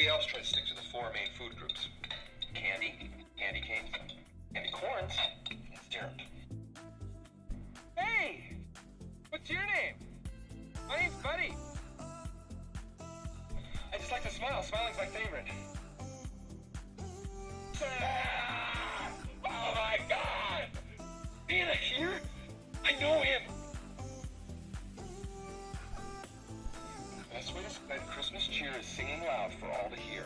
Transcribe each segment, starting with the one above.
we else try to stick to the four main food groups. Candy, candy canes, candy corns, and syrup. Hey! What's your name? My name's Buddy. I just like to smile. Smiling's my favorite. Oh my God! Santa here? I know him! The best way to spread Christmas cheer is singing loud for all to hear.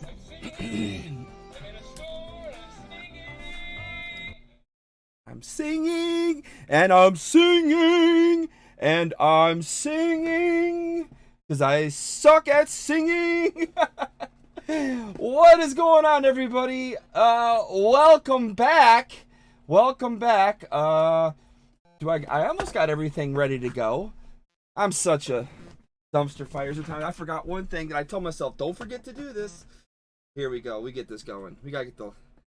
I'm singing. I'm in a store. I'm singing. I'm singing, and I'm singing, and I'm singing, because I suck at singing. What is going on, everybody? Welcome back. Welcome back. I almost got everything ready to go. I'm such a dumpster fire sometimes. I forgot one thing that I told myself, don't forget to do this. Here we go. We get this going. We gotta get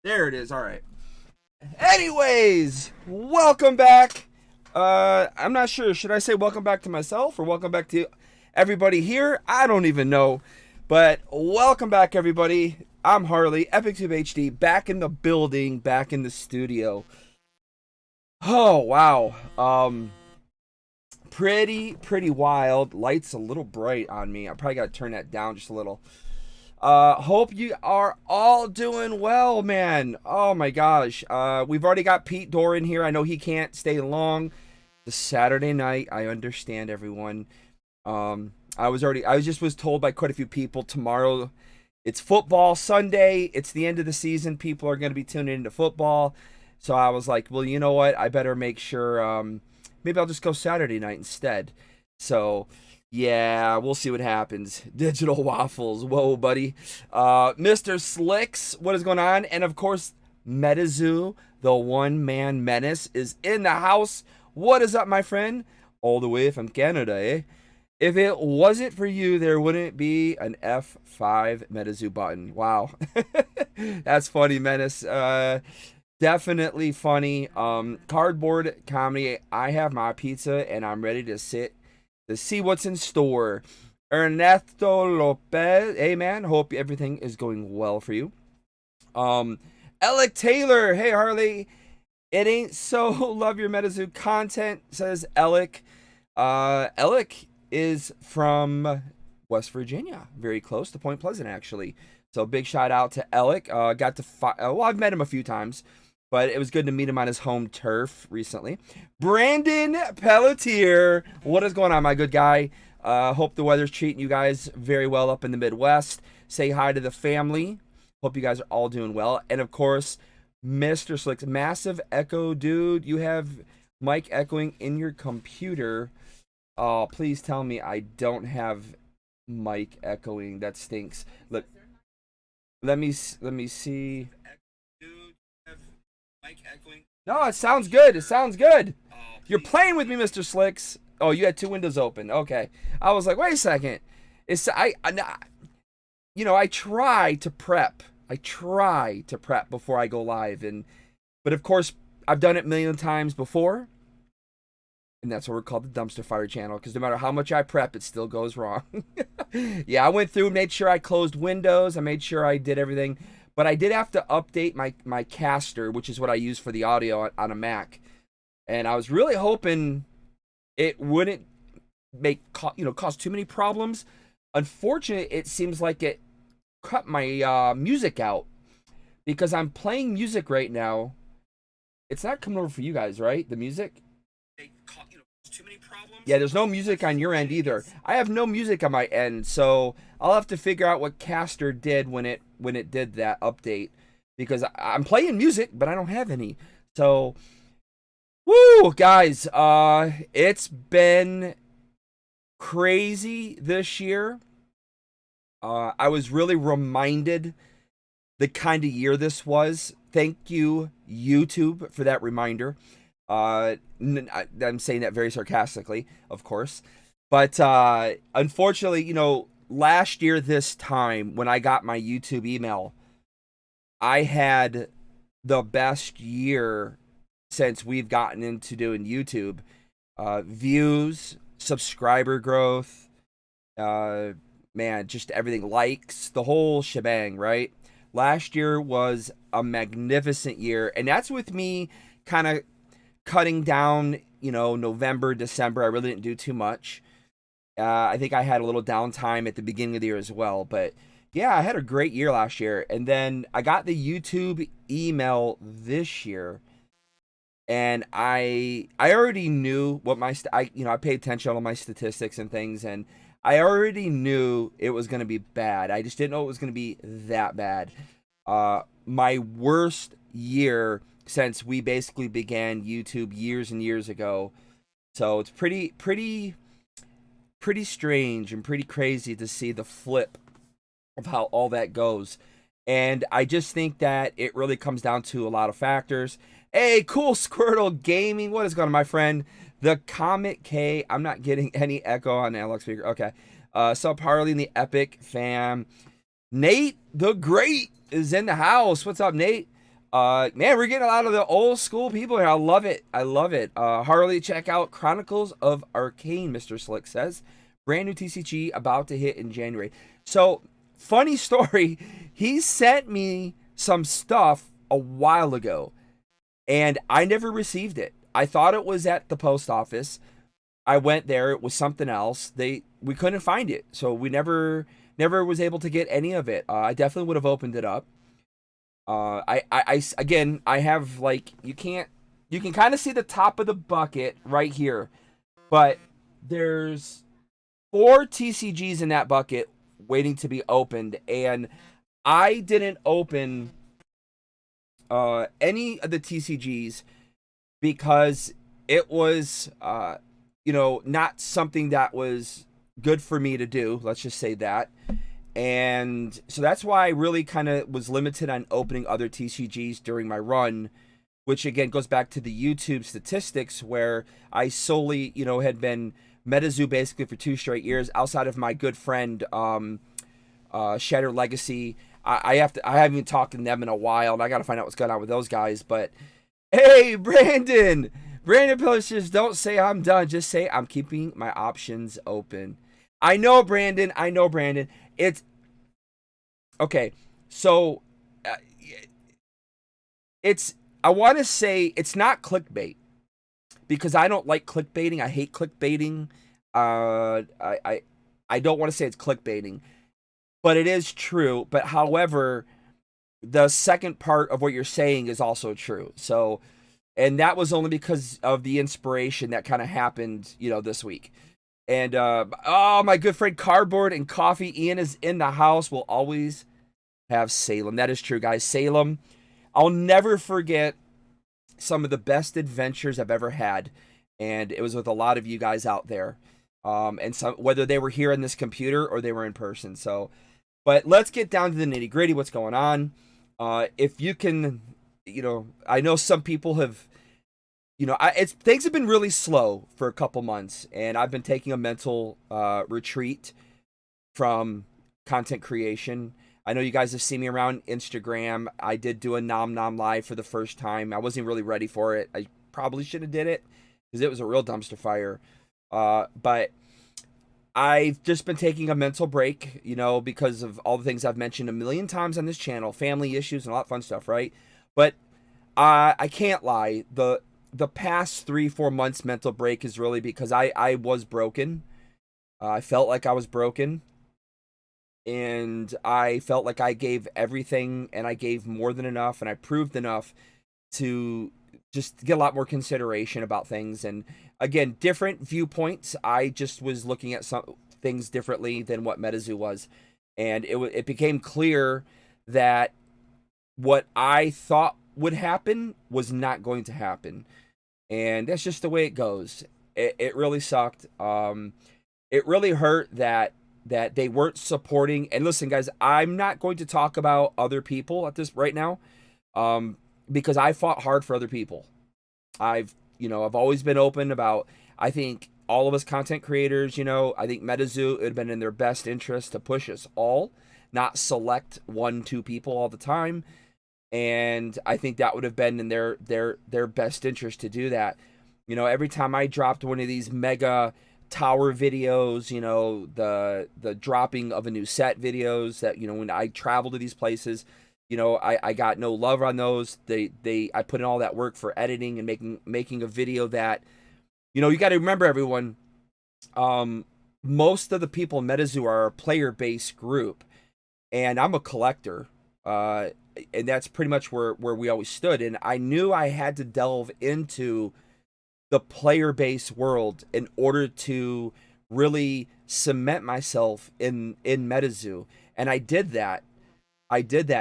there it is. All right. Anyways, welcome back. I'm not sure. Should I say welcome back to myself or welcome back to everybody here? I don't even know. But welcome back, everybody. I'm Harley, EpicTube HD, back in the building, back in the studio. Oh, wow. Pretty wild. Light's a little bright on me. I probably got to turn that down just a little. Hope you are all doing well, man. Oh my gosh. We've already got Pete Dorr in here. I know he can't stay long. It's Saturday night. I understand, everyone. I was told by quite a few people tomorrow it's football Sunday. It's the end of the season. People are going to be tuning into football. So I was like, well, you know what? I better make sure, maybe I'll just go Saturday night instead. So yeah, we'll see what happens. Digital waffles. Whoa, buddy. Mr. Slicks, what is going on? And of course, McDonough, the one-man menace, is in the house. What is up, my friend? All the way from Canada, eh? If it wasn't for you, there wouldn't be an F5 McDonough button. Wow. That's funny, Menace. Definitely funny. Cardboard comedy. I have my pizza, and I'm ready to sit to see what's in store. Ernesto Lopez, hey man, hope everything is going well for you. Alec Taylor, hey Harley, it ain't so love your McDonough content, says Alec. Alec is from West Virginia, very close to Point Pleasant, actually. So big shout out to Alec. I've met him a few times, but it was good to meet him on his home turf recently. Brandon Pelletier, what is going on, my good guy? Hope the weather's treating you guys very well up in the Midwest. Say hi to the family. Hope you guys are all doing well. And of course, Mr. Slicks, massive echo, dude. You have mic echoing in your computer. Oh, please tell me I don't have mic echoing. That stinks. Let me see. No, it sounds good. It sounds good. You're playing with me, Mr. Slicks. Oh, you had two windows open. Okay. I was like, wait a second. I try to prep. I try to prep before I go live, but of course I've done it a million times before, and that's what we're called the Dumpster Fire channel. Because no matter how much I prep, it still goes wrong. Yeah, I went through and made sure I closed windows. I made sure I did everything. But I did have to update my caster, which is what I use for the audio on a Mac. And I was really hoping it wouldn't cause too many problems. Unfortunately, it seems like it cut my music out, because I'm playing music right now. It's not coming over for you guys, right? The music? Too many problems. Yeah, there's no music on your end either. I have no music on my end, so I'll have to figure out what caster did when it did that update, because I'm playing music, but I don't have any. So, woo, guys, it's been crazy this year. I was really reminded the kind of year this was. Thank you, YouTube, for that reminder. I'm saying that very sarcastically, of course. But unfortunately, last year this time when I got my YouTube email, I had the best year since we've gotten into doing YouTube. Views, subscriber growth, man, just everything, likes, the whole shebang, right? Last year was a magnificent year, and that's with me kind of cutting down, November, December. I really didn't do too much. I think I had a little downtime at the beginning of the year as well, but yeah, I had a great year last year. And then I got the YouTube email this year, and I already knew what I pay attention to all my statistics and things, and I already knew it was going to be bad. I just didn't know it was going to be that bad. My worst year since we basically began YouTube years and years ago. So it's pretty strange and pretty crazy to see the flip of how all that goes. And I just think that it really comes down to a lot of factors. Hey, Cool Squirtle Gaming, what is going on, my friend? The Comet K, I'm not getting any echo on the analog speaker. Okay. Sup Harley and the Epic fam. Nate the Great is in the house. What's up, Nate? Man, we're getting a lot of the old school people here. I love it. Harley, check out Chronicles of Arcane, Mr. Slick says. Brand new TCG about to hit in January. So, funny story. He sent me some stuff a while ago, and I never received it. I thought it was at the post office. I went there. It was something else. We couldn't find it, so we never was able to get any of it. I definitely would have opened it up. I have, like, you can kind of see the top of the bucket right here, but there's 4 TCGs in that bucket waiting to be opened, and I didn't open any of the TCGs because it was not something that was good for me to do, let's just say that. And so that's why I really kind of was limited on opening other TCGs during my run, which again goes back to the YouTube statistics where I solely, had been MetaZoo basically for 2 straight years outside of my good friend, Shattered Legacy. I haven't even talked to them in a while, and I got to find out what's going on with those guys. But hey, Brandon Pillar says, don't say I'm done. Just say I'm keeping my options open. I know, Brandon. It's okay. So I want to say it's not clickbait because I don't like clickbaiting. I hate clickbaiting. I don't want to say it's clickbaiting, but it is true. But however, the second part of what you're saying is also true. So, and that was only because of the inspiration that kind of happened, this week. And, my good friend Cardboard and Coffee, Ian is in the house. We'll always have Salem. That is true, guys. Salem, I'll never forget some of the best adventures I've ever had. And it was with a lot of you guys out there. And some, whether they were here in this computer or they were in person. So, but let's get down to the nitty gritty. What's going on? If you can, I know some people have, things have been really slow for a couple months, and I've been taking a mental retreat from content creation. I know you guys have seen me around Instagram. I did do a Nom Nom live for the first time. I wasn't really ready for it. I probably should have did it because it was a real dumpster fire. But I've just been taking a mental break, because of all the things I've mentioned a million times on this channel, family issues and a lot of fun stuff, right? But I can't lie. The past 3-4 months mental break is really because I was broken. I felt like I was broken. And I felt like I gave everything, and I gave more than enough, and I proved enough to just get a lot more consideration about things. And again, different viewpoints. I just was looking at some things differently than what MetaZoo was. And it became clear that what I thought would happen was not going to happen. And that's just the way it goes. It really sucked. It really hurt that they weren't supporting. And listen, guys, I'm not going to talk about other people at this right now, because I fought hard for other people. I've always been open about, I think all of us content creators, I think MetaZoo, it would have been in their best interest to push us all, not select 1-2 people all the time. And I think that would have been in their best interest to do that. Every time I dropped one of these mega tower videos, you know, the dropping of a new set videos that, you know, when I travel to these places, you know, I got no love on those. I put in all that work for editing and making a video that, you know, you got to remember, everyone, most of the people in MetaZoo are a player-based group, and I'm a collector, and that's pretty much where we always stood. And I knew I had to delve into the player-based world in order to really cement myself in MetaZoo, and I did that.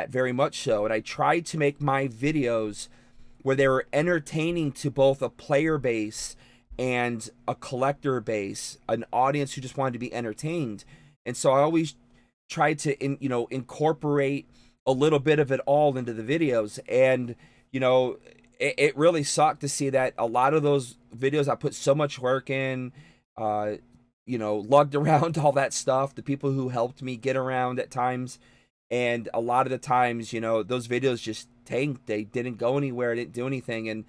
Very much so, and I tried to make my videos where they were entertaining to both a player base and a collector base, an audience who just wanted to be entertained. And so I always tried to incorporate a little bit of it all into the videos. And you know, it really sucked to see that a lot of those videos I put so much work in, you know, lugged around all that stuff, the people who helped me get around at times. And a lot of the times, you know, those videos just tanked. They didn't go anywhere, didn't do anything. And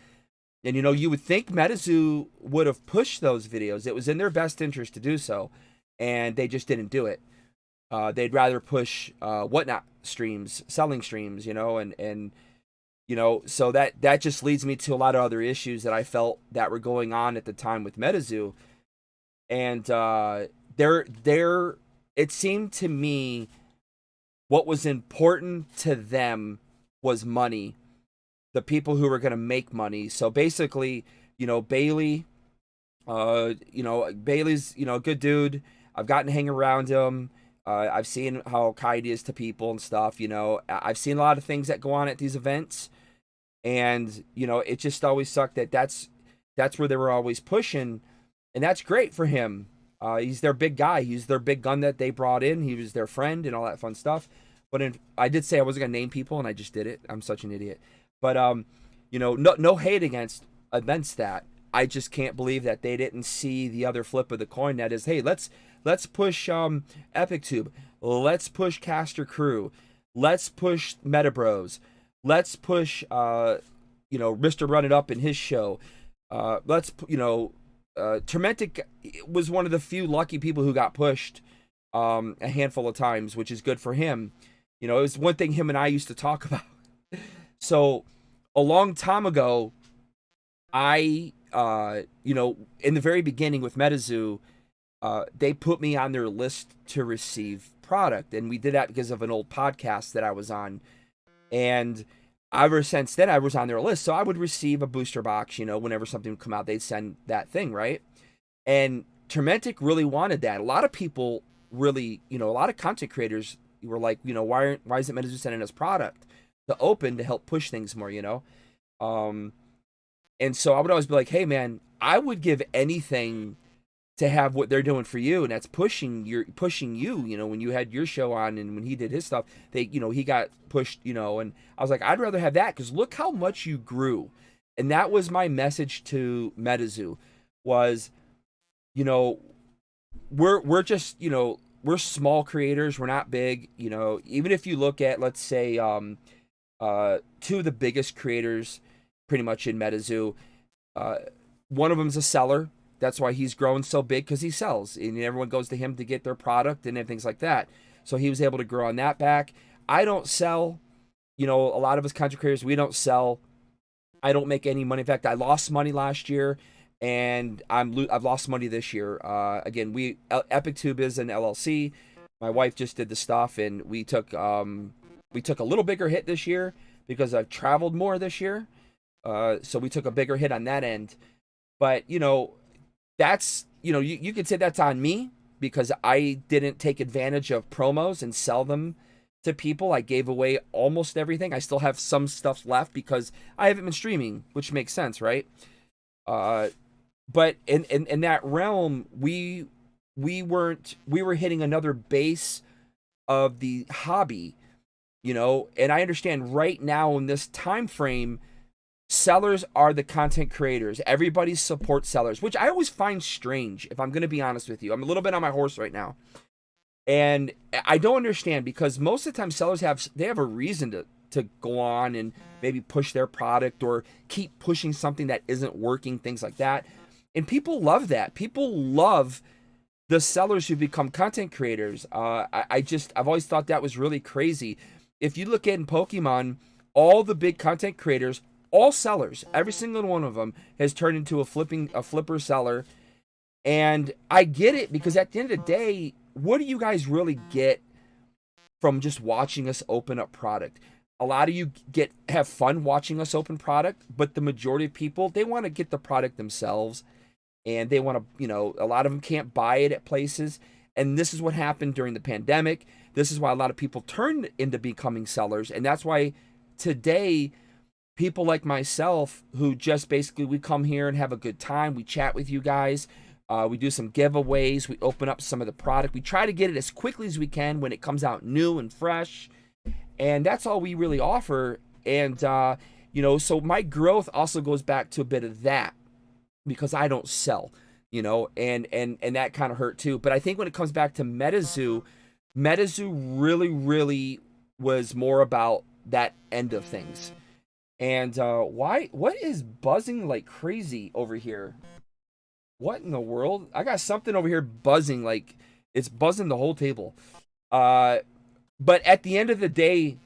you know, you would think MetaZoo would have pushed those videos. It was in their best interest to do so. And they just didn't do it. They'd rather push whatnot streams, selling streams, you know, and you know, so that just leads me to a lot of other issues that I felt that were going on at the time with MetaZoo. And it seemed to me what was important to them was money, the people who were going to make money. So basically, you know, Bailey, you know, Bailey's, you know, a good dude. I've gotten to hang around him. I've seen how kind he is to people and stuff, you know. I've seen a lot of things that go on at these events. And, you know, it just always sucked that's where they were always pushing. And that's great for him. He's their big guy. He's their big gun that they brought in. He was their friend and all that fun stuff. But I did say I wasn't going to name people, and I just did it. I'm such an idiot. But, you know, no hate against that. I just can't believe that they didn't see the other flip of the coin. That is, hey, let's push EpicTube. Let's push Caster Crew. Let's push Metabros. Let's push, you know, Mr. Run It Up in his show. Tormentic was one of the few lucky people who got pushed a handful of times, which is good for him. You know, it was one thing him and I used to talk about. So a long time ago, I, you know, in the very beginning with MetaZoo, they put me on their list to receive product. And we did that because of an old podcast that I was on. And ever since then, I was on their list. So I would receive a booster box, you know, whenever something would come out, they'd send that thing, right? And Tormentic really wanted that. A lot of people really, you know, a lot of content creators were like, you know, why isn't MetaZoo sending us product to open to help push things more, you know? And so I would always be like, hey, man, I would give anything to have what they're doing for you, and that's pushing you, you know, when you had your show on and when he did his stuff, you know, he got pushed, you know, and I was like, I'd rather have that because look how much you grew. And that was my message to MetaZoo was, you know, we're just, you know, we're small creators. We're not big, you know, even if you look at, let's say, two of the biggest creators pretty much in MetaZoo, one of them's a seller. That's why he's growing so big, because he sells and everyone goes to him to get their product and things like that. So he was able to grow on that back. I don't sell, you know, a lot of us content creators, we don't sell. I don't make any money. In fact, I lost money last year and I've lost money this year. Again, EpicTube is an LLC. My wife just did the stuff and we took a little bigger hit this year because I've traveled more this year. So we took a bigger hit on that end. But, you know, that's, you know, you could say that's on me because I didn't take advantage of promos and sell them to people. I gave away almost everything. I still have some stuff left because I haven't been streaming, which makes sense, right? But in that realm, we were hitting another base of the hobby, you know, and I understand right now in this time frame, sellers are the content creators. Everybody supports sellers, which I always find strange, if I'm going to be honest with you. I'm a little bit on my horse right now. And I don't understand because most of the time sellers have a reason to go on and maybe push their product or keep pushing something that isn't working, things like that. And people love that. People love the sellers who become content creators. I've always thought that was really crazy. If you look at in Pokemon, all the big content creators, all sellers, every single one of them has turned into a flipper seller. And I get it, because at the end of the day, what do you guys really get from just watching us open up product? A lot of you have fun watching us open product, but the majority of people, they want to get the product themselves, and they want to, a lot of them can't buy it at places. And this is what happened during the pandemic. This is why a lot of people turned into becoming sellers. And that's why today, people like myself, who just basically, we come here and have a good time. We chat with you guys. We do some giveaways. We open up some of the product. We try to get it as quickly as we can when it comes out new and fresh. And that's all we really offer. And, so my growth also goes back to a bit of that, because I don't sell, and that kind of hurt too. But I think when it comes back to MetaZoo really, really was more about that end of things. And what is buzzing like crazy over here? What in the world? I got something over here buzzing, like it's buzzing the whole table. But at the end of the day,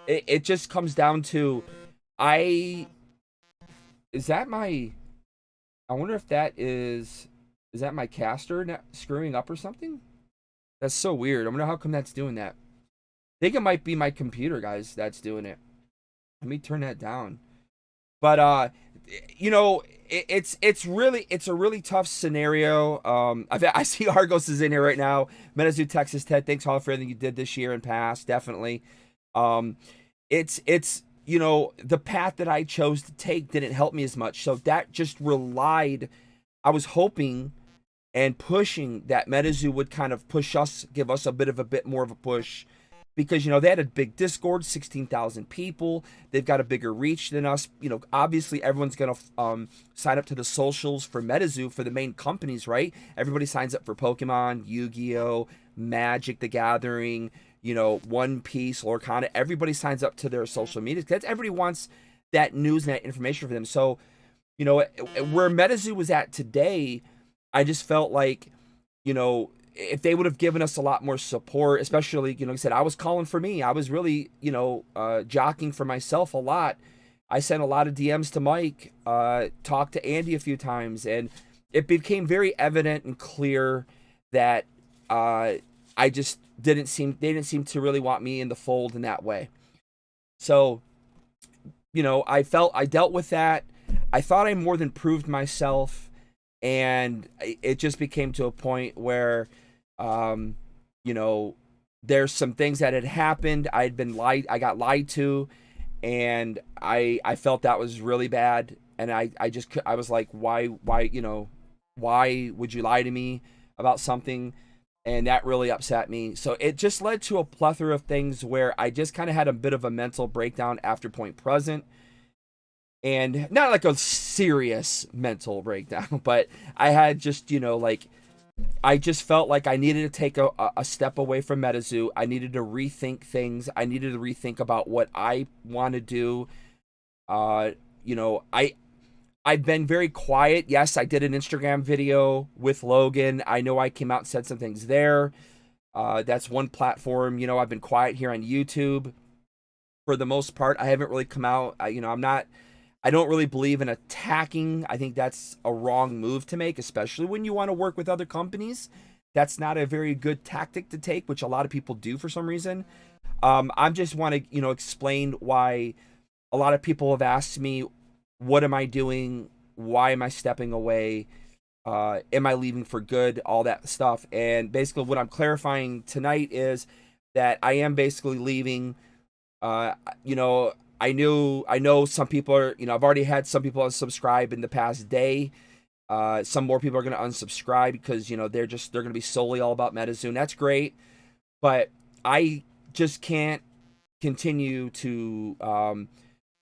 it just comes down to, I wonder if that is that my caster screwing up or something? That's so weird. I wonder how come that's doing that. I think it might be my computer, guys, that's doing it. Let me turn that down. But it's a really tough scenario. I see Argos is in here right now. MetaZoo Texas Ted, thanks all for everything you did this year and past, definitely. It's the path that I chose to take didn't help me as much. So that just relied, I was hoping and pushing that MetaZoo would kind of give us a bit more of a push, because, they had a big Discord, 16,000 people. They've got a bigger reach than us. Obviously everyone's going to sign up to the socials for MetaZoo, for the main companies, right? Everybody signs up for Pokemon, Yu-Gi-Oh, Magic the Gathering, One Piece, Lorcana. Everybody signs up to their social media, because everybody wants that news and that information for them. So, where MetaZoo was at today, I just felt like, if they would have given us a lot more support, especially, like I said, I was calling for me. I was really, jockeying for myself a lot. I sent a lot of DMs to Mike, talked to Andy a few times, and it became very evident and clear that they didn't seem to really want me in the fold in that way. So, I dealt with that. I thought I more than proved myself, and it just became to a point where, there's some things that had happened. I got lied to, and I felt that was really bad. And I was like, why would you lie to me about something? And that really upset me. So it just led to a plethora of things where I just kind of had a bit of a mental breakdown after Point Present. And not like a serious mental breakdown, but I had just, I just felt like I needed to take a step away from MetaZoo. I needed to rethink things. I needed to rethink about what I want to do. I've been very quiet. Yes, I did an Instagram video with Logan. I know I came out and said some things there. That's one platform. I've been quiet here on YouTube. For the most part, I haven't really come out. I don't really believe in attacking. I think that's a wrong move to make, especially when you want to work with other companies. That's not a very good tactic to take, which a lot of people do for some reason. I just want to, explain why a lot of people have asked me, what am I doing? Why am I stepping away? Am I leaving for good? All that stuff. And basically what I'm clarifying tonight is that I am basically leaving. I know some people are, I've already had some people unsubscribe in the past day. Some more people are going to unsubscribe because, they're going to be solely all about MetaZoo. That's great. But I just can't continue to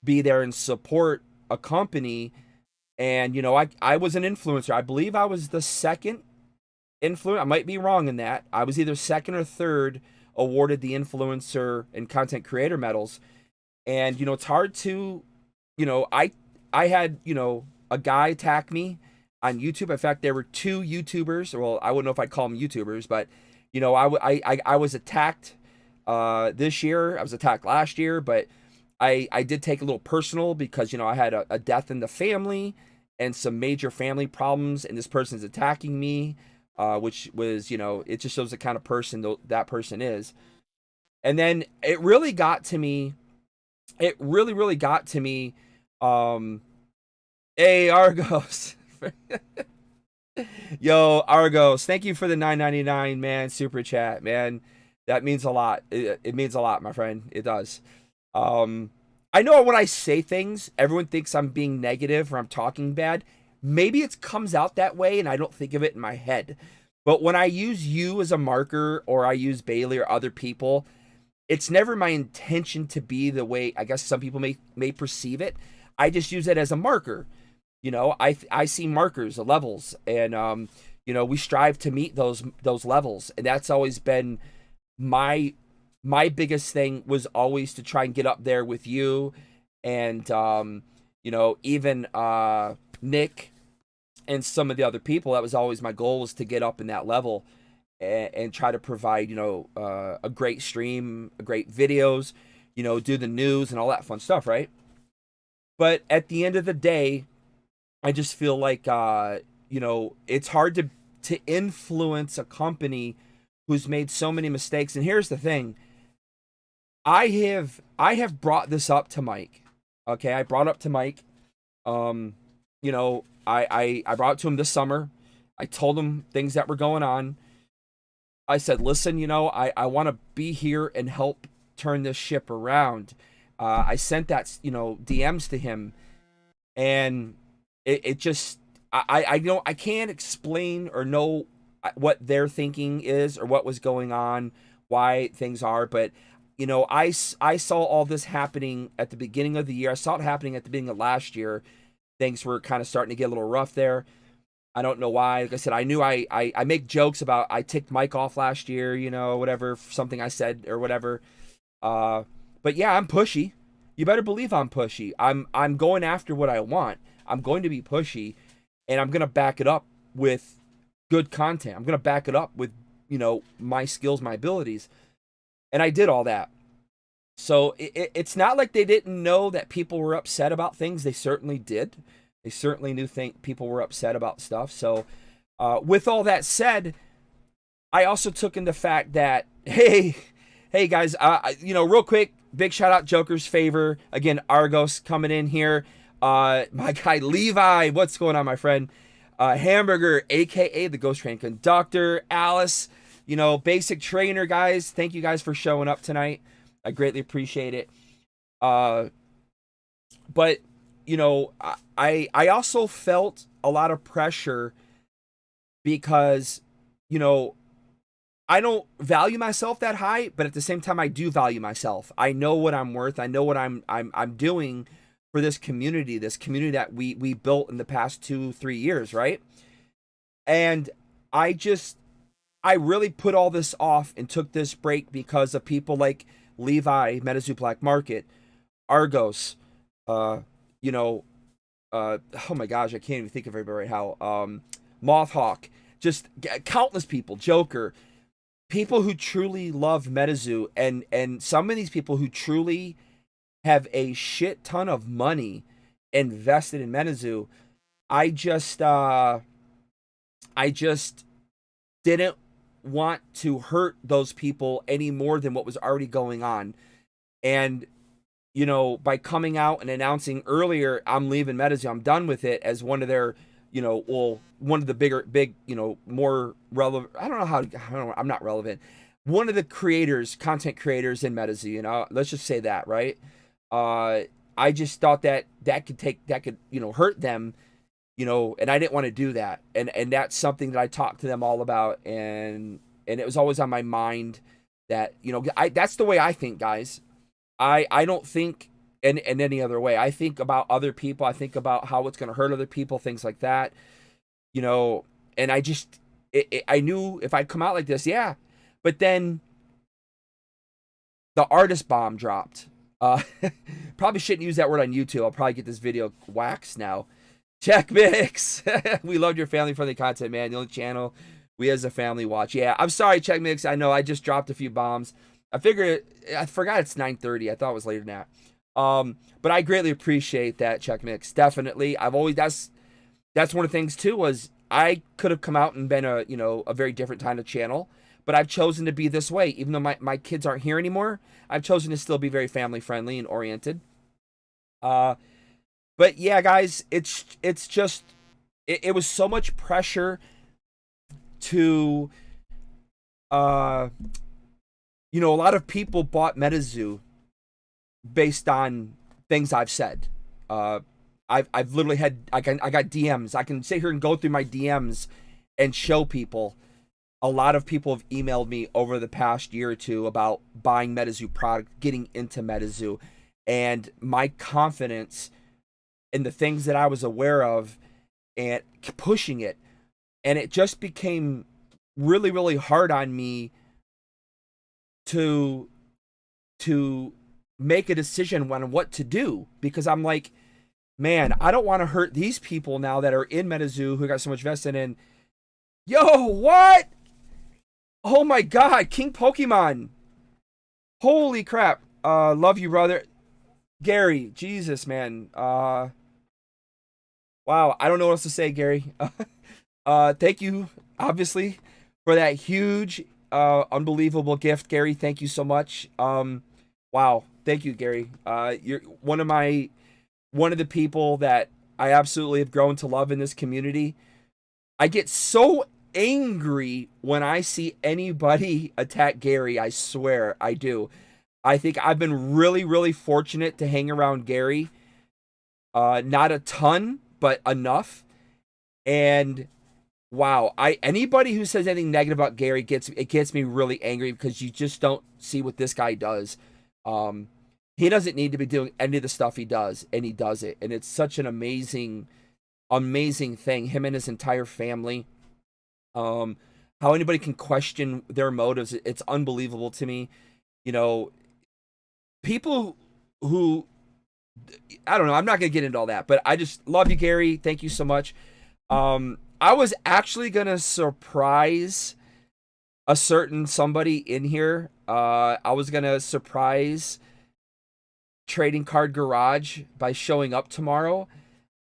be there and support a company. And, I was an influencer. I believe I was the second influencer. I might be wrong in that. I was either second or third awarded the influencer and content creator medals. And, it's hard to, I had, a guy attack me. on YouTube. In fact, there were 2 YouTubers. Well, I wouldn't know if I'd call them YouTubers, but you know, I was attacked this year. I was attacked last year, but I did take a little personal because, you know, I had a death in the family and some major family problems, and this person's attacking me, which was, you know, it just shows the kind of person that person is. And then it really got to me. It really got to me. Hey, Argos. Yo, Argos, thank you for the $9.99, man, super chat, man. That means a lot. It means a lot, my friend. It does. I know when I say things, everyone thinks I'm being negative or I'm talking bad. Maybe it comes out that way and I don't think of it in my head. But when I use you as a marker, or I use Bailey or other people, it's never my intention to be the way I guess some people may perceive it. I just use it as a marker. You know, I see markers, the levels, and you know, we strive to meet those levels, and that's always been my biggest thing, was always to try and get up there with you, and you know, even Nick and some of the other people. That was always my goal, was to get up in that level and try to provide, you know, a great stream, great videos, you know, do the news and all that fun stuff, right? But at the end of the day, I just feel like, you know, it's hard to influence a company who's made so many mistakes. And here's the thing. I have brought this up to Mike. Okay, I brought up to Mike. You know, I brought it to him this summer. I told him things that were going on. I said, listen, you know, I want to be here and help turn this ship around. I sent that, you know, DMs to him, and it just, I know I can't explain or know what their thinking is or what was going on, why things are, but you know, I saw all this happening at the beginning of the year. I saw it happening at the beginning of last year. Things were kind of starting to get a little rough there. I don't know why. Like I said, I knew I make jokes about I ticked Mike off last year, you know, whatever, something I said or whatever. But yeah, I'm pushy. You better believe I'm pushy. I'm going after what I want. I'm going to be pushy, and I'm going to back it up with good content. I'm going to back it up with, you know, my skills, my abilities. And I did all that. So it's not like they didn't know that people were upset about things. They certainly did. They certainly knew people were upset about stuff. So with all that said, I also took in the fact that, hey guys, you know, real quick, big shout out Joker's Favor. Again, Argos coming in here. My guy Levi, what's going on, my friend? Hamburger, aka the Ghost Train Conductor. Alice, you know, Basic Trainer, guys. Thank you guys for showing up tonight. I greatly appreciate it. But you know, I also felt a lot of pressure because, you know, I don't value myself that high, but at the same time, I do value myself. I know what I'm worth. I know what I'm doing for this community that we built in the past 2-3 years, right? And I really put all this off and took this break because of people like Levi, MetaZoo Black Market, Argos, you know, oh my gosh, I can't even think of everybody right now. Mothhawk, just countless people, Joker, people who truly love MetaZoo, and some of these people who truly have a shit ton of money invested in MetaZoo. I just didn't want to hurt those people any more than what was already going on. And, you know, by coming out and announcing earlier, I'm leaving MetaZoo, I'm done with it, as one of their, you know, well, one of the big, you know, more relevant, I'm not relevant. One of the content creators in MetaZoo, you know, let's just say that, right? I just thought that could, you know, hurt them, you know, and I didn't want to do that. And that's something that I talked to them all about. And it was always on my mind that, you know, that's the way I think, guys. I don't think in any other way. I think about other people. I think about how it's going to hurt other people, things like that, you know, and I knew if I'd come out like this, yeah, but then the artist bomb dropped. Probably shouldn't use that word on YouTube. I'll probably get this video waxed now. Check Mix. We loved your family friendly content, man. The only channel we as a family watch. Yeah, I'm sorry, Check Mix. I know I just dropped a few bombs. I forgot it's 9:30. I thought it was later than that. But I greatly appreciate that, Check Mix. Definitely. That's one of the things too, was I could have come out and been a very different kind of channel, but I've chosen to be this way. Even though my kids aren't here anymore, I've chosen to still be very family friendly and oriented. But yeah, guys, it's just it was so much pressure to a lot of people bought MetaZoo based on things I've said. I've literally had I got DMs. I can sit here and go through my DMs and show people. A lot of people have emailed me over the past year or two about buying MetaZoo product, getting into MetaZoo, and my confidence in the things that I was aware of and pushing it, and it just became really, really hard on me to make a decision on what to do, because I'm like, man, I don't want to hurt these people now that are in MetaZoo who got so much vested in. Yo, what? Oh my God, King Pokemon. Holy crap. Love you, brother. Gary, Jesus, man. Wow, I don't know what else to say, Gary. Thank you, obviously, for that huge, unbelievable gift, Gary. Thank you so much. Wow, thank you, Gary. You're one of the people that I absolutely have grown to love in this community. I get so angry when I see anybody attack Gary. I swear I do. I think I've been really, really fortunate to hang around Gary. Not a ton, but enough. And wow, anybody who says anything negative about Gary gets me really angry, because you just don't see what this guy does. He doesn't need to be doing any of the stuff he does, and he does it. And it's such an amazing thing. Him and his entire family. How anybody can question their motives, it's unbelievable to me. People who, I don't know, I'm not going to get into all that, but I just love you, Gary. Thank you so much. I was actually going to surprise a certain somebody in here. I was going to surprise Trading Card Garage by showing up tomorrow.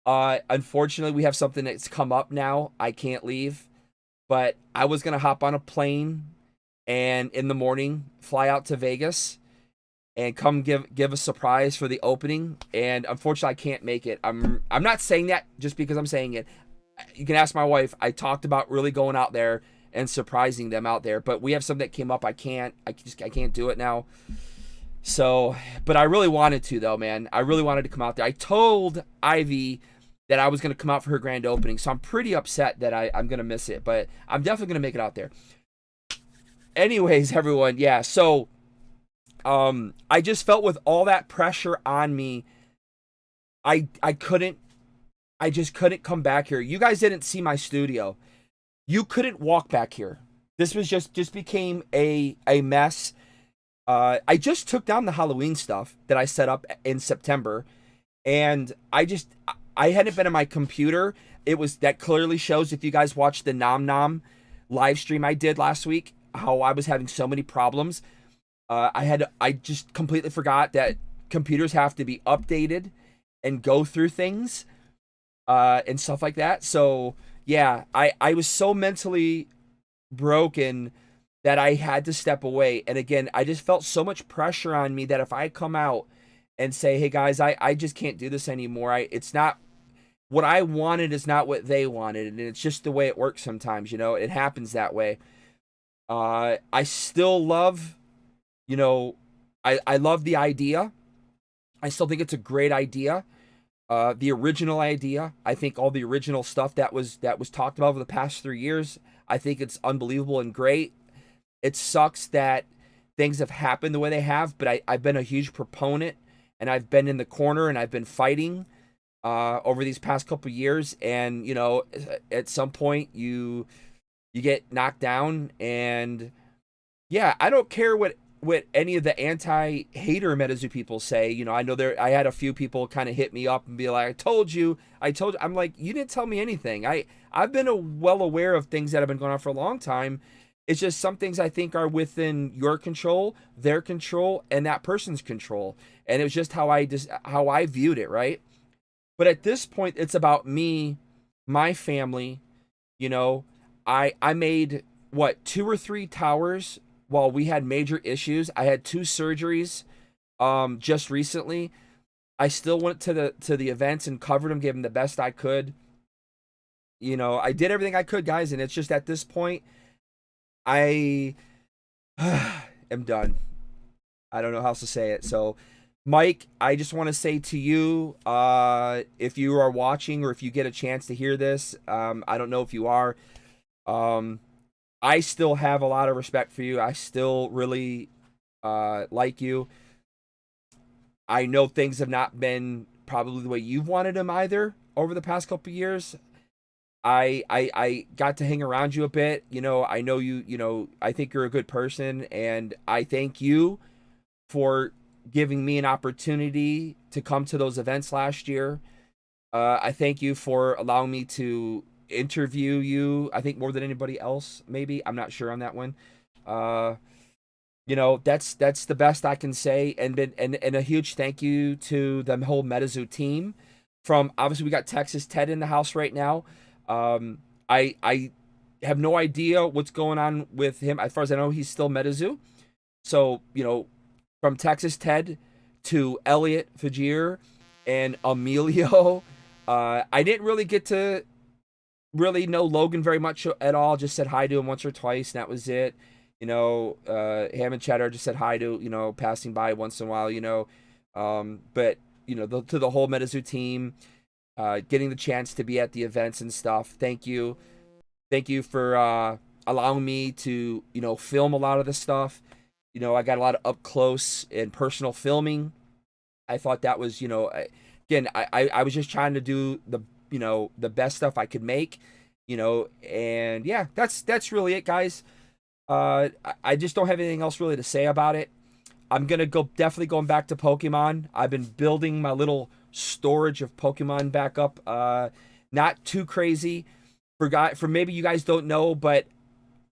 Unfortunately, we have something that's come up now. I can't leave, but I was going to hop on a plane and in the morning fly out to Vegas and come give a surprise for the opening. And unfortunately, I can't make it. I'm not saying that just because I'm saying it. You can ask my wife. I talked about really going out there and surprising them out there, but we have something that came up. I can't do it now. So, but I really wanted to, though, man. I really wanted to come out there. I told Ivy that I was going to come out for her grand opening, so I'm pretty upset that I'm going to miss it, but I'm definitely going to make it out there. Anyways, everyone, yeah, so I just felt with all that pressure on me, I just couldn't come back here. You guys didn't see my studio. You couldn't walk back here. This was just became a mess. I just took down the Halloween stuff that I set up in September, and I hadn't been on my computer. That clearly shows, if you guys watched the Nom Nom live stream I did last week, how I was having so many problems. I just completely forgot that computers have to be updated and go through things and stuff like that. So yeah, I was so mentally broken that I had to step away. And again, I just felt so much pressure on me that if I come out and say, hey guys, I just can't do this anymore. It's not what I wanted, is not what they wanted. And it's just the way it works sometimes, it happens that way. I still love, I love the idea. I still think it's a great idea. The original idea, I think all the original stuff that was talked about over the past 3 years, I think it's unbelievable and great. It sucks that things have happened the way they have, but I've been a huge proponent, and I've been in the corner, and I've been fighting over these past couple of years. And at some point you get knocked down, and yeah, I don't care what what any of the anti-hater MetaZoo people say. You know, I know I had a few people kind of hit me up and be like, I told you. I'm like, you didn't tell me anything. I've been well aware of things that have been going on for a long time. It's just some things I think are within your control, their control, and that person's control. And it was just how I viewed it, right? But at this point, it's about me, my family. You know, I made, what, 2 or 3 towers while we had major issues. I had 2 surgeries just recently. I still went to the events and covered them, gave them the best I could. You know, I did everything I could, guys, and it's just at this point, I am done. I don't know how else to say it. So, Mike, I just want to say to you, if you are watching or if you get a chance to hear this, I don't know if you are, I still have a lot of respect for you. I still really like you. I know things have not been probably the way you've wanted them either over the past couple of years. I got to hang around you a bit. You know, I know you know, I think you're a good person, and I thank you for giving me an opportunity to come to those events last year. I thank you for allowing me to interview you. I think more than anybody else, maybe. I'm not sure on that one. You know, that's the best I can say. And a huge thank you to the whole MetaZoo team. From, obviously, we got Texas Ted in the house right now. I have no idea what's going on with him. As far as I know, he's still MetaZoo. So, you know, from Texas Ted to Elliot Fajir and Emilio, I didn't really get to really know Logan very much at all. Just said hi to him once or twice, and that was it. You know, Ham and Cheddar just said hi to, you know, passing by once in a while, you know. But, you know, to the whole MetaZoo team, getting the chance to be at the events and stuff, thank you. Thank you for allowing me to, you know, film a lot of the stuff. You know, I got a lot of up close and personal filming. I thought that was, you know, again, I was just trying to do the, you know, the best stuff I could make, you know, and yeah, that's really it, guys. I just don't have anything else really to say about it. I'm gonna definitely going back to Pokemon. I've been building my little storage of Pokemon back up. Not too crazy. For maybe you guys don't know, but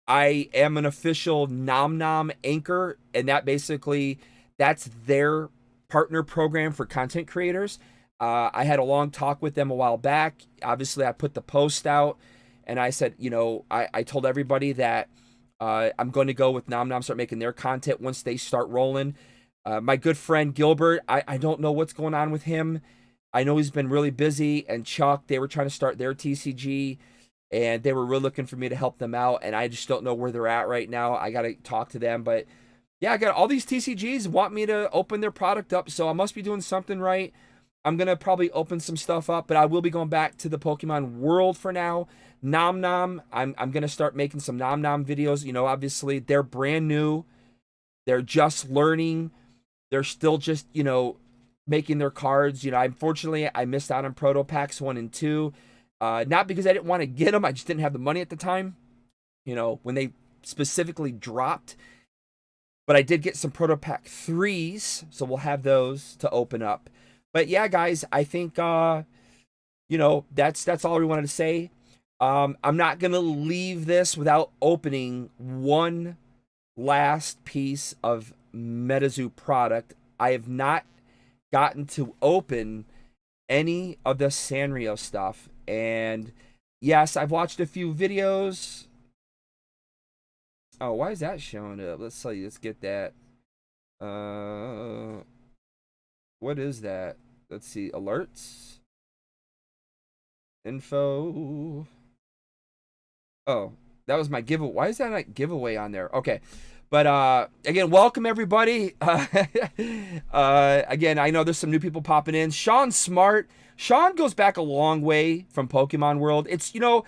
I am an official Nom Nom anchor, and that's their partner program for content creators. I had a long talk with them a while back. Obviously, I put the post out, and I said, you know, I told everybody that I'm going to go with Nom Nom, start making their content once they start rolling. My good friend Gilbert, I don't know what's going on with him. I know he's been really busy, and Chuck, they were trying to start their TCG, and they were really looking for me to help them out, and I just don't know where they're at right now. I got to talk to them, but yeah, I got all these TCGs want me to open their product up, so I must be doing something right. I'm going to probably open some stuff up, but I will be going back to the Pokemon world for now. Nom Nom, I'm going to start making some Nom Nom videos. You know, obviously, they're brand new. They're just learning. They're still just, you know, making their cards. You know, unfortunately, I missed out on Proto Packs 1 and 2. Not because I didn't want to get them. I just didn't have the money at the time, you know, when they specifically dropped. But I did get some Proto Pack 3s, so we'll have those to open up. But yeah, guys, I think, you know, that's all we wanted to say. I'm not going to leave this without opening one last piece of MetaZoo product. I have not gotten to open any of the Sanrio stuff. And yes, I've watched a few videos. Oh, why is that showing up? Let's see. Let's get that. What is that? Let's see. Alerts. Info. Oh, that was my giveaway. Why is that not giveaway on there? Okay. But again, welcome everybody. Again, I know there's some new people popping in. Sean Smart. Sean goes back a long way from Pokemon World. It's, you know,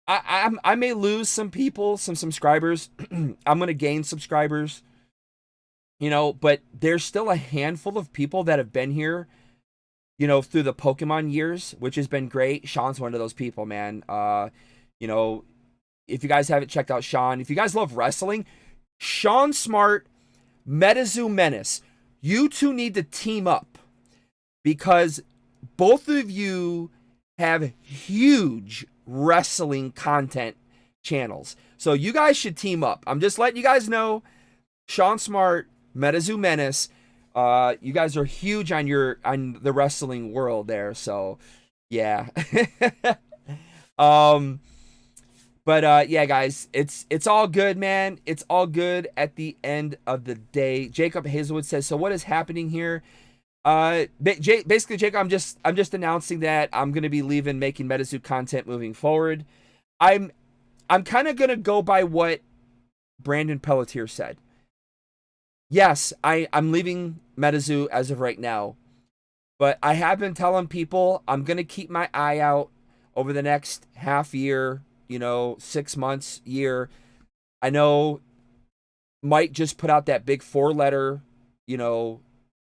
I may lose some people, some subscribers. I'm gonna gain subscribers, you know, but there's still a handful of people that have been here, you know, through the Pokemon years, which has been great. Sean's one of those people, man. You know, if you guys haven't checked out Sean, if you guys love wrestling, Sean Smart MetaZoo Menace, you two need to team up because both of you have huge wrestling content channels. So you guys should team up. I'm just letting you guys know. Sean Smart, MetaZoo Menace, you guys are huge on the wrestling world there. So yeah. But yeah, guys, it's all good, man. It's all good at the end of the day. Jacob Hazelwood says, so what is happening here? Basically, Jacob, I'm just announcing that I'm gonna be leaving making MetaZoo content moving forward. I'm kind of gonna go by what Brandon Pelletier said. Yes, I'm leaving MetaZoo as of right now, but I have been telling people I'm gonna keep my eye out over the next half year, 6 months, year. I know Mike just put out that big 4-letter,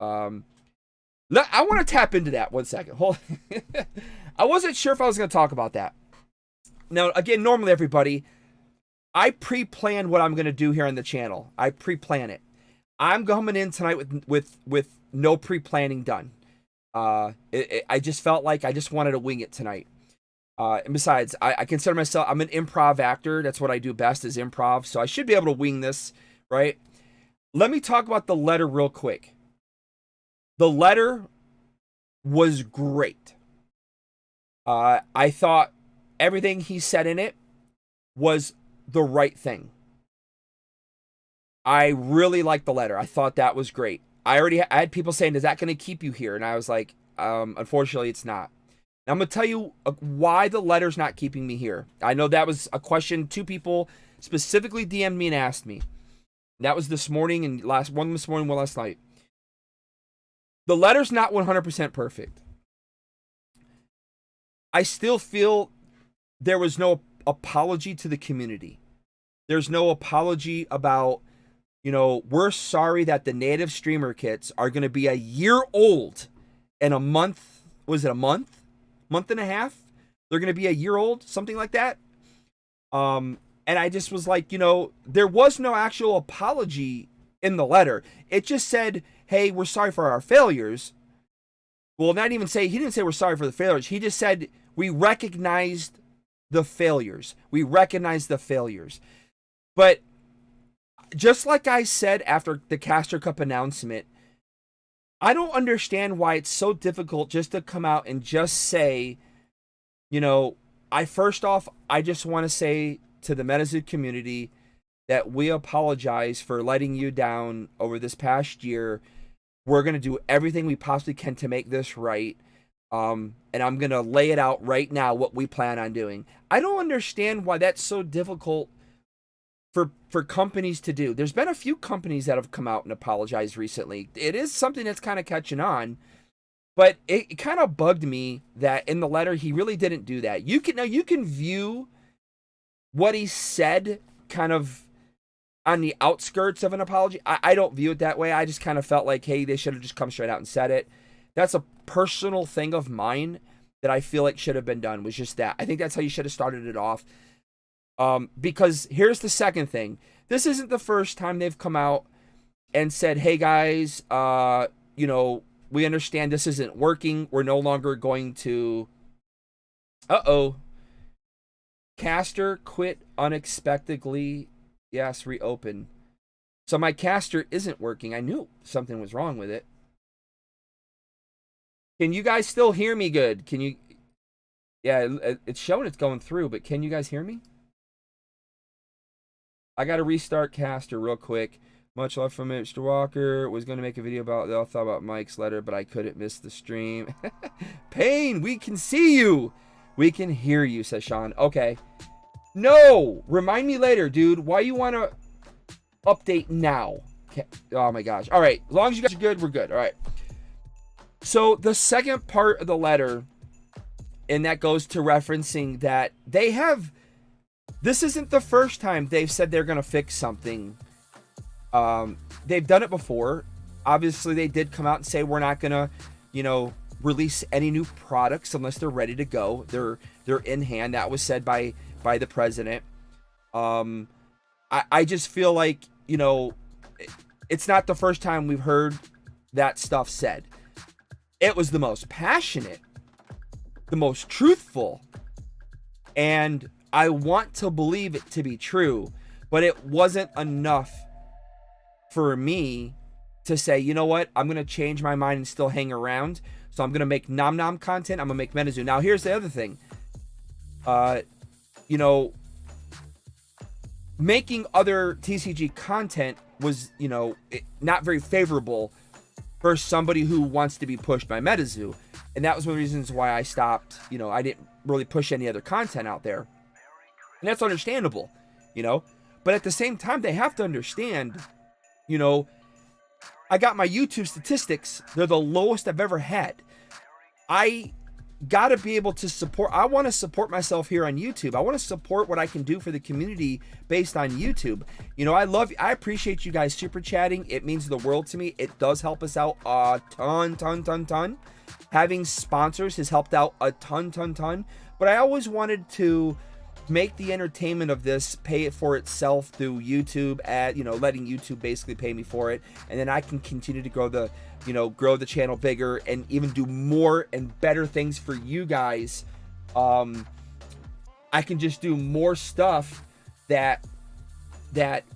I want to tap into that 1 second. Hold. I wasn't sure if I was going to talk about that. Now, again, normally everybody, I pre-plan what I'm going to do here on the channel. I pre-plan it. I'm coming in tonight with no pre-planning done. I just felt like I just wanted to wing it tonight. And besides, I consider myself, I'm an improv actor. That's what I do best is improv. So I should be able to wing this, right? Let me talk about the letter real quick. The letter was great. I thought everything he said in it was the right thing. I really liked the letter. I thought that was great. I had people saying, is that going to keep you here? And I was like, unfortunately, it's not. Now, I'm going to tell you why the letter's not keeping me here. I know that was a question 2 people specifically DM'd me and asked me. That was this morning and last night. The letter's not 100% perfect. I still feel there was no apology to the community. There's no apology about, we're sorry that the native streamer kits are going to be a year old in a month. Was it a month? Month and a half? They're going to be a year old, something like that. And I just was like, there was no actual apology in the letter. It just said, hey, we're sorry for our failures. Well, he didn't say we're sorry for the failures. He just said we recognized the failures. We recognize the failures. But just like I said after the Caster Cup announcement, I don't understand why it's so difficult just to come out and just say, I just want to say to the MetaZoo community that we apologize for letting you down over this past year. We're going to do everything we possibly can to make this right. And I'm going to lay it out right now what we plan on doing. I don't understand why that's so difficult for companies to do. There's been a few companies that have come out and apologized recently. It is something that's kind of catching on. But it kind of bugged me that in the letter he really didn't do that. You can view what he said kind of on the outskirts of an apology. I don't view it that way. I just kind of felt like, hey, they should have just come straight out and said it. That's a personal thing of mine that I feel like should have been done, was just that. I think that's how you should have started it off. Because here's the second thing. This isn't the first time they've come out and said, hey guys, we understand this isn't working. We're no longer going to... Caster quit unexpectedly. Yes, reopen. So my caster isn't working. I knew something was wrong with it. Can you guys still hear me good? Can you... Yeah, it's showing it's going through, but can you guys hear me? I got to restart caster real quick. Much love from Mr. Walker. Was going to make a video about the thought about Mike's letter, but I couldn't miss the stream. Pain, we can see you. We can hear you, says Sean. Okay. No, remind me later, dude. Why you want to update now? Okay. Oh my gosh. All right. As long as you guys are good, we're good. All right. So the second part of the letter, and that goes to referencing that they have, this isn't the first time they've said they're going to fix something. They've done it before. Obviously, they did come out and say we're not going to, release any new products unless they're ready to go. They're in hand. That was said by the president. I just feel like, it's not the first time we've heard that stuff said. It was the most passionate, the most truthful, and I want to believe it to be true, but it wasn't enough for me to say, you know what, I'm going to change my mind and still hang around. So I'm going to make Nom Nom content. I'm going to make McDonough. Now, here's the other thing. You know, making other TCG content was, you know, not very favorable for somebody who wants to be pushed by MetaZoo. And that was one of the reasons why I stopped. You know, I didn't really push any other content out there. And that's understandable, you know. But at the same time, they have to understand, you know, I got my YouTube statistics. They're the lowest I've ever had. I got to be able to support. I want to support myself here on YouTube. I want to support what I can do for the community based on YouTube. You know, I appreciate you guys super chatting. It means the world to me. It does help us out a ton. Having sponsors has helped out a ton. But I always wanted to make the entertainment of this pay it for itself through YouTube, you know, letting YouTube basically pay me for it, and then I can continue to grow the channel bigger and even do more and better things for you guys. I can just do more stuff that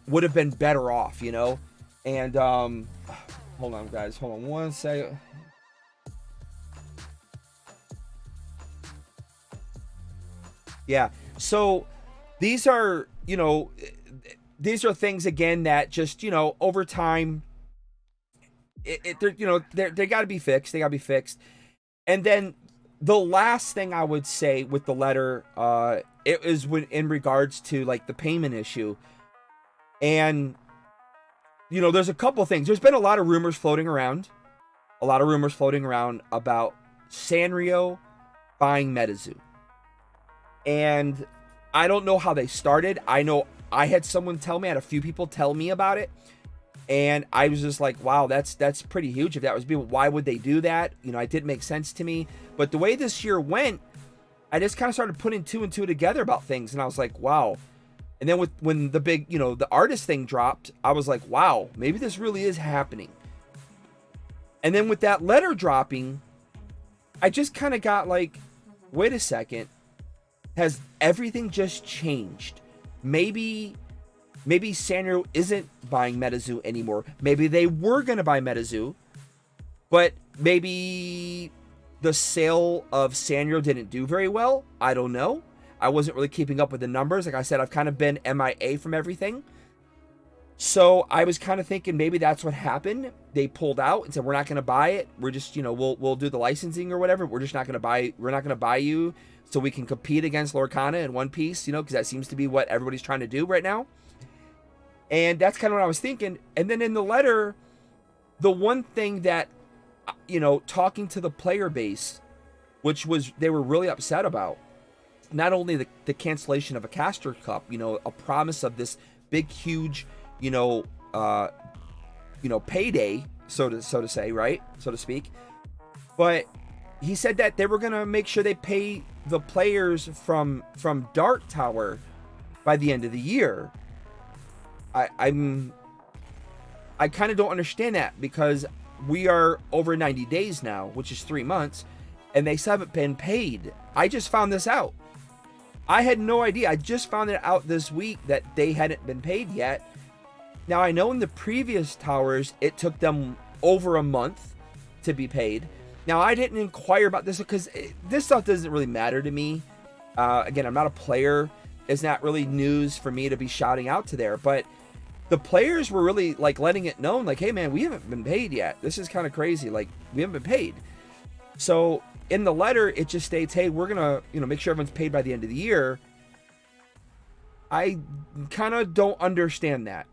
would have been better off, you know. And hold on guys, hold on one second. Yeah, so these are, you know, these are things again that just, you know, over time, they got to be fixed. They got to be fixed. And then the last thing I would say with the letter, it is when in regards to like the payment issue, and you know, there's a couple things. There's been a lot of rumors floating around, about Sanrio buying MetaZoo. And I don't know how they started. I know I had someone tell me, I had a few people tell me about it. And I was just like, wow, that's pretty huge. If that was people, why would they do that? You know, it didn't make sense to me. But the way this year went, I just kind of started putting two and two together about things. And I was like, wow. And then when the big, you know, the artist thing dropped, I was like, wow, maybe this really is happening. And then with that letter dropping, I just kind of got like, wait a second. Has everything just changed? Maybe Sanrio isn't buying MetaZoo anymore. Maybe they were going to buy MetaZoo, but maybe the sale of Sanrio didn't do very well. I don't know. I wasn't really keeping up with the numbers. Like I said, I've kind of been MIA from everything. So I was kind of thinking maybe that's what happened. They pulled out and said, we're not going to buy it. We're just, you know, we'll do the licensing or whatever. We're just not going to buy. We're not going to buy you so we can compete against Lorcana and One Piece, you know, because that seems to be what everybody's trying to do right now. And that's kind of what I was thinking. And then in the letter, the one thing that, you know, talking to the player base, which was they were really upset about, not only the cancellation of a Caster Cup, you know, a promise of this big, huge, you know, payday, so to say, right, so to speak. But he said that they were gonna make sure they pay the players from Dark Tower by the end of the year. I kind of don't understand that, because we are over 90 days now, which is 3 months, and they still haven't been paid. I just found this out. I had no idea. I just found it out this week that they hadn't been paid yet. Now, I know in the previous towers, it took them over a month to be paid. Now, I didn't inquire about this because this stuff doesn't really matter to me. Again, I'm not a player. It's not really news for me to be shouting out to there. But the players were really like letting it known, like, hey, man, we haven't been paid yet. This is kind of crazy. Like, we haven't been paid. So in the letter, it just states, hey, we're going to, you know, make sure everyone's paid by the end of the year. I kind of don't understand that.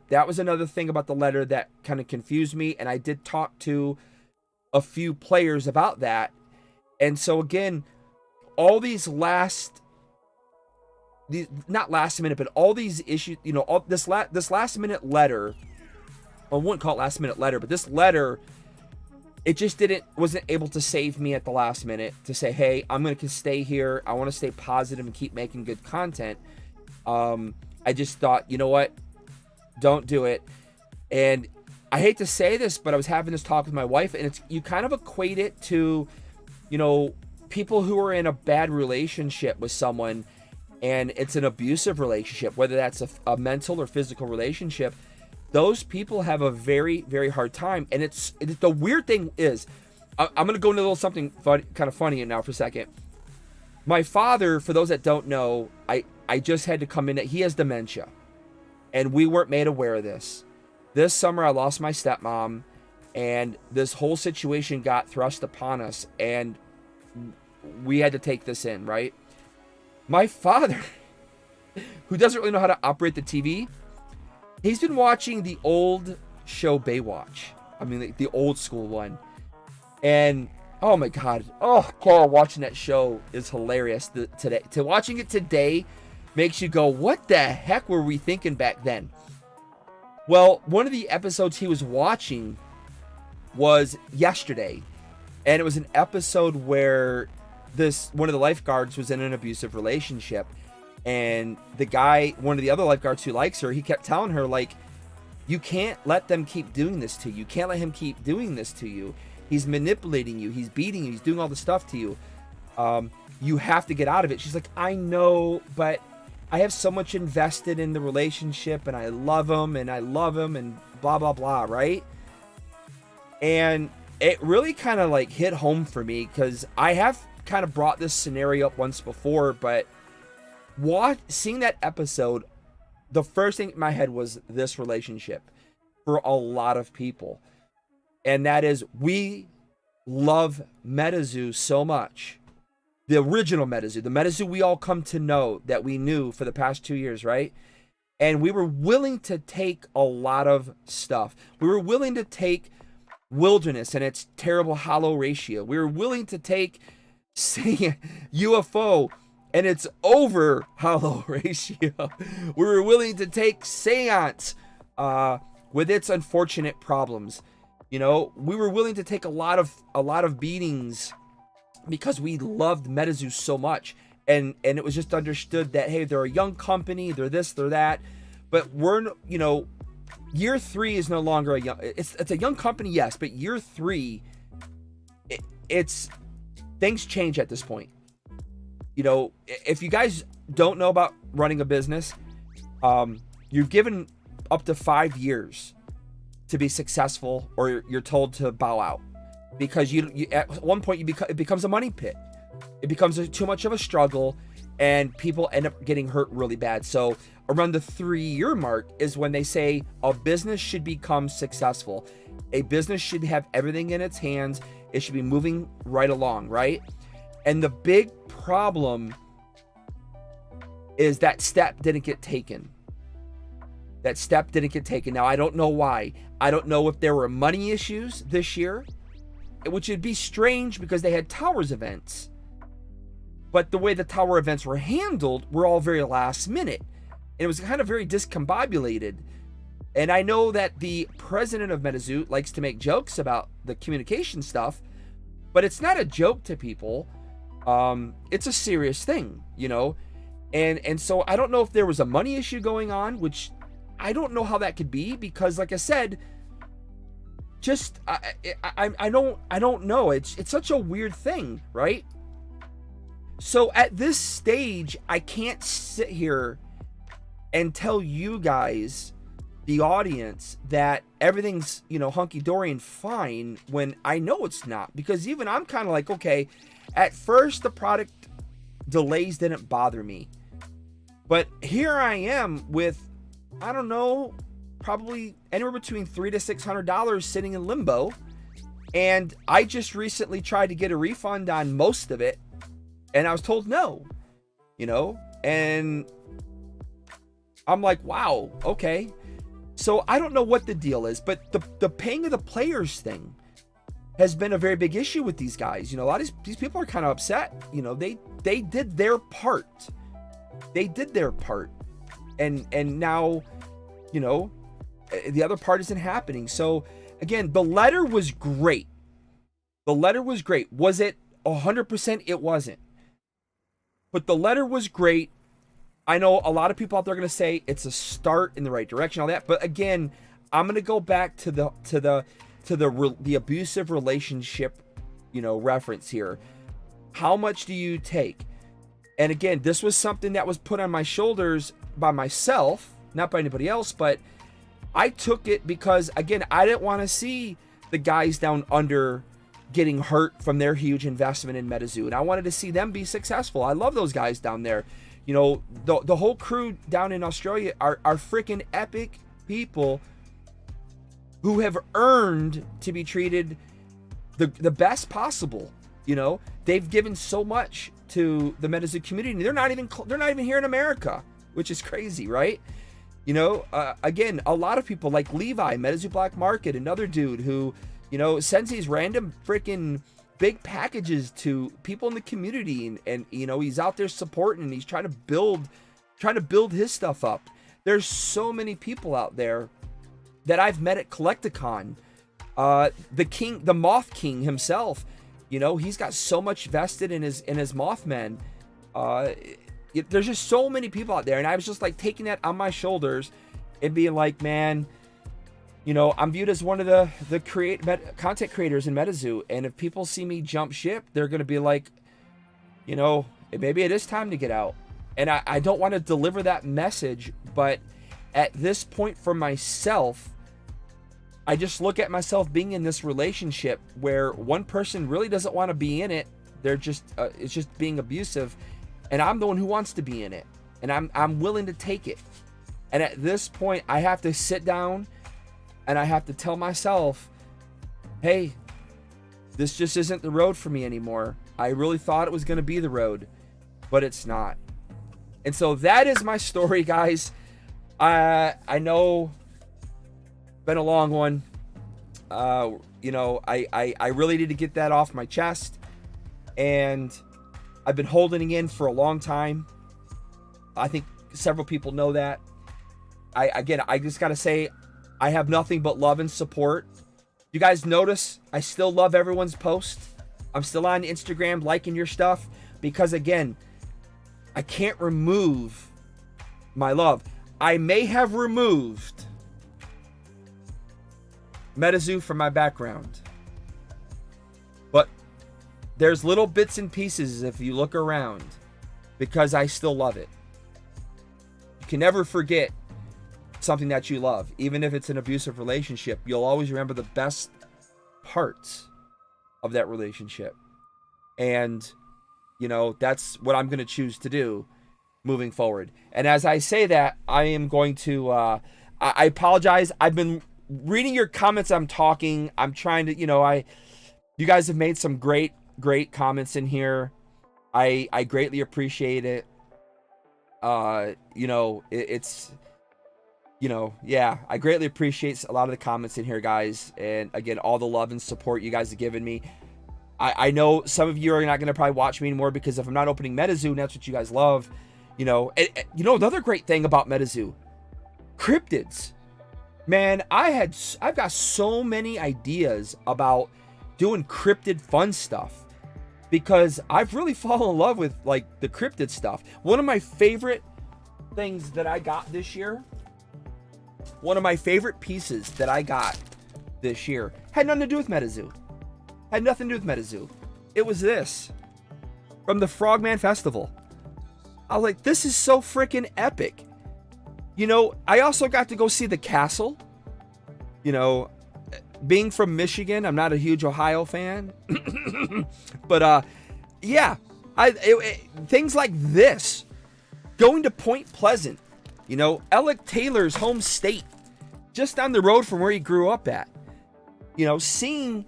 That was another thing about the letter that kind of confused me. And I did talk to a few players about that. And so again, all these not last minute, but all these issues, you know, all this last minute letter, I wouldn't call it last minute letter, but this letter, it just wasn't able to save me at the last minute to say, hey, I'm going to stay here. I want to stay positive and keep making good content. I just thought, you know what? Don't do it. And I hate to say this, but I was having this talk with my wife, and it's, you kind of equate it to, you know, people who are in a bad relationship with someone, and it's an abusive relationship, whether that's a mental or physical relationship. Those people have a very, very hard time. And it's the weird thing is, I'm going to go into a little something kind of funny now for a second. My father, for those that don't know, I just had to come in. He has dementia, and we weren't made aware of this. This summer, I lost my stepmom, and this whole situation got thrust upon us, and we had to take this in, right? My father, who doesn't really know how to operate the TV, he's been watching the old show Baywatch. I mean, the old school one. And oh my God, watching that show is hilarious. Watching it today makes you go, what the heck were we thinking back then? Well, one of the episodes he was watching was yesterday, and it was an episode where one of the lifeguards was in an abusive relationship, and the guy, one of the other lifeguards who likes her, he kept telling her, like, you can't let them keep doing this to you. You can't let him keep doing this to you. He's manipulating you. He's beating you. He's doing all this stuff to you. You have to get out of it. She's like, I know, but I have so much invested in the relationship, and I love him, and blah, blah, blah, right? And it really kind of like hit home for me, because I have kind of brought this scenario up once before, but seeing that episode, the first thing in my head was this relationship for a lot of people. And that is, we love MetaZoo so much. The original MetaZoo, the MetaZoo we all come to know, that we knew for the past 2 years, right? And we were willing to take a lot of stuff. We were willing to take Wilderness and its terrible hollow ratio. We were willing to take, say, UFO and its over hollow ratio. We were willing to take Seance with its unfortunate problems. You know, we were willing to take a lot of beatings because we loved MetaZoo so much, and it was just understood that, hey, they're a young company, they're this, they're that, but we're, you know, year 3 is no longer a young. It's a young company, yes, but year 3, it's things change at this point. You know, if you guys don't know about running a business, you're given up to 5 years to be successful, or you're told to bow out, because you at one point it becomes a money pit. It becomes too much of a struggle, and people end up getting hurt really bad. So around the 3-year mark is when they say a business should become successful. A business should have everything in its hands. It should be moving right along, right? And the big problem is that step didn't get taken. That step didn't get taken. Now, I don't know why. I don't know if there were money issues this year, which would be strange because they had Towers events. But the way the Tower events were handled were all very last minute. And it was kind of very discombobulated. And I know that the president of MetaZoo likes to make jokes about the communication stuff, but it's not a joke to people. It's a serious thing, you know? And so I don't know if there was a money issue going on, which I don't know how that could be, because like I said, just I don't know. It's such a weird thing, right? So at this stage, I can't sit here and tell you guys, the audience, that everything's, you know, hunky-dory and fine, when I know it's not. Because even I'm kind of like, okay, at first the product delays didn't bother me, but here I am with, I don't know, probably anywhere between $300 to $600 sitting in limbo, and I just recently tried to get a refund on most of it, and I was told no, you know, and I'm like, wow, okay. So I don't know what the deal is, but the paying of the players thing has been a very big issue with these guys. You know, a lot of these people are kind of upset. You know, they did their part. They did their part. And now, you know, the other part isn't happening. So again, the letter was great. The letter was great. Was it 100%? It wasn't. But the letter was great. I know a lot of people out there are going to say it's a start in the right direction, all that. But again, I'm gonna go back to the abusive relationship, reference here. How much do you take? And again, this was something that was put on my shoulders by myself, not by anybody else, but I took it because, again, I didn't want to see the guys down under getting hurt from their huge investment in MetaZoo, and I wanted to see them be successful. I love those guys down there. The whole crew down in Australia are freaking epic people who have earned to be treated the best possible. They've given so much to the MetaZoo community. They're not even here in America, which is crazy, right? Again, a lot of people like Levi, MetaZoo Black Market, another dude who, sends these random freaking big packages to people in the community, and he's out there supporting, and he's trying to build his stuff up. There's so many people out there that I've met at Collecticon. The Moth King himself, he's got so much vested in his Mothmen. There's just so many people out there, and I was just like taking that on my shoulders and being like, man, I'm viewed as one of the content creators in MetaZoo, and if people see me jump ship, they're gonna be like, maybe it is time to get out. And I don't want to deliver that message, but at this point for myself, I just look at myself being in this relationship where one person really doesn't want to be in it. They're just it's just being abusive, and I'm the one who wants to be in it, and I'm willing to take it. And at this point, I have to sit down and I have to tell myself, hey, this just isn't the road for me anymore. I really thought it was going to be the road, but it's not. And so that is my story, guys. I know been a long one. I really need to get that off my chest, and I've been holding it in for a long time. I think several people know that. I just gotta say, I have nothing but love and support. You guys notice I still love everyone's post. I'm still on Instagram liking your stuff, because again, I can't remove my love. I may have removed MetaZoo from my background, but there's little bits and pieces if you look around, because I still love it. You can never forget something that you love. Even if it's an abusive relationship, you'll always remember the best parts of that relationship. And that's what I'm going to choose to do moving forward. And as I say that, I am going to I apologize. I've been reading your comments. I'm talking. I'm trying to, you guys have made some great comments in here. I greatly appreciate it. I greatly appreciate a lot of the comments in here, guys. And again, all the love and support you guys have given me. I know some of you are not going to probably watch me anymore, because if I'm not opening MetaZoo, and that's what you guys love, another great thing about MetaZoo, cryptids. Man, I've got so many ideas about doing cryptid fun stuff, because I've really fallen in love with like the cryptid stuff. One of my favorite things that I got this year, one of my favorite pieces that I got this year had nothing to do with MetaZoo. Had nothing to do with MetaZoo. It was this from the Frogman Festival. I was like, this is so freaking epic. I also got to go see the castle. Being from Michigan, I'm not a huge Ohio fan. But things like this. Going to Point Pleasant, Alec Taylor's home state, just down the road from where he grew up at. Seeing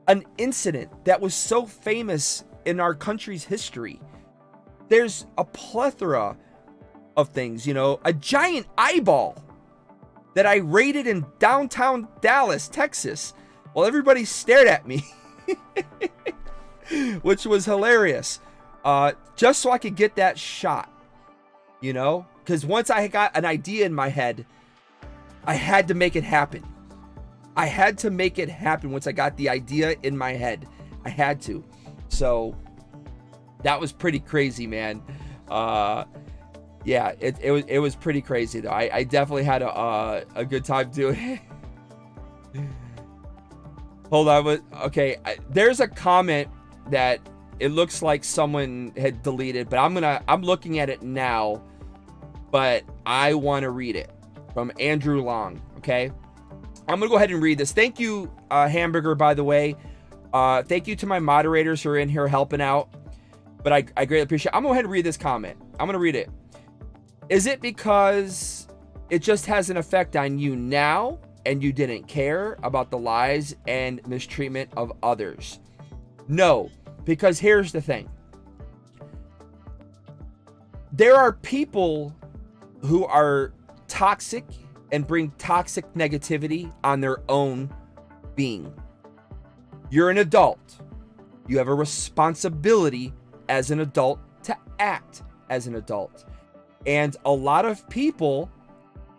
an incident that was so famous in our country's history. There's a plethora of things, a giant eyeball that I raided in downtown Dallas, Texas, while everybody stared at me, which was hilarious, just so I could get that shot, because once I got an idea in my head, I had to make it happen. I had to make it happen once I got the idea in my head. I had to. So that was pretty crazy, man. Yeah, it was pretty crazy though. I definitely had a good time doing it. Hold on, okay. There's a comment that it looks like someone had deleted, but I'm looking at it now, but I want to read it from Andrew Long. Okay, I'm gonna go ahead and read this. Thank you, Hamburger, by the way. Thank you to my moderators who are in here helping out. But I greatly appreciate it. I'm gonna go ahead and read this comment. I'm gonna read it. Is it because it just has an effect on you now and you didn't care about the lies and mistreatment of others? No, because here's the thing. There are people who are toxic and bring toxic negativity on their own being. You're an adult. You have a responsibility as an adult to act as an adult. And a lot of people,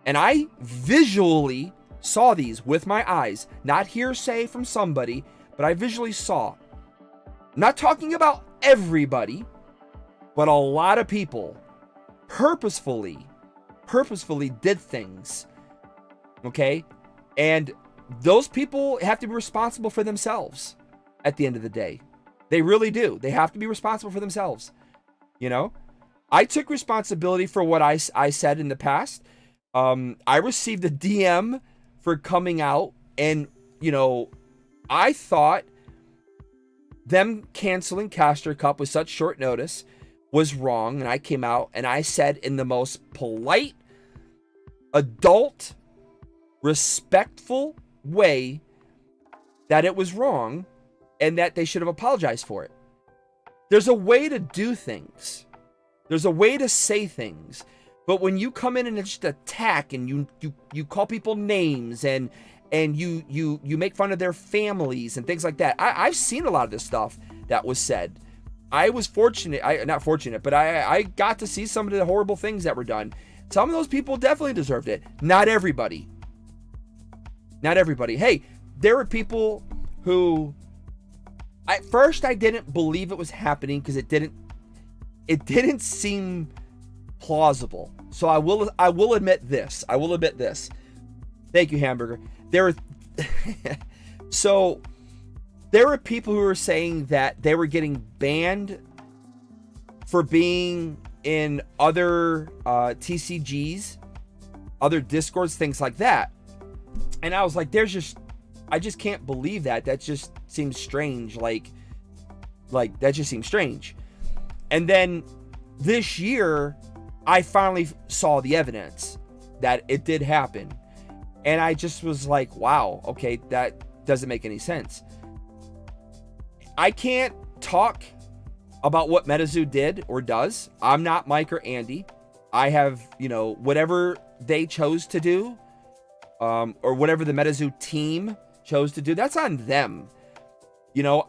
and I visually saw these with my eyes, not hearsay from somebody, but I visually saw. I'm not talking about everybody, but a lot of people purposefully did things. Okay? And those people have to be responsible for themselves at the end of the day. They really do. They have to be responsible for themselves. You know? I took responsibility for what I said in the past. I received a DM for coming out, and, you know, I thought them canceling Caster Cup with such short notice was wrong, and I came out and I said in the most polite, adult, respectful way that it was wrong and that they should have apologized for it. There's a way to do things. There's a way to say things. But when you come in and just attack and you call people names and you make fun of their families and things like that. I've seen a lot of this stuff that was said. I was fortunate, not fortunate, but I got to see some of the horrible things that were done. Some of those people definitely deserved it. Not everybody. Not everybody. Hey, there were people who, at first I didn't believe it was happening because it didn't seem plausible. So I will admit this. I will admit this. Thank you, Hamburger. So there were people who were saying that they were getting banned for being in other TCGs, other Discords, things like that. And I was like, I just can't believe that. That just seems strange. Like that just seems strange. And then this year, I finally saw the evidence that it did happen. And I just was like, wow, okay, that doesn't make any sense. I can't talk about what MetaZoo did or does. I'm not Mike or Andy. I have, whatever they chose to do, or whatever the MetaZoo team chose to do, that's on them.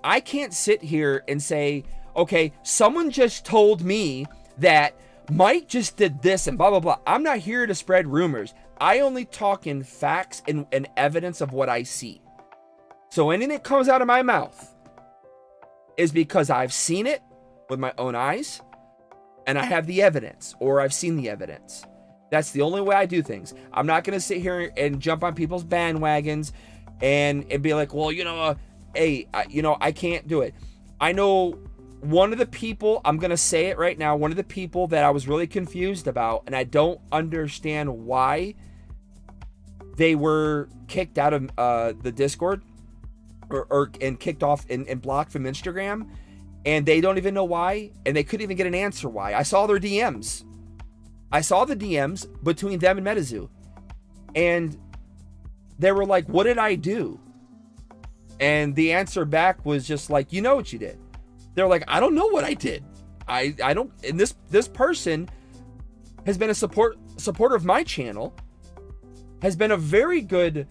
I can't sit here and say, okay, someone just told me that Mike just did this and blah, blah, blah. I'm not here to spread rumors. I only talk in facts and evidence of what I see. So anything that comes out of my mouth is because I've seen it with my own eyes and I have the evidence, or I've seen the evidence. That's the only way I do things. I'm not going to sit here and jump on people's bandwagons and be like, well, hey, I can't do it. I know one of the people, I'm going to say it right now, one of the people that I was really confused about, and I don't understand why they were kicked out of the Discord and kicked off and blocked from Instagram, and they don't even know why, and they couldn't even get an answer why. I saw their DMs. I saw the DMs between them and MetaZoo, and they were like, what did I do? And the answer back was just like, you know what you did. They're like, I don't know what I did. I don't, and this person has been a supporter of my channel, has been a very good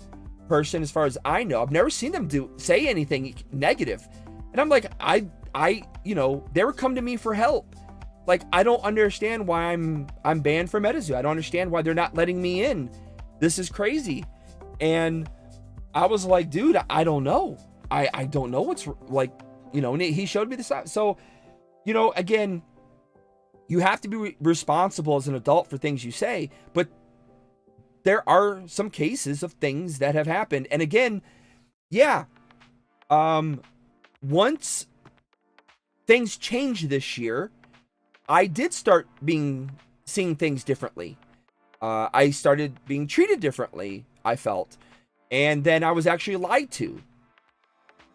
person as far as I know. I've never seen them say anything negative. And I'm like, they were coming to me for help. Like, I don't understand why I'm banned from MetaZoo. I don't understand why they're not letting me in. This is crazy. And I was like, dude, I don't know. I don't know what's like, and he showed me this. So, again, you have to be responsible as an adult for things you say, but there are some cases of things that have happened. And again, yeah, once things changed this year, I did start seeing things differently. I started being treated differently, I felt. And then I was actually lied to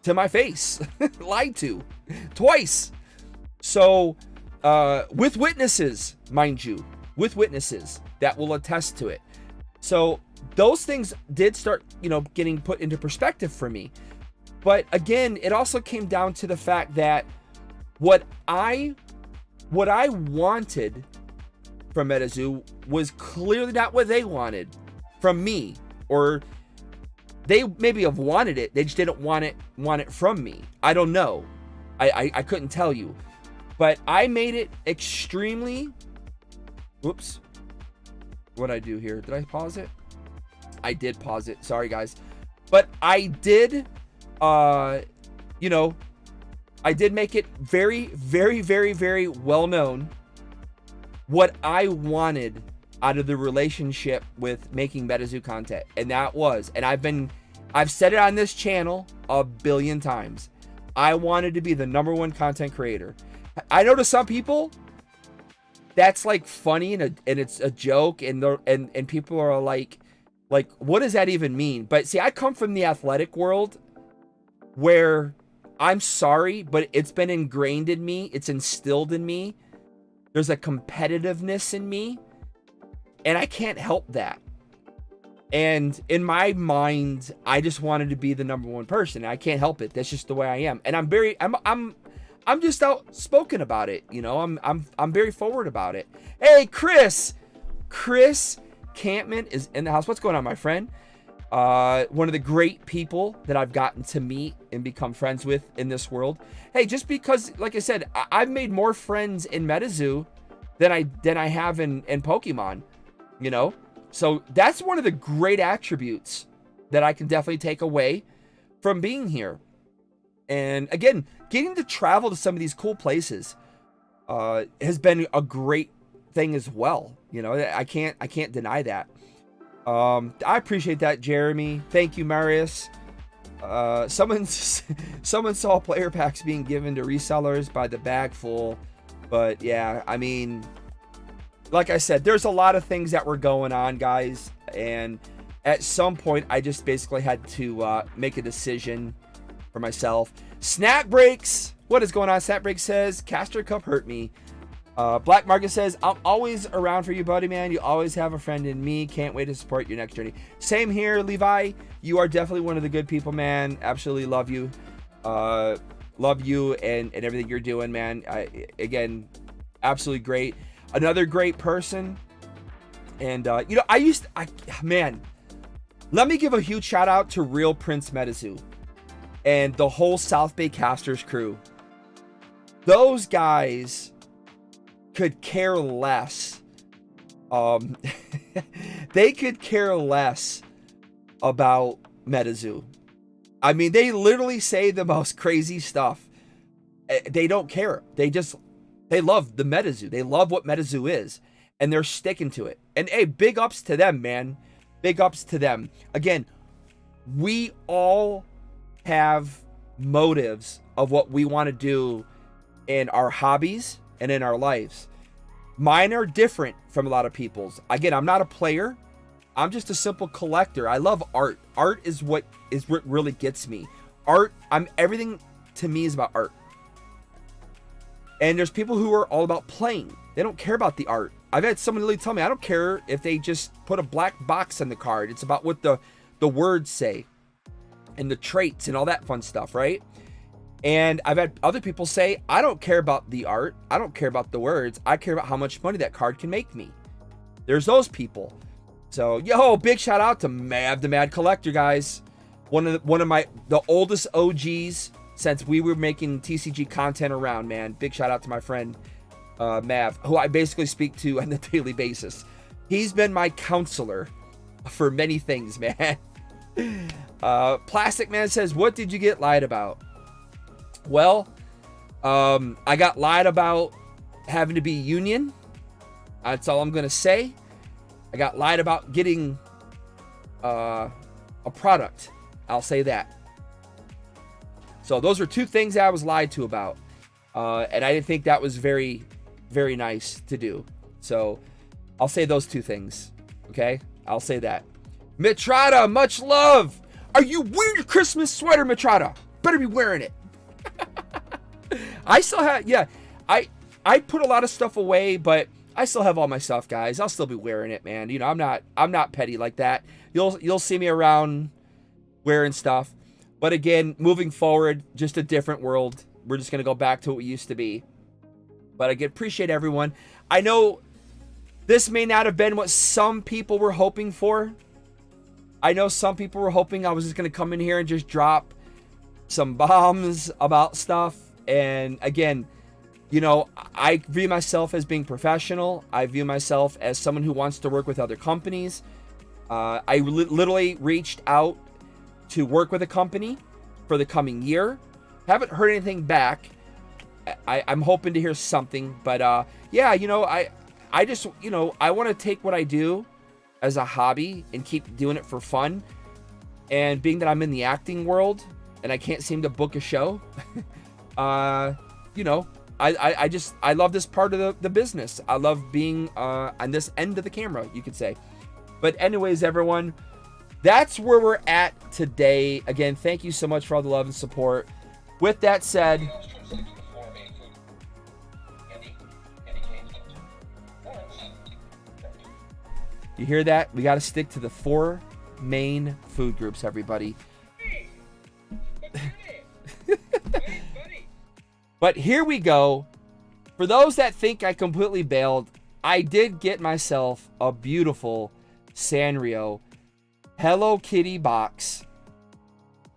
my face. Lied to twice. So, with witnesses, mind you, with witnesses that will attest to it. So those things did start, getting put into perspective for me. But again, it also came down to the fact that what I wanted from MetaZoo was clearly not what they wanted from me, or they maybe have wanted it, they just didn't want it from me. I don't know. I couldn't tell you. But I made it extremely, whoops. What'd I do here? Did I pause it? I did pause it. Sorry, guys. But I did, I did make it very, very, very, very well known what I wanted out of the relationship with making MetaZoo content. And that was, and I've said it on this channel a billion times. I wanted to be the #1 content creator. I know to some people that's like funny and it's a joke, and people are like, what does that even mean? But see, I come from the athletic world where, I'm sorry, but it's been ingrained in me. It's instilled in me. There's a competitiveness in me, and I can't help that. And in my mind, I just wanted to be the #1 person. I can't help it. That's just the way I am. And I'm just outspoken about it. I'm very forward about it. Hey, Chris Campman is in the house. What's going on, my friend? One of the great people that I've gotten to meet and become friends with in this world. Hey, just because, like I said, I've made more friends in MetaZoo than I have in Pokemon, So that's one of the great attributes that I can definitely take away from being here. And again, getting to travel to some of these cool places has been a great thing as well. I can't deny that. I appreciate that, Jeremy. Thank you, Marius. Someone saw player packs being given to resellers by the bag full. But yeah, I mean, like I said, there's a lot of things that were going on, guys. And at some point, I just basically had to make a decision for myself. Snap Breaks. What is going on? Snap Breaks says, Caster Cup hurt me. Black Market says, I'm always around for you, buddy, man. You always have a friend in me. Can't wait to support your next journey. Same here, Levi. You are definitely one of the good people, man. Absolutely love you. Love you and everything you're doing, man. Again, absolutely great. Another great person. And, man, let me give a huge shout out to Real Prince MetaZoo and the whole South Bay Casters crew. Those guys could care less. They could care less about MetaZoo. I mean, they literally say the most crazy stuff. They don't care. They love the MetaZoo. They love what MetaZoo is, and they're sticking to it. And hey, big ups to them, man. Big ups to them. Again, we all have motives of what we want to do in our hobbies and in our lives. Mine are different from a lot of people's. Again, I'm not a player. I'm just a simple collector. I love art. Art is what really gets me. Art, everything to me is about art. And there's people who are all about playing. They don't care about the art. I've had someone literally tell me, I don't care if they just put a black box on the card. It's about what the words say and the traits and all that fun stuff, right? And I've had other people say, I don't care about the art. I don't care about the words. I care about how much money that card can make me. There's those people. So, big shout out to Mav the Mad Collector, guys. One of the oldest OGs since we were making TCG content around, man. Big shout out to my friend Mav, who I basically speak to on a daily basis. He's been my counselor for many things, man. Plastic Man says, what did you get lied about? Well, I got lied about having to be union. That's all I'm going to say. I got lied about getting a product. I'll say that. So those are two things I was lied to about. And I didn't think that was very, very nice to do. So I'll say those two things. Okay? I'll say that. Mitrata, much love. Are you wearing your Christmas sweater, Mitrata? Better be wearing it. I still have, yeah. I put a lot of stuff away, but I still have all my stuff, guys. I'll still be wearing it, man. You know, I'm not petty like that. You'll see me around wearing stuff. But again, moving forward, just a different world. We're just going to go back to what we used to be. But I appreciate everyone. I know this may not have been what some people were hoping for. I know some people were hoping I was just going to come in here and just drop some bombs about stuff. And again, you know, I view myself as being professional. I view myself as someone who wants to work with other companies. I literally reached out to work with a company for the coming year. Haven't heard anything back. I'm hoping to hear something, but yeah, you know, I just, you know, I want to take what I do as a hobby and keep doing it for fun. And being that I'm in the acting world and I can't seem to book a show, you know, I love this part of the business. I love being on this end of the camera, you could say. But anyways, everyone, that's where we're at today. Again, thank you so much for all the love and support. With that said, you hear that? We got to stick to the 4 main food groups, everybody. Hey, what's your name? Hey, buddy. But here we go. For those that think I completely bailed, I did get myself a beautiful Sanrio Hello Kitty box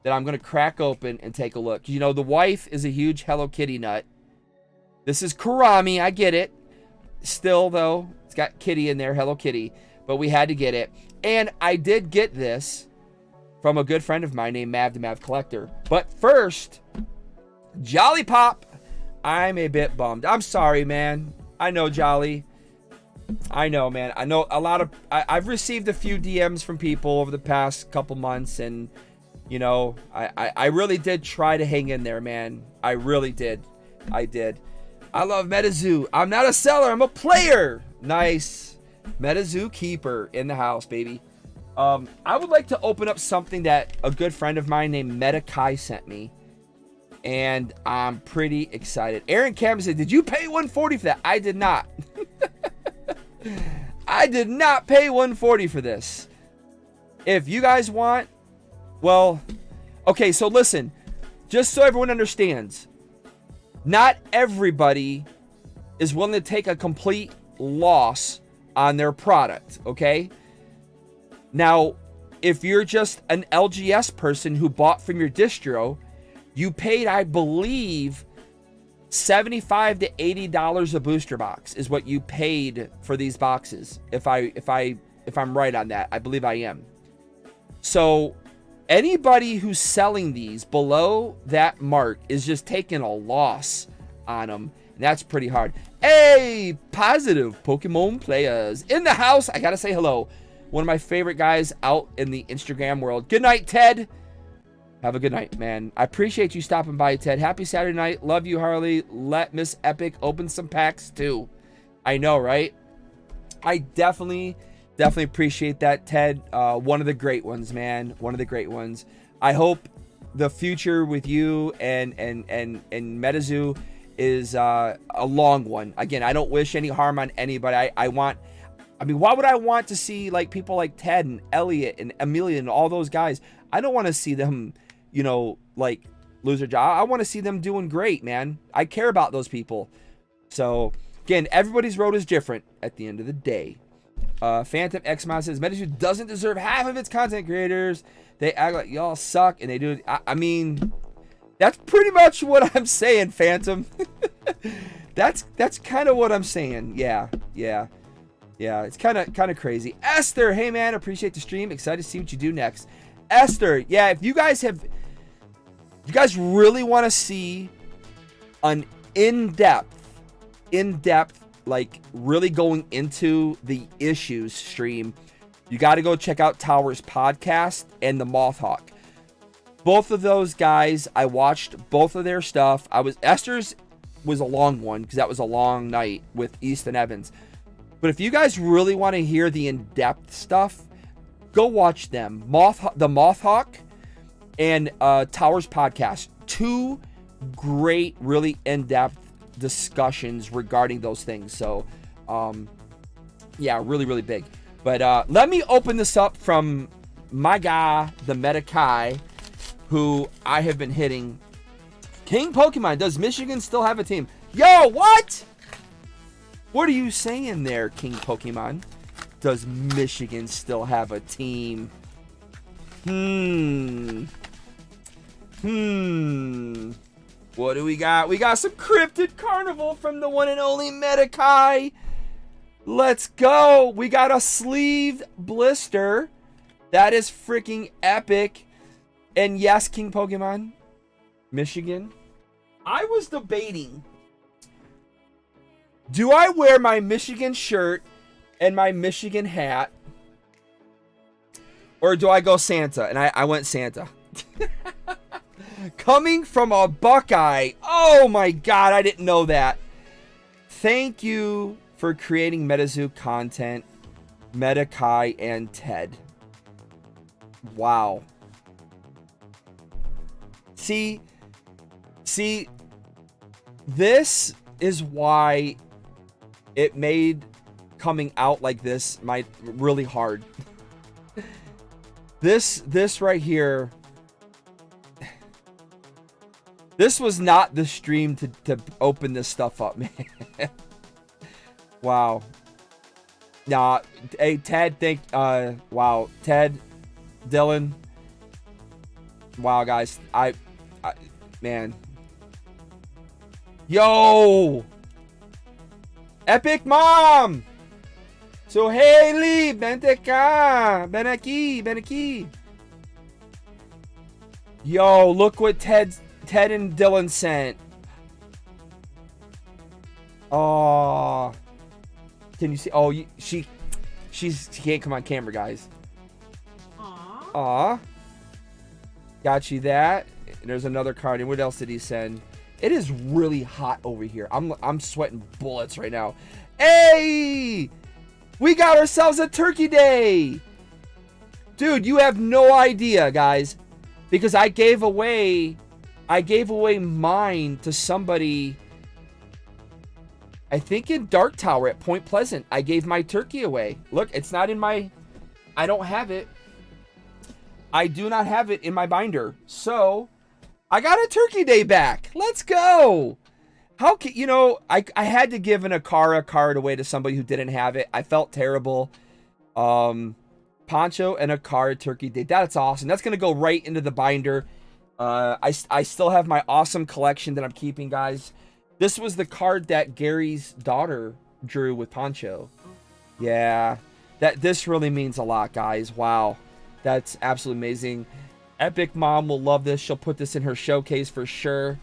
that I'm going to crack open and take a look. You know, the wife is a huge Hello Kitty nut. This is Kurami, I get it. Still, though, it's got Kitty in there, Hello Kitty. But we had to get it. And I did get this from a good friend of mine named Mav the Mav Collector. But first, Jolly Pop. I'm a bit bummed. I'm sorry, man. I know, Jolly. I know, man. I know a lot of... I've received a few DMs from people over the past couple months. And, you know, I really did try to hang in there, man. I really did. I did. I love MetaZoo. I'm not a seller. I'm a player. Nice. MetaZoo Keeper in the house, baby. I would like to open up something that a good friend of mine named Metakai sent me. And I'm pretty excited. Aaron Cameron said, did you pay $140 for that? I did not. I did not pay $140 for this. If you guys want, well, okay, so listen, just so everyone understands, not everybody is willing to take a complete loss on their product, okay? Now, if you're just an LGS person who bought from your distro, you paid, I believe, $75 to $80 a booster box is what you paid for these boxes. If I'm right on that, I believe I am. So anybody who's selling these below that mark is just taking a loss on them. And that's pretty hard. Hey, positive Pokemon players in the house. I gotta say hello. One of my favorite guys out in the Instagram world. Good night, Ted. Have a good night, man. I appreciate you stopping by, Ted. Happy Saturday night. Love you, Harley. Let Miss Epic open some packs, too. I know, right? I definitely appreciate that, Ted. One of the great ones, man. One of the great ones. I hope the future with you and MetaZoo is a long one. Again, I don't wish any harm on anybody. I mean, why would I want to see like people like Ted and Elliot and Amelia and all those guys? I don't want to see them, you know, like lose their job. I want to see them doing great, man. I care about those people. So again, everybody's road is different at the end of the day. Phantom Xmon says MetaZoo doesn't deserve half of its content creators. They act like y'all suck, and they do. I mean, that's pretty much what I'm saying, Phantom. that's kind of what I'm saying. Yeah. It's kind of crazy. Esther, hey man, appreciate the stream. Excited to see what you do next. Esther, yeah, if you guys really want to see an in-depth in-depth, like really going into the issues stream, you got to go check out Towers podcast and the Mothhawk. Both of those guys, I watched both of their stuff. Esther's was a long one because that was a long night with Easton Evans. But if you guys really want to hear the in-depth stuff, go watch them. The Mothhawk and Towers podcast. Two great, really in-depth discussions regarding those things. So, yeah, really, really big. But let me open this up from my guy, the Metakai, who I have been hitting. King Pokemon, does Michigan still have a team? Yo, what? What are you saying there, King Pokemon? Does Michigan still have a team? What do we got? We got some Cryptid Carnival from the one and only Metakai. Let's go. We got a sleeved blister. That is freaking epic. And yes, King Pokemon, Michigan. I was debating, do I wear my Michigan shirt and my Michigan hat, or do I go Santa? And I went Santa. Coming from a Buckeye. Oh my God, I didn't know that. Thank you for creating MetaZoo content, Metakai and Ted. Wow. See, this is why it made coming out like this really hard. This right here, this was not the stream to open this stuff up, man. Wow. Nah, hey Ted, wow, Ted, Dylan. Wow, guys, man. Yo! Epic Mom! So, Haley, vente acá. Ven aquí. Yo, look what Ted and Dylan sent. Oh. Can you see? Oh, she can't come on camera, guys. Aw. Got you that. There's another card. And what else did he send? It is really hot over here. I'm sweating bullets right now. Hey! We got ourselves a turkey day! Dude, you have no idea, guys. Because I gave away mine to somebody, I think in Dark Tower at Point Pleasant. I gave my turkey away. Look, it's not in my, I don't have it. I do not have it in my binder. So, I got a turkey day back. Let's go. How can, I had to give an Akara card away to somebody who didn't have it. I felt terrible. Poncho and Akara turkey day. That's awesome. That's going to go right into the binder. I still have my awesome collection that I'm keeping, guys. This was the card that Gary's daughter drew with Poncho. Yeah. This really means a lot, guys. Wow. That's absolutely amazing. Epic Mom will love this. She'll put this in her showcase for sure.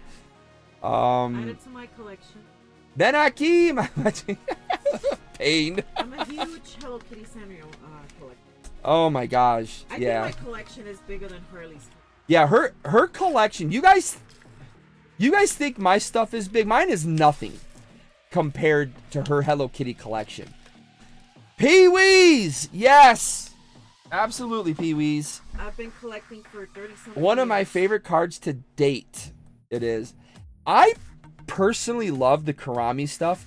Add it to my collection. Ven aquí, pain. I'm a huge Hello Kitty Sanrio collector. Oh my gosh. I yeah. think my collection is bigger than Harley's. Yeah, her collection. You guys think my stuff is big? Mine is nothing compared to her Hello Kitty collection. Pee-wees! Yes! Absolutely, Pee-wees. I've been collecting for 30-something One years. of my favorite cards to date. It is. I personally love the Karami stuff.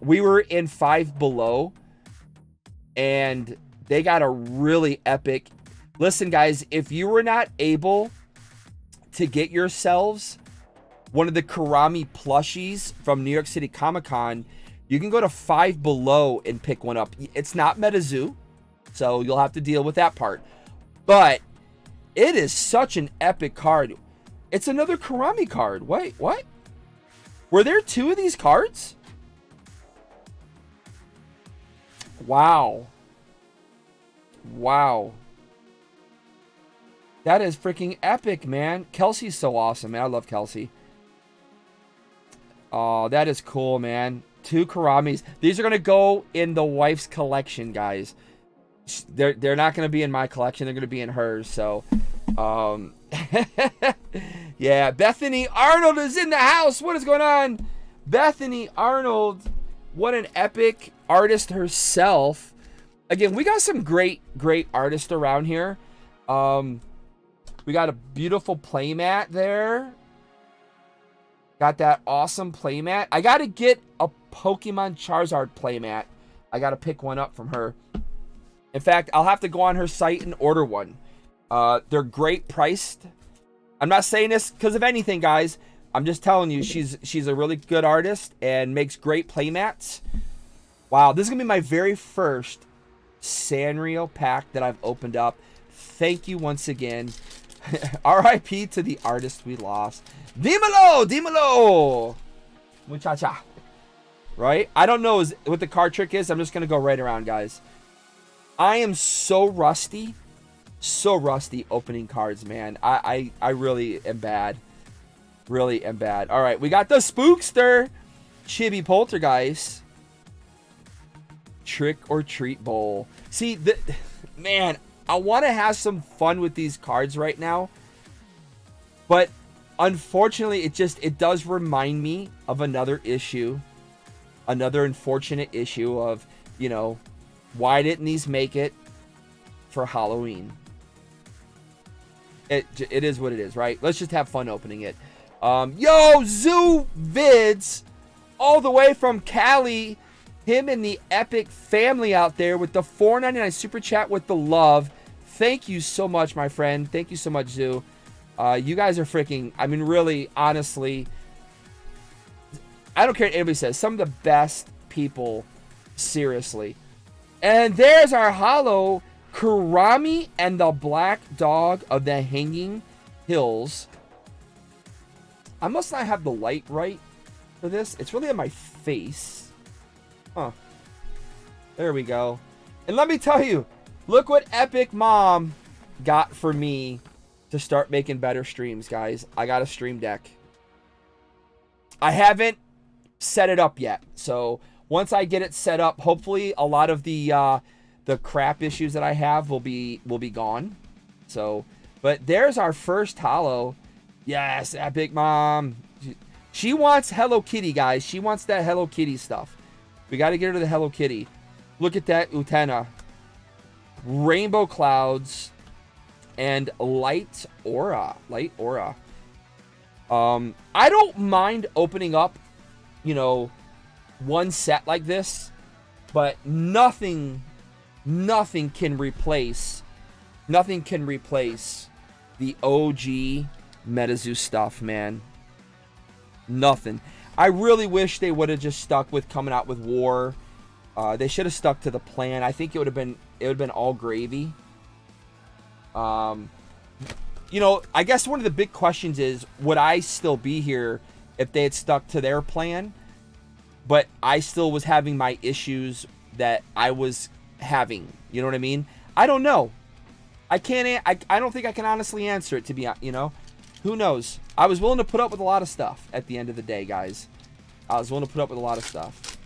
We were in Five Below, and they got a really epic. Listen, guys, if you were not able to get yourselves one of the Karami plushies from New York City Comic Con, you can go to Five Below and pick one up. It's not MetaZoo, so you'll have to deal with that part. But it is such an epic card. It's another Karami card. Wait, what? Were there two of these cards? Wow. Wow. That is freaking epic, man. Kelsey's so awesome, man. I love Kelsey. Oh, that is cool, man. 2 Karamis. These are going to go in the wife's collection, guys. They're not going to be in my collection. They're going to be in hers. So, yeah. Bethany Arnold is in the house. What is going on? Bethany Arnold, what an epic artist herself. Again, we got some great artists around here. We got a beautiful playmat there. Got that awesome playmat. I got to get a Pokemon Charizard playmat. I got to pick one up from her. In fact, I'll have to go on her site and order one. They're great priced. I'm not saying this because of anything, guys. I'm just telling you, she's a really good artist and makes great playmats. Wow, this is going to be my very first Sanrio pack that I've opened up. Thank you once again. R.I.P. to the artist we lost. Dímelo! Muchacha. Right? I don't know what the card trick is. I'm just going to go right around, guys. I am so rusty opening cards, man. I really am bad. Really am bad. All right, we got the Spookster. Chibi Poltergeist. Trick or Treat Bowl. See, man, I want to have some fun with these cards right now. But unfortunately, it does remind me of another issue. Another unfortunate issue of, you know, why didn't these make it for Halloween? It is what it is, right? Let's just have fun opening it. Yo, Zoo Vids, all the way from Cali. Him and the Epic family out there with the $4.99 super chat with the love. Thank you so much, my friend. Thank you so much, Zoo. You guys are freaking, I mean, really, honestly, I don't care what anybody says. Some of the best people, seriously. And there's our holo, Kurami and the Black Dog of the Hanging Hills. I must not have the light right for this. It's really on my face. Huh. There we go. And let me tell you, look what Epic Mom got for me to start making better streams, guys. I got a stream deck. I haven't set it up yet. So once I get it set up, hopefully a lot of the crap issues that I have will be gone. So, but there's our first holo. Yes, Epic Mom. She wants Hello Kitty, guys. She wants that Hello Kitty stuff. We got to get her to the Hello Kitty. Look at that Utena. Rainbow Clouds and Light Aura. Light Aura. I don't mind opening up, you know, one set like this, but nothing can replace the OG MetaZoo stuff, man. Nothing. I really wish they would have just stuck with coming out with War. They should have stuck to the plan. I think it would have been all gravy. You know, I guess one of the big questions is, would I still be here if they had stuck to their plan? But I still was having my issues that I was having. You know what I mean? I don't know. I can't. I don't think I can honestly answer it. To be, you know, who knows? I was willing to put up with a lot of stuff at the end of the day, guys. I was willing to put up with a lot of stuff.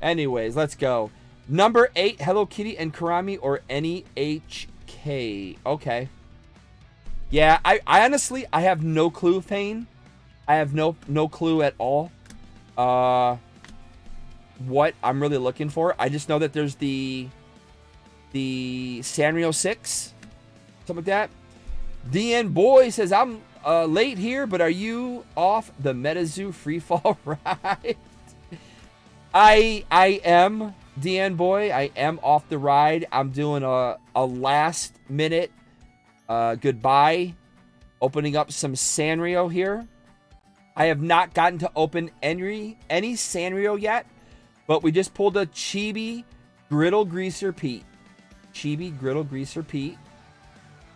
Anyways, let's go. Number 8, Hello Kitty and Kurami or any HK. Okay. Yeah, I honestly, I have no clue, Fane. I have no clue at all. What I'm really looking for. I just know that there's the Sanrio 6. Something like that. DN Boy says, I'm late here, but are you off the MetaZoo freefall ride? I am, DN Boy. I am off the ride. I'm doing a last minute goodbye. Opening up some Sanrio here. I have not gotten to open any Sanrio yet, but we just pulled a Chibi Griddle Greaser Pete. Chibi Griddle Greaser Pete.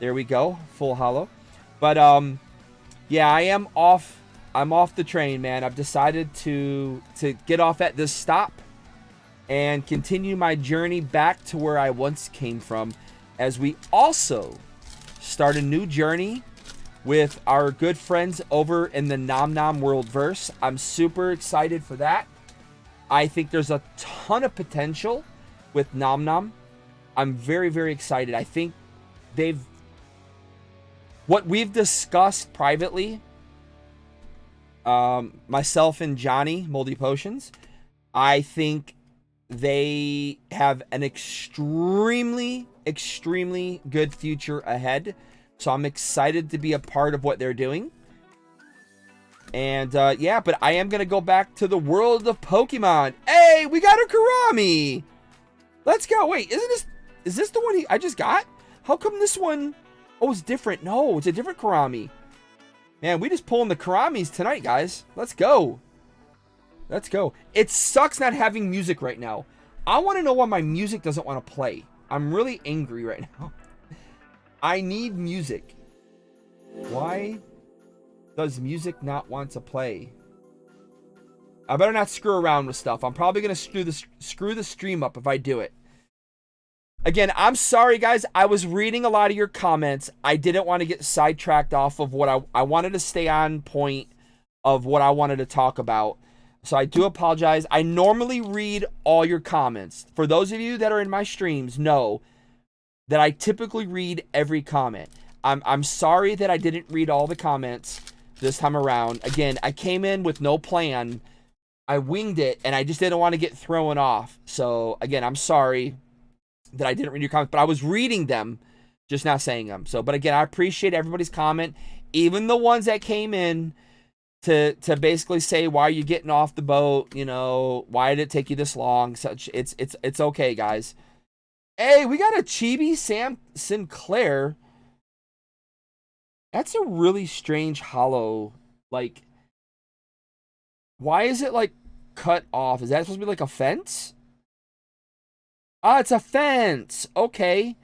There we go. Full holo. But, yeah, I'm off the train, man. I've decided to get off at this stop and continue my journey back to where I once came from, as we also start a new journey with our good friends over in the Nom Nom Worldverse. I'm super excited for that. I think there's a ton of potential with Nom Nom. I'm very, very excited. I think what we've discussed privately, myself and Johnny, Moldy Potions, I think they have an extremely, extremely good future ahead. So I'm excited to be a part of what they're doing. And yeah, but I am going to go back to the world of Pokemon. Hey, we got a Karami. Let's go. Wait, is this the one I just got? How come this one, oh, it's different. No, it's a different Karami. Man, we just pulling the Karamis tonight, guys. Let's go. Let's go. It sucks not having music right now. I want to know why my music doesn't want to play. I'm really angry right now. I need music. Why does music not want to play? I better not screw around with stuff. I'm probably going to screw the stream up if I do it. Again, I'm sorry, guys. I was reading a lot of your comments. I didn't want to get sidetracked off of what I wanted to stay on point of what I wanted to talk about. So I do apologize. I normally read all your comments. For those of you that are in my streams, know that I typically read every comment. I'm sorry that I didn't read all the comments this time around. Again, I came in with no plan. I winged it, and I just didn't want to get thrown off. So, again, I'm sorry that I didn't read your comments, but I was reading them, just not saying them. So, but again, I appreciate everybody's comment, even the ones that came in to basically say, why are you getting off the boat? You know, why did it take you this long? Such it's okay, guys. Hey, we got a Chibi Sam Sinclair. That's a really strange hollow. Like, why is it like cut off? Is that supposed to be like a fence? Ah, it's a fence. Okay.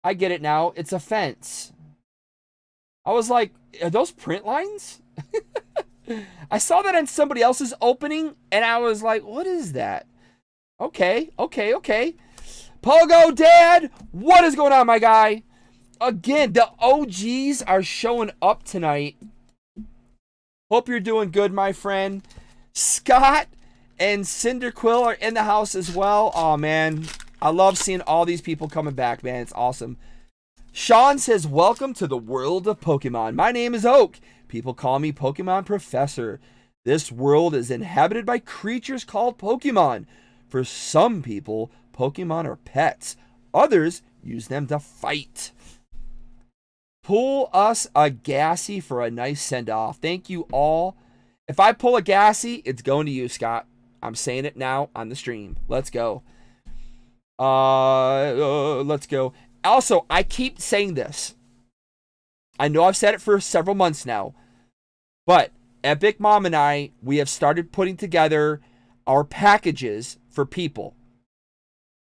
I get it now. It's a fence. I was like, are those print lines? I saw that on somebody else's opening, and I was like, what is that? Okay. Pogo Dad, what is going on, my guy? Again, the OGs are showing up tonight. Hope you're doing good, my friend. Scott and Cinderquill are in the house as well. Oh, man. I love seeing all these people coming back, man. It's awesome. Sean says, welcome to the world of Pokemon. My name is Oak. People call me Pokemon Professor. This world is inhabited by creatures called Pokemon. For some people, Pokemon are pets. Others use them to fight. Pull us a Gassy for a nice send-off. Thank you all. If I pull a Gassy, it's going to you, Scott. I'm saying it now on the stream. Let's go. Let's go. Also, I keep saying this. I know I've said it for several months now. But Epic Mom and I, we have started putting together our packages for people.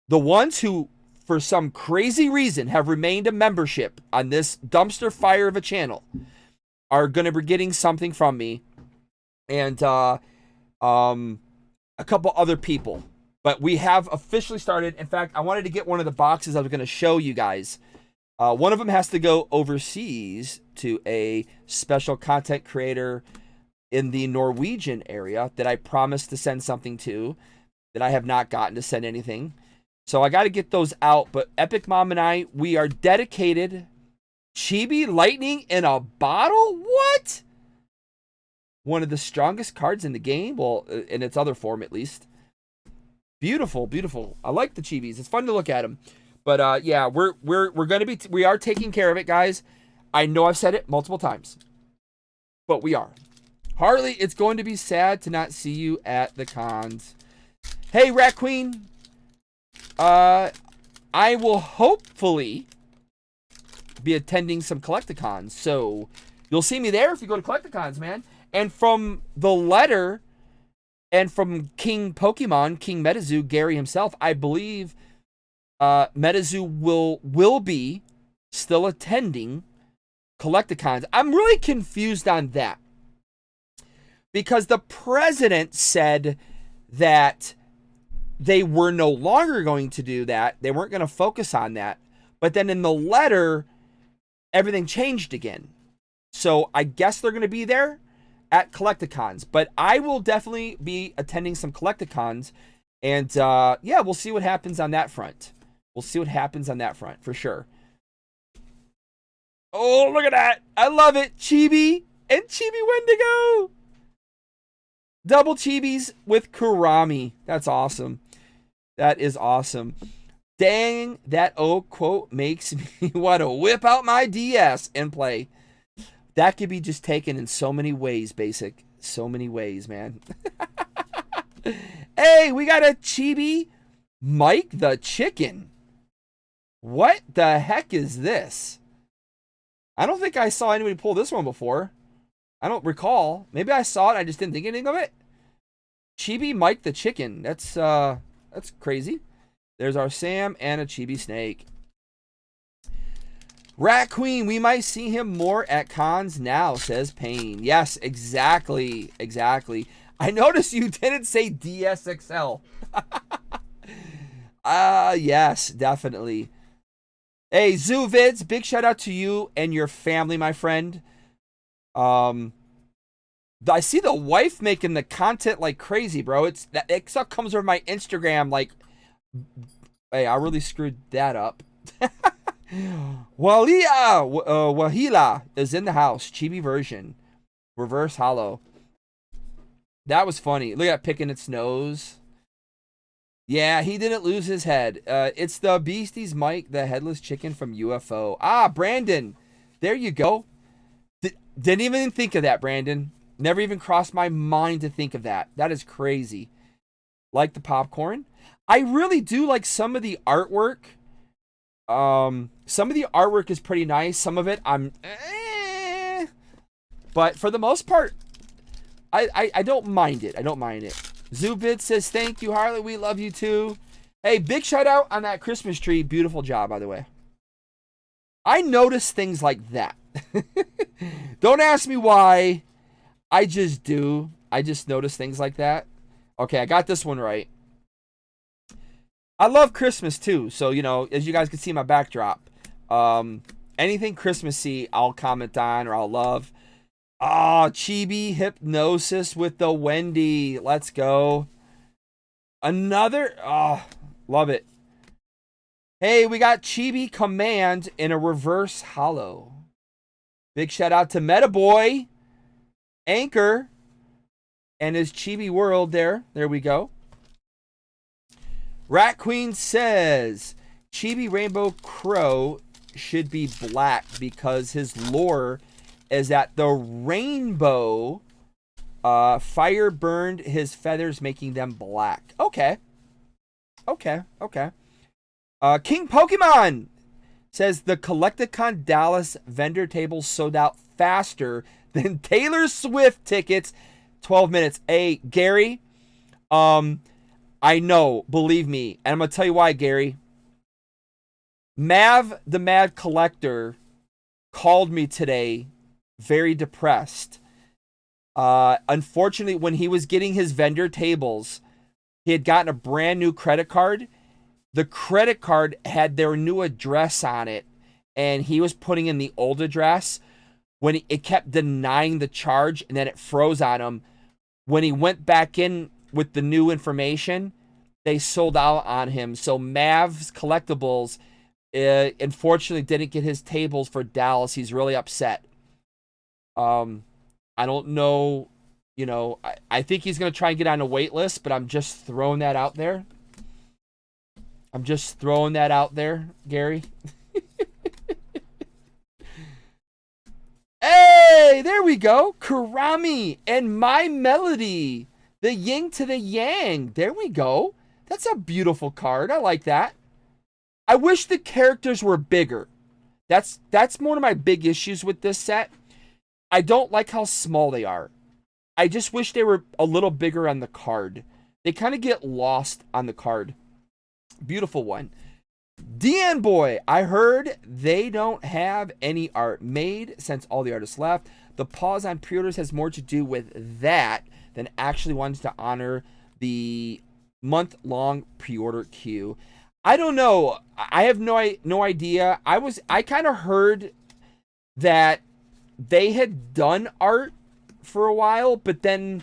The ones who, for some crazy reason, have remained a membership on this dumpster fire of a channel are going to be getting something from me. And a couple other people. But we have officially started. In fact, I wanted to get one of the boxes I was going to show you guys. One of them has to go overseas to a special content creator in the Norwegian area that I promised to send something to that I have not gotten to send anything. So I got to get those out. But Epic Mom and I, we are dedicated. Chibi Lightning in a bottle? What? One of the strongest cards in the game. Well, in its other form, at least. Beautiful, beautiful. I like the Chibis. It's fun to look at them. But yeah, we are taking care of it, guys. I know I've said it multiple times, but we are. Harley, it's going to be sad to not see you at the cons. Hey, Rat Queen. I will hopefully be attending some Collecticons, so you'll see me there if you go to Collecticons, man. And from the letter and from King Pokemon, King Metazoo, Gary himself, I believe Metazoo will be still attending Collecticons. I'm really confused on that. Because the president said that they were no longer going to do that. They weren't going to focus on that. But then in the letter, everything changed again. So I guess they're going to be there at Collecticons. But I will definitely be attending some Collecticons. And yeah, we'll see what happens on that front. We'll see what happens on that front for sure. Oh, look at that. I love it. Chibi and Chibi Wendigo. Double Chibis with Kurami. That's awesome. That is awesome. Dang, that old quote makes me want to whip out my DS and play. That could be just taken in so many ways, Basic. So many ways, man. Hey, we got a Chibi Mike the Chicken. What the heck is this? I don't think I saw anybody pull this one before. I don't recall. Maybe I saw it. I just didn't think anything of it. Chibi Mike the Chicken. That's crazy. There's our Sam and a Chibi Snake. Rat Queen. We might see him more at cons now, says Payne. Yes, exactly. Exactly. I noticed you didn't say DSXL. Yes, definitely. Hey, Zoovids, big shout out to you and your family, my friend. I see the wife making the content like crazy, bro. It stuff comes over my Instagram like, hey, I really screwed that up. Wahila is in the house. Chibi version. Reverse hollow. That was funny. Look at picking its nose. Yeah, he didn't lose his head. It's the Beasties Mike, the headless chicken from UFO. Ah, Brandon. There you go. Didn't even think of that, Brandon. Never even crossed my mind to think of that. That is crazy. Like the popcorn. I really do like some of the artwork. Some of the artwork is pretty nice. Some of it I'm but for the most part, I don't mind it. I don't mind it. Zubid says, thank you, Harley. We love you too. Hey, big shout out on that Christmas tree. Beautiful job, by the way. I notice things like that. Don't ask me why. I just do. I just notice things like that. Okay, I got this one right. I love Christmas too. So, you know, as you guys can see my backdrop. Anything Christmassy, I'll comment on or I'll love. Oh, Chibi Hypnosis with the Wendy. Let's go. Another. Oh, love it. Hey, we got Chibi Command in a reverse hollow. Big shout out to Metaboy, Anchor, and his Chibi World there. There we go. Rat Queen says, Chibi Rainbow Crow should be black because his lore is that the rainbow fire burned his feathers, making them black. Okay. Okay. Okay. King Pokemon says the Collecticon Dallas vendor table sold out faster than Taylor Swift tickets. 12 minutes. Hey, Gary. I know. Believe me. And I'm going to tell you why, Gary. Mav, the Mad Collector, called me today very depressed. Unfortunately, when he was getting his vendor tables, he had gotten a brand new credit card. The credit card had their new address on it, and he was putting in the old address. When it kept denying the charge, and then it froze on him. When he went back in with the new information, they sold out on him. So Mav's Collectibles, unfortunately, didn't get his tables for Dallas. He's really upset. I don't know, you know, I think he's going to try and get on a wait list, but I'm just throwing that out there. I'm just throwing that out there, Gary. Hey, there we go. Kurami and My Melody. The yin to the yang. There we go. That's a beautiful card. I like that. I wish the characters were bigger. That's one of my big issues with this set. I don't like how small they are. I just wish they were a little bigger on the card. They kind of get lost on the card. Beautiful one. DN Boy, I heard they don't have any art made since all the artists left. The pause on pre-orders has more to do with that than actually wanting to honor the month-long pre-order queue. I don't know. I have no idea. I kind of heard that they had done art for a while, but then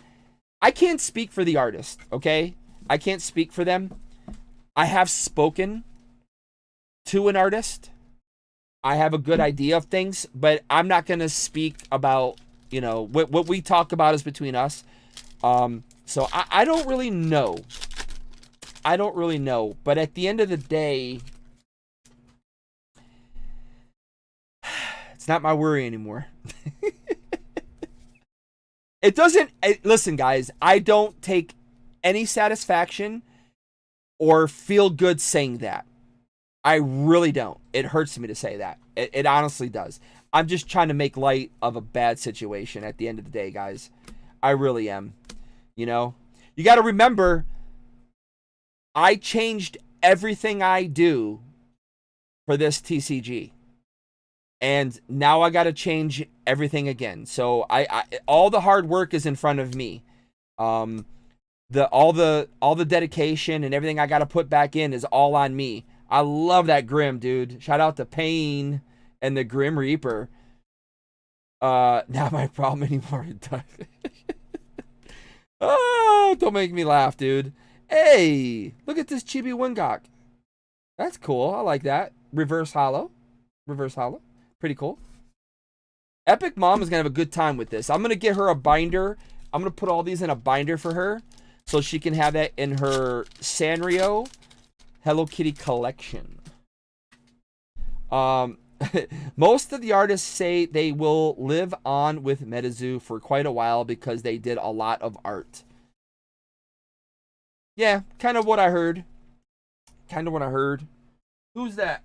I can't speak for the artist, okay? I can't speak for them. I have spoken to an artist. I have a good idea of things, but I'm not going to speak about, you know, what we talk about is between us. So I don't really know. I don't really know. But at the end of the day, it's not my worry anymore. It doesn't, listen guys, I don't take any satisfaction or feel good saying that. I really don't. It hurts me to say that. It honestly does. I'm just trying to make light of a bad situation at the end of the day, guys. I really am. You know? You got to remember, I changed everything I do for this TCG. And now I got to change everything again. So I all the hard work is in front of me. All the dedication and everything I got to put back in is all on me. I love that Grim, dude. Shout out to Pain and the Grim Reaper. Not my problem anymore. Oh, don't make me laugh, dude. Hey, look at this Chibi Wingok. That's cool. I like that. Reverse hollow. Reverse hollow. Pretty cool. Epic Mom is going to have a good time with this. I'm going to get her a binder. I'm going to put all these in a binder for her so she can have that in her Sanrio Hello Kitty collection. Most of the artists say they will live on with MetaZoo for quite a while because they did a lot of art. Yeah, kind of what I heard. Who's that?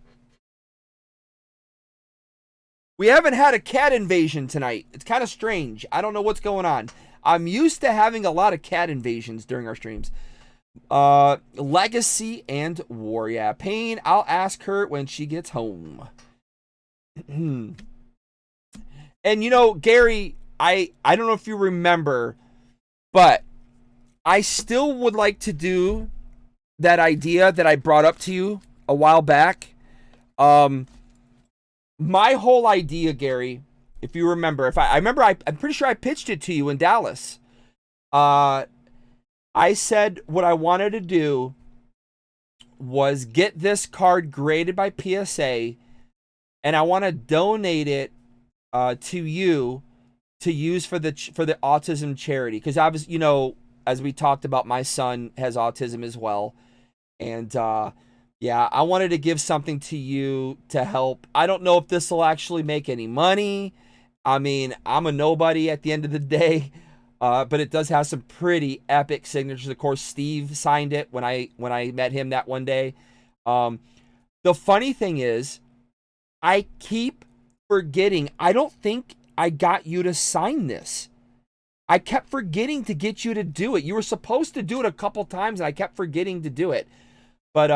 We haven't had a cat invasion tonight. It's kind of strange. I don't know what's going on. I'm used to having a lot of cat invasions during our streams. Legacy and War. Yeah, Pain, I'll ask her when she gets home. And you know, Gary, I don't know if you remember, but I still would like to do that idea that I brought up to you a while back. My whole idea, Gary, if you remember, I'm pretty sure I pitched it to you in Dallas. I said what I wanted to do was get this card graded by PSA, and I want to donate it to you to use for the autism charity, because obviously, you know, as we talked about, my son has autism as well, and yeah, I wanted to give something to you to help. I don't know if this will actually make any money. I mean, I'm a nobody at the end of the day, but it does have some pretty epic signatures. Of course, Steve signed it when I met him that one day. The funny thing is, I keep forgetting. I don't think I got you to sign this. I kept forgetting to get you to do it. You were supposed to do it a couple times, and I kept forgetting to do it. But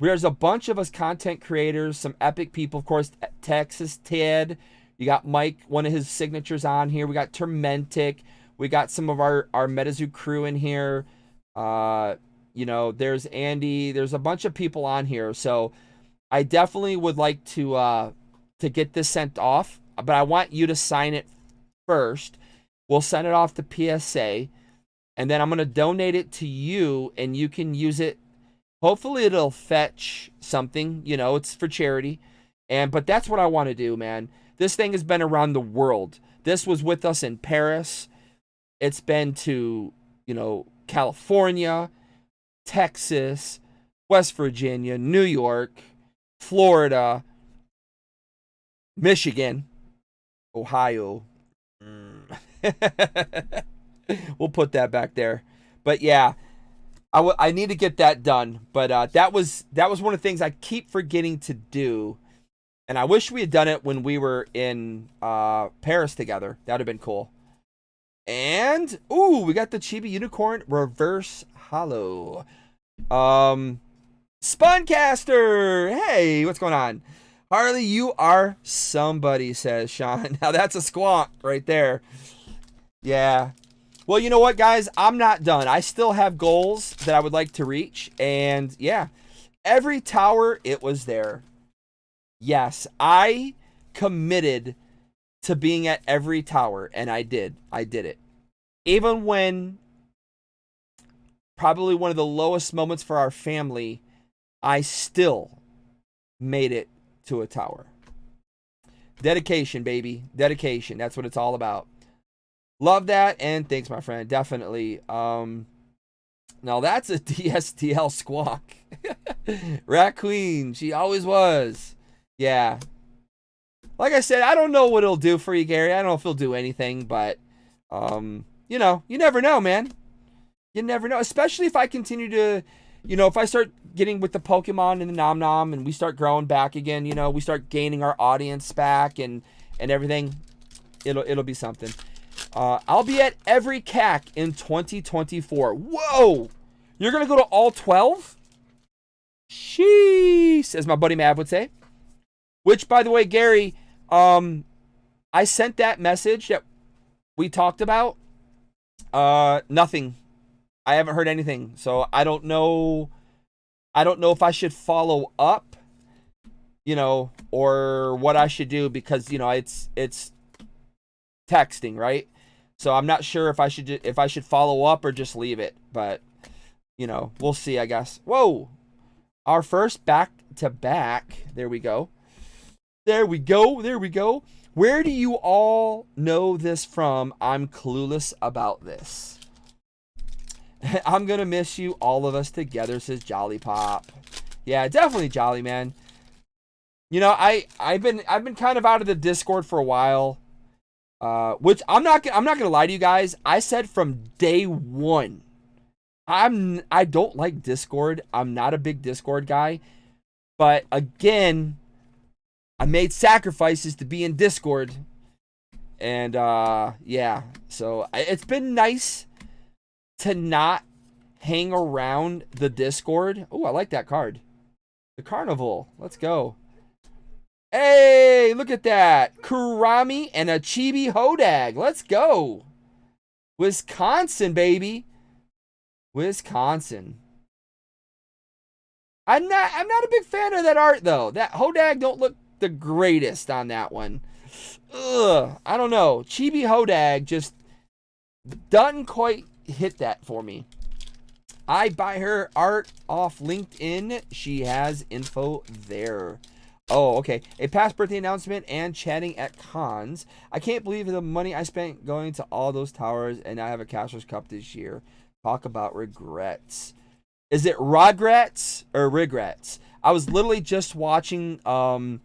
there's a bunch of us content creators, some epic people. Of course, Texas Ted. You got Mike, one of his signatures on here. We got Tormentic. We got some of our MetaZoo crew in here. You know, there's Andy. There's a bunch of people on here. So I definitely would like to get this sent off. But I want you to sign it first. We'll send it off to PSA. And then I'm going to donate it to you, and you can use it. Hopefully it'll fetch something, you know, it's for charity. But that's what I want to do, man. This thing has been around the world. This was with us in Paris. It's been to, you know, California, Texas, West Virginia, New York, Florida, Michigan, Ohio. We'll put that back there. But yeah, I need to get that done, but that was one of the things I keep forgetting to do, and I wish we had done it when we were in Paris together. That would have been cool. And ooh, we got the Chibi Unicorn Reverse Hollow. Spuncaster, hey, what's going on? Harley, you are somebody, says Sean. Now that's a squonk right there. Yeah. Well, you know what, guys? I'm not done. I still have goals that I would like to reach. And, yeah, every tower, it was there. Yes, I committed to being at every tower, and I did it. Even when probably one of the lowest moments for our family, I still made it to a tower. Dedication, baby. Dedication. That's what it's all about. Love that, and thanks, my friend. Definitely. Now that's a DSTL squawk. Rat Queen. She always was. Yeah. Like I said, I don't know what it'll do for you, Gary. I don't know if it'll do anything, but, you know, you never know, man. You never know, especially if I continue to, you know, if I start getting with the Pokemon and the Nom Nom and we start growing back again, you know, we start gaining our audience back and everything, it'll be something. I'll be at every CAC in 2024. Whoa! You're going to go to all 12? Sheesh, as my buddy Mav would say. Which, by the way, Gary, I sent that message that we talked about. Nothing. I haven't heard anything, so I don't know. I don't know if I should follow up, you know, or what I should do because, you know, it's texting, right? So I'm not sure if I should follow up or just leave it, but you know, we'll see, I guess. Whoa, our first back to back. There we go. There we go. There we go. Where do you all know this from? I'm clueless about this. I'm gonna miss you, all of us together, says Jolly Pop. Yeah, definitely Jolly, man. You know, I've been kind of out of the Discord for a while, which I'm not gonna lie to you guys. I said from day one, I don't like Discord. I'm not a big Discord guy, but again, I made sacrifices to be in Discord, and yeah, so it's been nice to not hang around the Discord. Oh, I like that card. The Carnival. Let's go. Hey, look at that. Kurami and a Chibi Hodag. Let's go. Wisconsin, baby. Wisconsin. I'm not a big fan of that art, though. That Hodag don't look the greatest on that one. Ugh, I don't know. Chibi Hodag just doesn't quite hit that for me. I buy her art off LinkedIn. She has info there. Oh, okay. A past birthday announcement and chatting at cons. I can't believe the money I spent going to all those towers, and I have a Cashers Cup this year. Talk about regrets. Is it regrets or regrets? I was literally just watching the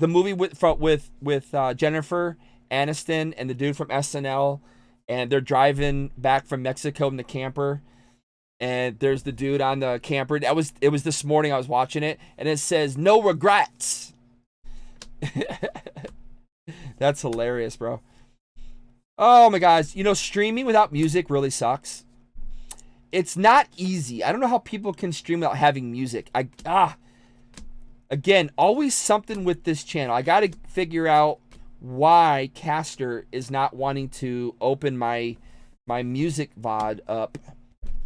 movie with Jennifer Aniston and the dude from SNL, and they're driving back from Mexico in the camper, and there's the dude on the camper. It was this morning I was watching it, and it says no regrets. That's hilarious, bro. Oh my guys, you know, streaming without music really sucks. It's not easy. I don't know how people can stream without having music. Again, always something with this channel. I got to figure out why Caster is not wanting to open my music VOD up.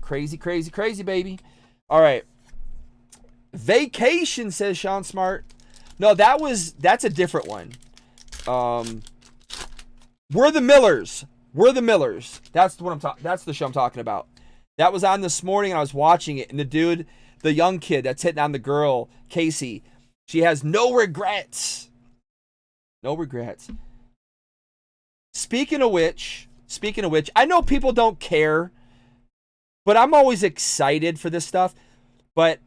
Crazy, crazy, crazy, baby. All right. Vacation, says Sean Smart. No, that's a different one. We're the Millers. We're the Millers. That's the show I'm talking about. That was on this morning, and I was watching it, and the dude, the young kid that's hitting on the girl, Casey, she has no regrets. No regrets. Speaking of which, I know people don't care, but I'm always excited for this stuff. But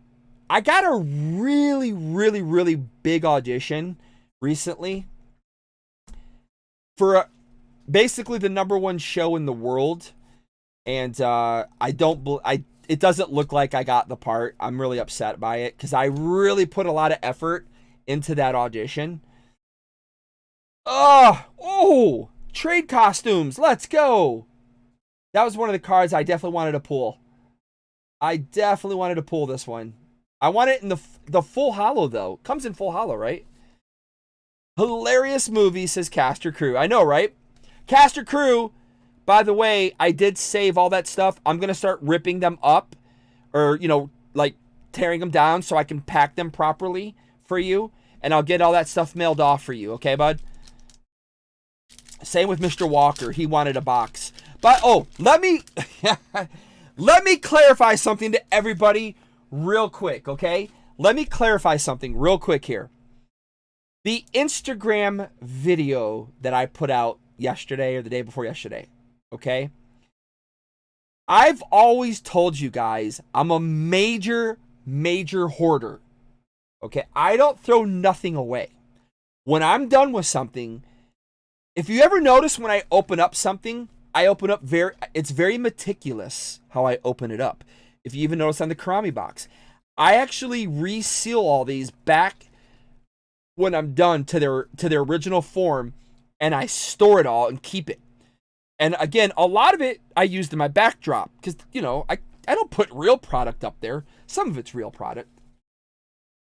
I got a really, really, really big audition recently for basically the #1 show in the world, and it doesn't look like I got the part. I'm really upset by it because I really put a lot of effort into that audition. Oh, trade costumes. Let's go. That was one of the cards I definitely wanted to pull. I definitely wanted to pull this one. I want it in the full holo, though. Comes in full holo, right? Hilarious movie, says Caster Crew. I know, right? Caster Crew, by the way, I did save all that stuff. I'm going to start ripping them up or, you know, like tearing them down so I can pack them properly for you. and I'll get all that stuff mailed off for you. Okay, bud? Same with Mr. Walker. He wanted a box. But, oh, let me clarify something to everybody real quick, okay? Let me clarify something real quick here. The Instagram video that I put out yesterday or the day before yesterday, okay? I've always told you guys I'm a major hoarder, okay? I don't throw nothing away. When I'm done with something, if you ever notice when I open up something, I open up it's very meticulous how I open it up. If you even notice on the Karami box, I actually reseal all these back when I'm done to their original form, and I store it all and keep it. And again, a lot of it I used in my backdrop because, you know, I don't put real product up there. Some of it's real product.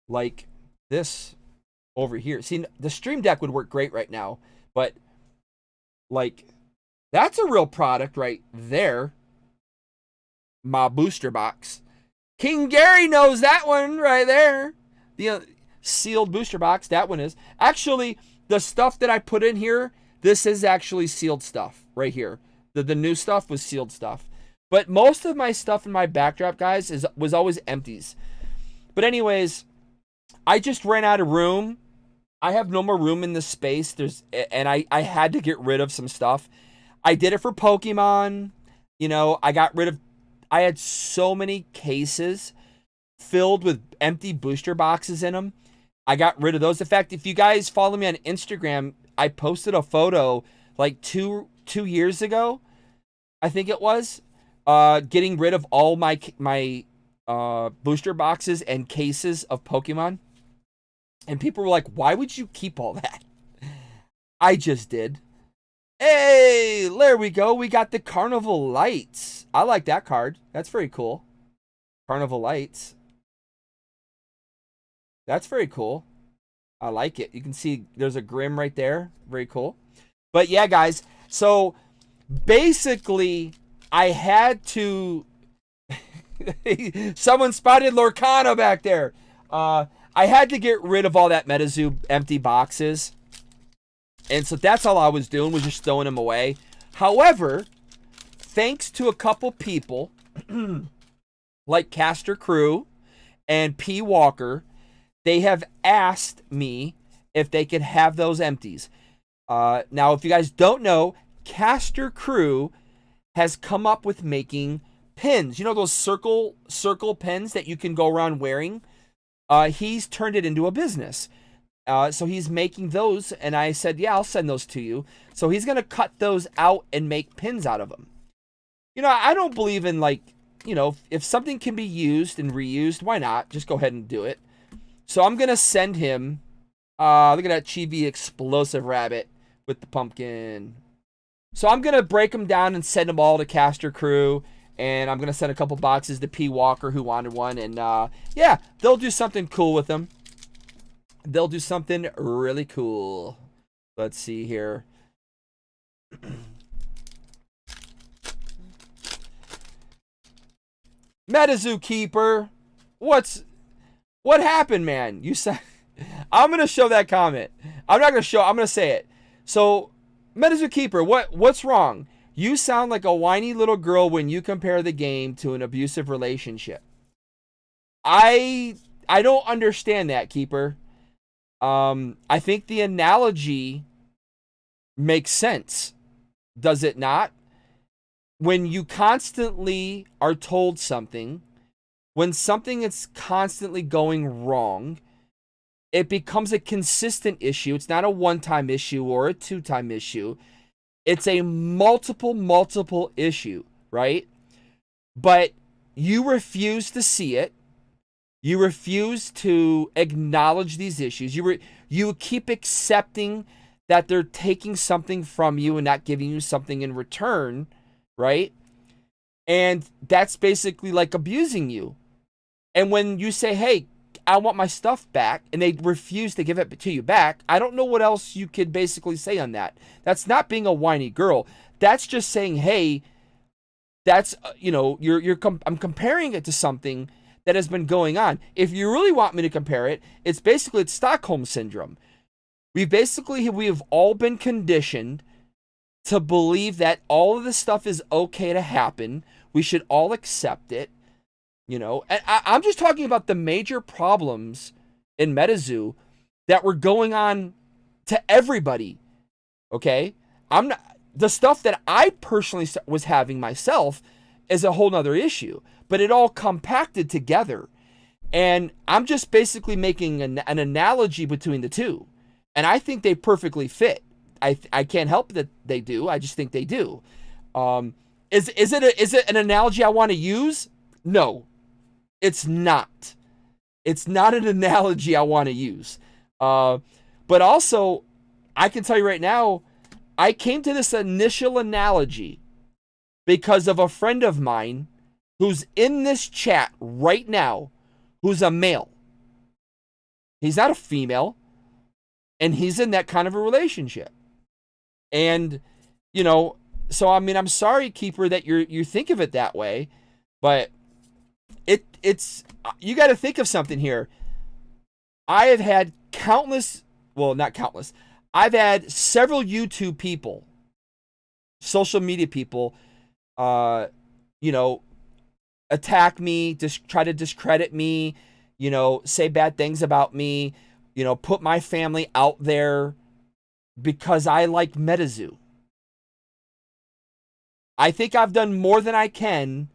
Like this over here. See, the Stream Deck would work great right now, but like that's a real product right there. My booster box. King Gary knows that one right there. The sealed booster box, that one is. Actually, the stuff that I put in here, this is actually sealed stuff right here. The new stuff was sealed stuff. But most of my stuff in my backdrop, guys, was always empties. But anyways, I just ran out of room. I have no more room in this space. And I had to get rid of some stuff. I did it for Pokemon. You know, I had so many cases filled with empty booster boxes in them. I got rid of those. In fact, if you guys follow me on Instagram, I posted a photo like two years ago, I think it was, getting rid of all my booster boxes and cases of Pokemon. And people were like, why would you keep all that? I just did. Hey, there we go. We got the Carnival Lights. I like that card. That's very cool. Carnival Lights. That's very cool. I like it. You can see there's a Grim right there. Very cool. But yeah, guys. So basically, I had to... Someone spotted Lorcana back there. I had to get rid of all that MetaZoo empty boxes. And so that's all I was doing, was just throwing them away. However, thanks to a couple people like Caster Crew and P. Walker, they have asked me if they could have those empties. Now, if you guys don't know, Caster Crew has come up with making pins. You know those circle pins that you can go around wearing? He's turned it into a business. So he's making those, and I said, yeah, I'll send those to you. So he's going to cut those out and make pins out of them. You know, I don't believe in, like, you know, if something can be used and reused, why not? Just go ahead and do it. So I'm going to send him, look at that Chibi Explosive Rabbit with the pumpkin. So I'm going to break them down and send them all to Caster Crew. And I'm going to send a couple boxes to P. Walker, who wanted one. And, yeah, they'll do something cool with them. They'll do something really cool. Let's see here. MetaZoo Keeper. What happened, man? You said... I'm going to show that comment. I'm not going to show... I'm going to say it. So, MetaZoo Keeper, what's wrong? You sound like a whiny little girl when you compare the game to an abusive relationship. I don't understand that, Keeper. I think the analogy makes sense. Does it not? When you constantly are told something, when something is constantly going wrong, it becomes a consistent issue. It's not a one-time issue or a two-time issue. It's a multiple issue, right? But you refuse to see it. You refuse to acknowledge these issues. You keep accepting that they're taking something from you and not giving you something in return, right? And that's basically like abusing you. And when you say, hey, I want my stuff back, and they refuse to give it to you back, I don't know what else you could basically say on that. That's not being a whiny girl. That's just saying, hey, that's, you know, I'm comparing it to something that has been going on. If you really want me to compare it, it's Stockholm syndrome. We have all been conditioned to believe that all of this stuff is okay to happen. We should all accept it, you know. And I'm just talking about the major problems in MetaZoo that were going on to everybody, okay? I'm not, the stuff that I personally was having myself is a whole nother issue, but it all compacted together. And I'm just basically making an analogy between the two. And I think they perfectly fit. I can't help that they do. I just think they do. Is it an analogy I want to use? No, it's not. It's not an analogy I want to use. But also, I can tell you right now, I came to this initial analogy because of a friend of mine who's in this chat right now, who's a male. He's not a female, and he's in that kind of a relationship. And, you know, so I mean, I'm sorry, Keeper, that you think of it that way, but it's you got to think of something here. I have had I've had several YouTube people, social media people, you know, attack me, just try to discredit me, you know, say bad things about me, you know, put my family out there because I like MetaZoo. I think I've done more than I can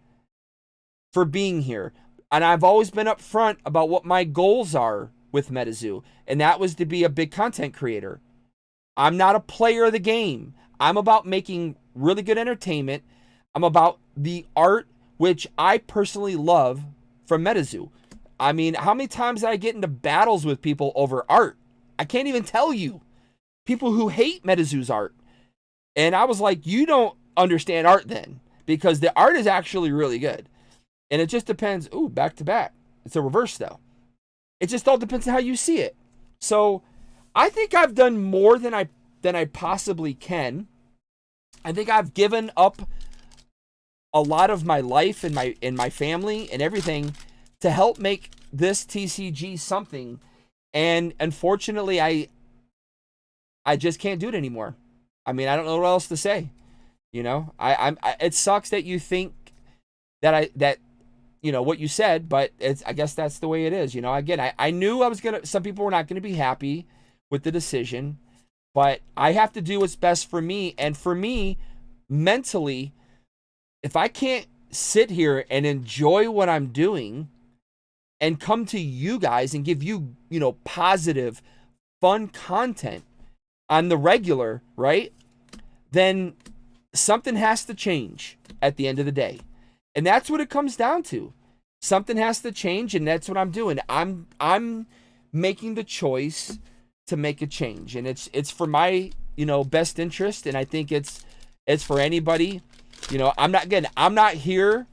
for being here. And I've always been upfront about what my goals are with MetaZoo. And that was to be a big content creator. I'm not a player of the game. I'm about making really good entertainment. I'm about the art, which I personally love from MetaZoo. I mean, how many times did I get into battles with people over art? I can't even tell you. People who hate MetaZoo's art. And I was like, you don't understand art then, because the art is actually really good. And it just depends. Ooh, back to back. It's a reverse though. It just all depends on how you see it. So I think I've done more than I possibly can. I think I've given up a lot of my life and my family and everything to help make this TCG something. And unfortunately, I just can't do it anymore. I mean, I don't know what else to say. You know, it sucks that you think that you know what you said, but I guess that's the way it is. You know, again, I knew some people were not gonna be happy with the decision, but I have to do what's best for me. And for me, mentally, if I can't sit here and enjoy what I'm doing and come to you guys and give you, you know, positive, fun content on the regular, right? Then something has to change at the end of the day. And that's what it comes down to. Something has to change, and that's what I'm doing. I'm making the choice to make a change, and it's for my, you know, best interest, and I think it's for anybody. You know, I'm not here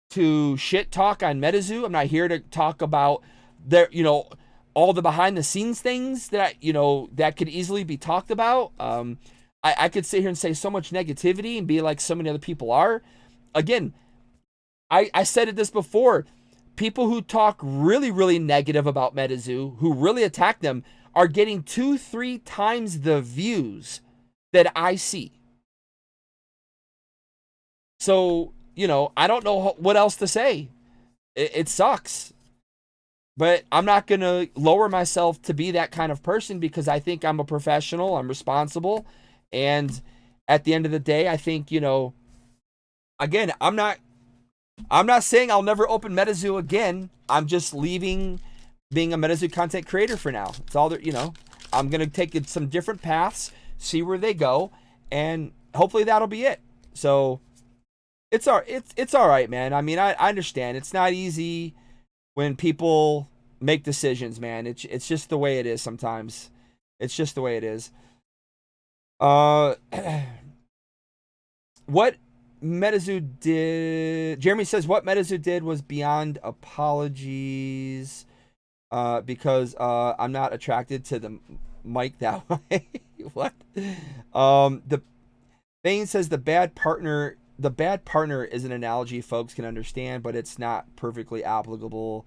to shit talk on MetaZoo. I'm not here to talk about their, you know, all the behind the scenes things that, you know, that could easily be talked about. I could sit here and say so much negativity and be like so many other people are. Again, I said this before. People who talk really, really negative about MetaZoo, who really attack them, are getting 2-3 times the views that I see. So, you know, I don't know what else to say. It sucks. But I'm not going to lower myself to be that kind of person, because I think I'm a professional, I'm responsible. And at the end of the day, I think, you know, again, I'm not saying I'll never open MetaZoo again. I'm just leaving being a MetaZoo content creator for now. It's all that, you know, I'm going to take it some different paths, see where they go, and hopefully that'll be it. So it's all right, man. I mean, I understand. It's not easy when people make decisions, man. It's just the way it is sometimes. It's just the way it is. What MetaZoo did, Jeremy says, what MetaZoo did was beyond apologies, because I'm not attracted to the mic that way. What? The Bane says the bad partner the bad partner is an analogy folks can understand, but it's not perfectly applicable.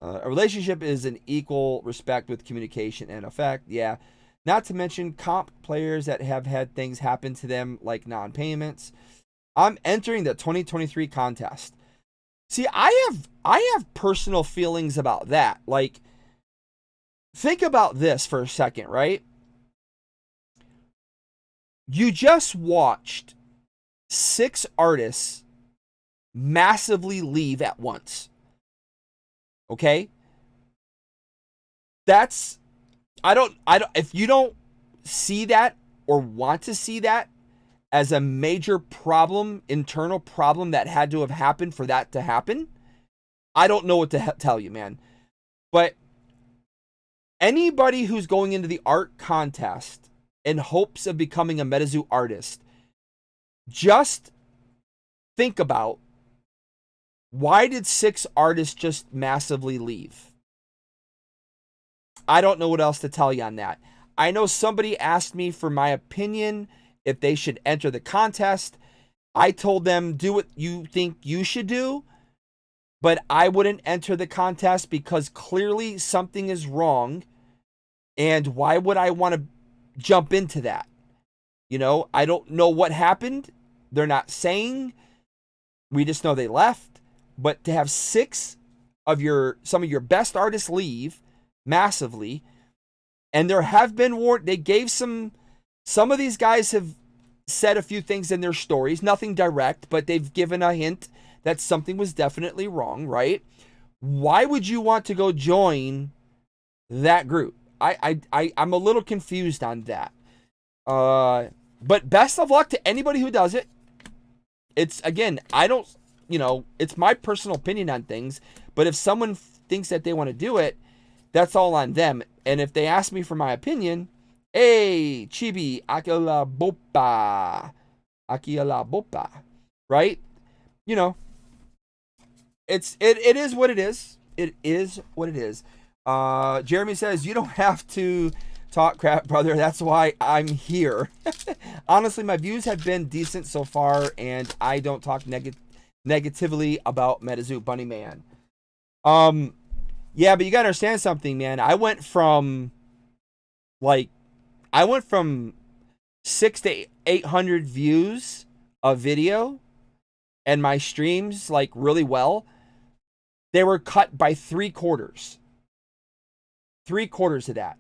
A relationship is an equal respect with communication and affect. Yeah. Not to mention comp players that have had things happen to them like non-payments. I'm entering the 2023 contest. See, I have personal feelings about that. Like, think about this for a second, right? You just watched 6 artists massively leave at once. Okay? If you don't see that or want to see that as a major problem, internal problem that had to have happened for that to happen, I don't know what to tell you, man. But anybody who's going into the art contest in hopes of becoming a MetaZoo artist, just think about, why did 6 artists just massively leave? I don't know what else to tell you on that. I know somebody asked me for my opinion if they should enter the contest. I told them, do what you think you should do, but I wouldn't enter the contest because clearly something is wrong. And why would I want to jump into that? You know, I don't know what happened. They're not saying. We just know they left. But to have some of your best artists leave massively, and there have been they gave some of these guys have said a few things in their stories, nothing direct, but they've given a hint that something was definitely wrong, right? Why would you want to go join that group? I'm a little confused on that. But best of luck to anybody who does it. It's, again, it's my personal opinion on things, but if someone thinks that they want to do it, that's all on them. And if they ask me for my opinion, hey, Chibi, Akila Bopa, right? You know, it is what it is. It is what it is. Jeremy says, you don't have to talk crap, brother. That's why I'm here. Honestly, my views have been decent so far, and I don't talk negatively about MetaZoo Bunny Man. Yeah, but you gotta understand something, man. I went from 600 to 800 views a video, and my streams like really well. They were cut by 3/4. 3/4 of that.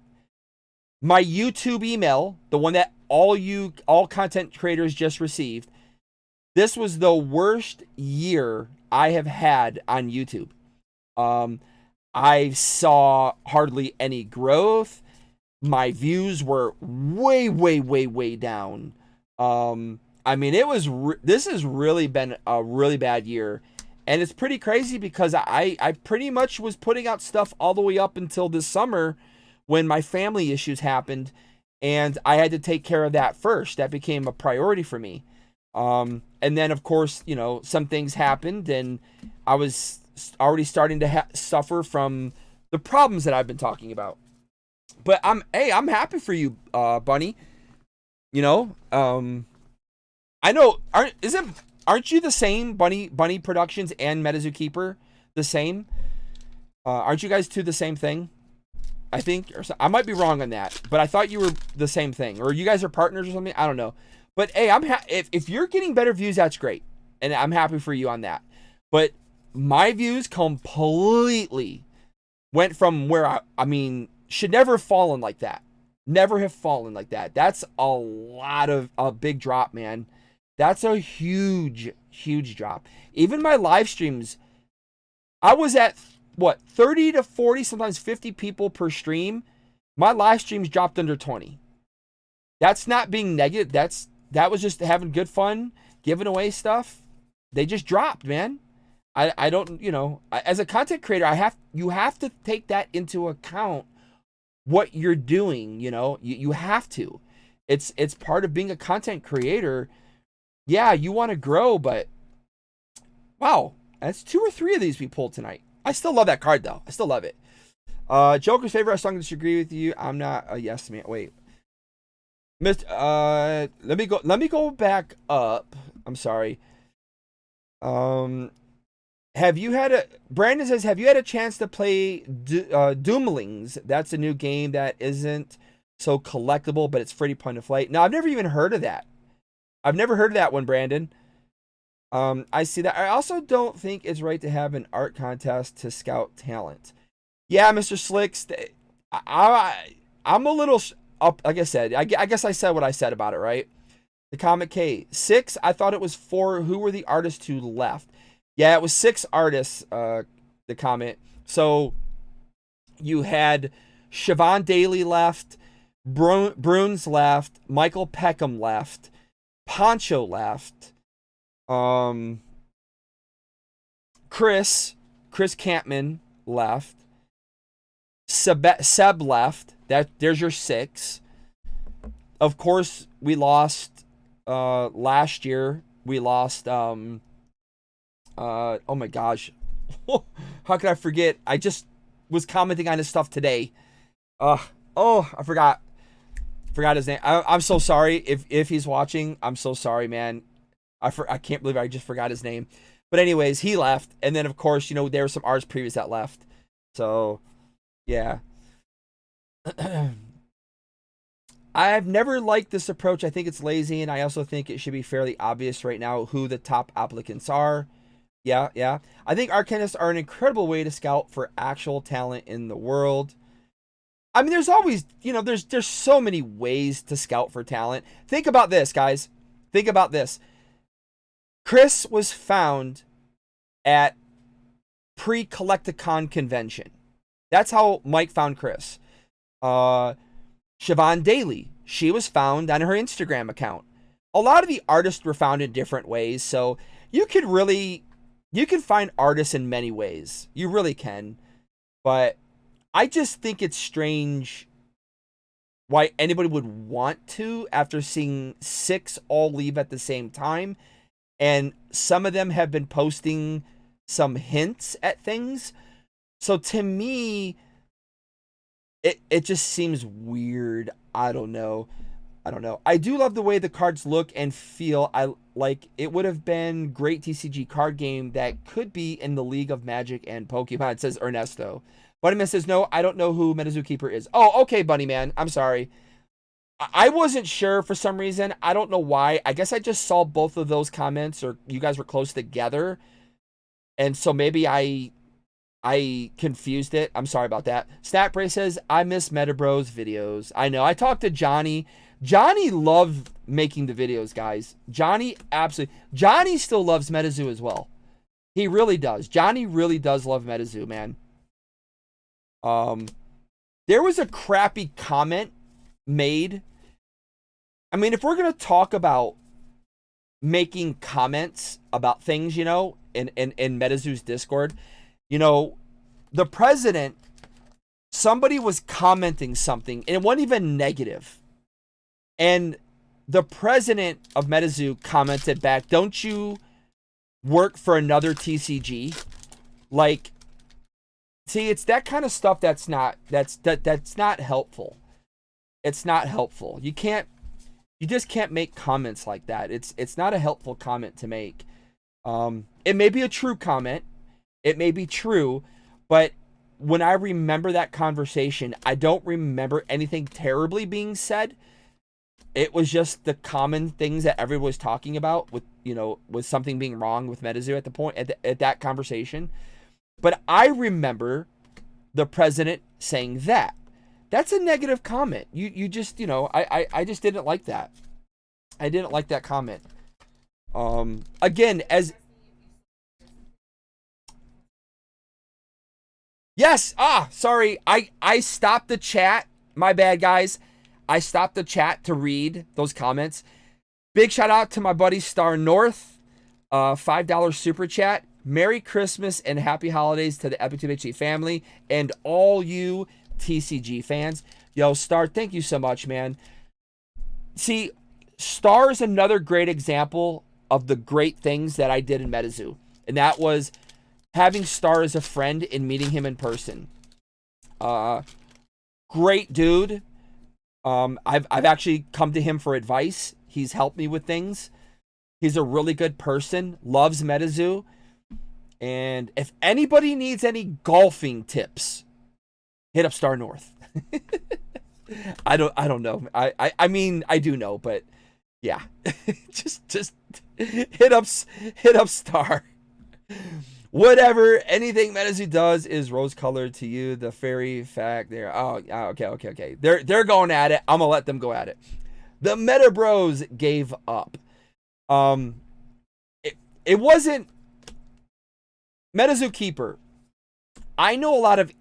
My YouTube email, the one that all content creators just received, this was the worst year I have had on YouTube. I saw hardly any growth. My views were way down. I mean, this has really been a really bad year. And it's pretty crazy because I pretty much was putting out stuff all the way up until this summer when my family issues happened. And I had to take care of that first. That became a priority for me. And then, of course, you know, some things happened and I was already starting to suffer from the problems that I've been talking about. But I'm happy for you, Bunny. You know, I know, aren't you the same, Bunny Productions and MetaZoo Keeper, the same? Aren't you guys two the same thing? I think, or so, I might be wrong on that, but I thought you were the same thing, or you guys are partners or something. I don't know, but hey, if you're getting better views, that's great, and I'm happy for you on that. But my views completely went from where I mean, should never have fallen like that. Never have fallen like that. That's a big drop, man. That's a huge drop. Even my live streams, I was at, 30 to 40, sometimes 50 people per stream. My live streams dropped under 20. That's not being negative. That was just having good fun, giving away stuff. They just dropped, man. I don't, you know, as a content creator, you have to take that into account, what you're doing, you know. You have to. It's part of being a content creator. Yeah, you want to grow, but wow, that's 2 or 3 of these we pulled tonight. I still love that card though. I still love it. Joker's favorite song to disagree with you. I'm not a yes man. Wait. Let me go back up. I'm sorry. Have you had a Brandon says, have you had a chance to play Doomlings? That's a new game that isn't so collectible, but it's pretty point of flight. No, I've never even heard of that. I've never heard of that one, Brandon. I see that. I also don't think it's right to have an art contest to scout talent. Yeah, Mr. Slicks, I'm a little up. Like I said, I guess I said what I said about it, right? The comment K 6. I thought it was 4. Who were the artists who left? Yeah, it was 6 artists. The comment. So you had Siobhan Daly left, Bruns left, Michael Peckham left, Poncho left, Chris Campman left, Seb left. There's your 6. Of course, we lost last year. We lost oh my gosh. How could I forget? I just was commenting on his stuff today. I forgot his name. I'm so sorry if he's watching. I'm so sorry, man. I can't believe I just forgot his name. But anyways, he left, and then of course, there were some artists previous that left. So, yeah. I've never liked this approach. I think it's lazy, and I also think it should be fairly obvious right now who the top applicants are. Yeah. I think arcanists are an incredible way to scout for actual talent in the world. I mean, there's always, there's so many ways to scout for talent. Think about this, guys. Think about this. Chris was found at pre-Collecticon convention. That's how Mike found Chris. Siobhan Daly, she was found on her Instagram account. A lot of the artists were found in different ways, so you can find artists in many ways. You really can. But I just think it's strange why anybody would want to after seeing 6 all leave at the same time. And some of them have been posting some hints at things. So to me, it just seems weird. I don't know. I do love the way the cards look and feel. I like it would have been great TCG card game that could be in the League of Magic and Pokemon, says Ernesto. Bunnyman says, no, I don't know who MetaZooKeeper is. Oh, okay, Bunnyman. I'm sorry. I wasn't sure for some reason. I don't know why. I guess I just saw both of those comments, or you guys were close together. And so maybe I confused it. I'm sorry about that. Statbray says, I miss Metabros videos. I know. I talked to Johnny. Johnny loved making the videos, guys. Johnny still loves MetaZoo as well. He really does. Johnny really does love MetaZoo, man. There was a crappy comment made. I mean, if we're going to talk about making comments about things, in MetaZoo's Discord, the president, somebody was commenting something, and it wasn't even negative. And the president of MetaZoo commented back, don't you work for another TCG? Like, see, it's that kind of stuff that's not helpful. It's not helpful. You just can't make comments like that. It's not a helpful comment to make. It may be a true comment. It may be true, but when I remember that conversation, I don't remember anything terribly being said. It was just the common things that everyone was talking about with something being wrong with MetaZoo at the point at that conversation. But I remember the president saying that. That's a negative comment. You just, I just didn't like that. I didn't like that comment. Again, yes. Sorry. I stopped the chat. My bad, guys. I stopped the chat to read those comments. Big shout out to my buddy Star North. $5 super chat. Merry Christmas and happy holidays to the EpicTube HD family and all you TCG fans. Yo, Star, thank you so much, man. See, Star is another great example of the great things that I did in MetaZoo. And that was having Star as a friend and meeting him in person. Great dude. I've actually come to him for advice. He's helped me with things. He's a really good person, loves MetaZoo. And if anybody needs any golfing tips, hit up Star North. I don't know. I mean, I do know, but yeah. just hit up Star. Whatever, anything MetaZoo does is rose-colored to you. The fairy fact there. Oh, okay. They're going at it. I'm gonna let them go at it. The Meta Bros gave up. It wasn't MetaZoo Keeper. I know a lot of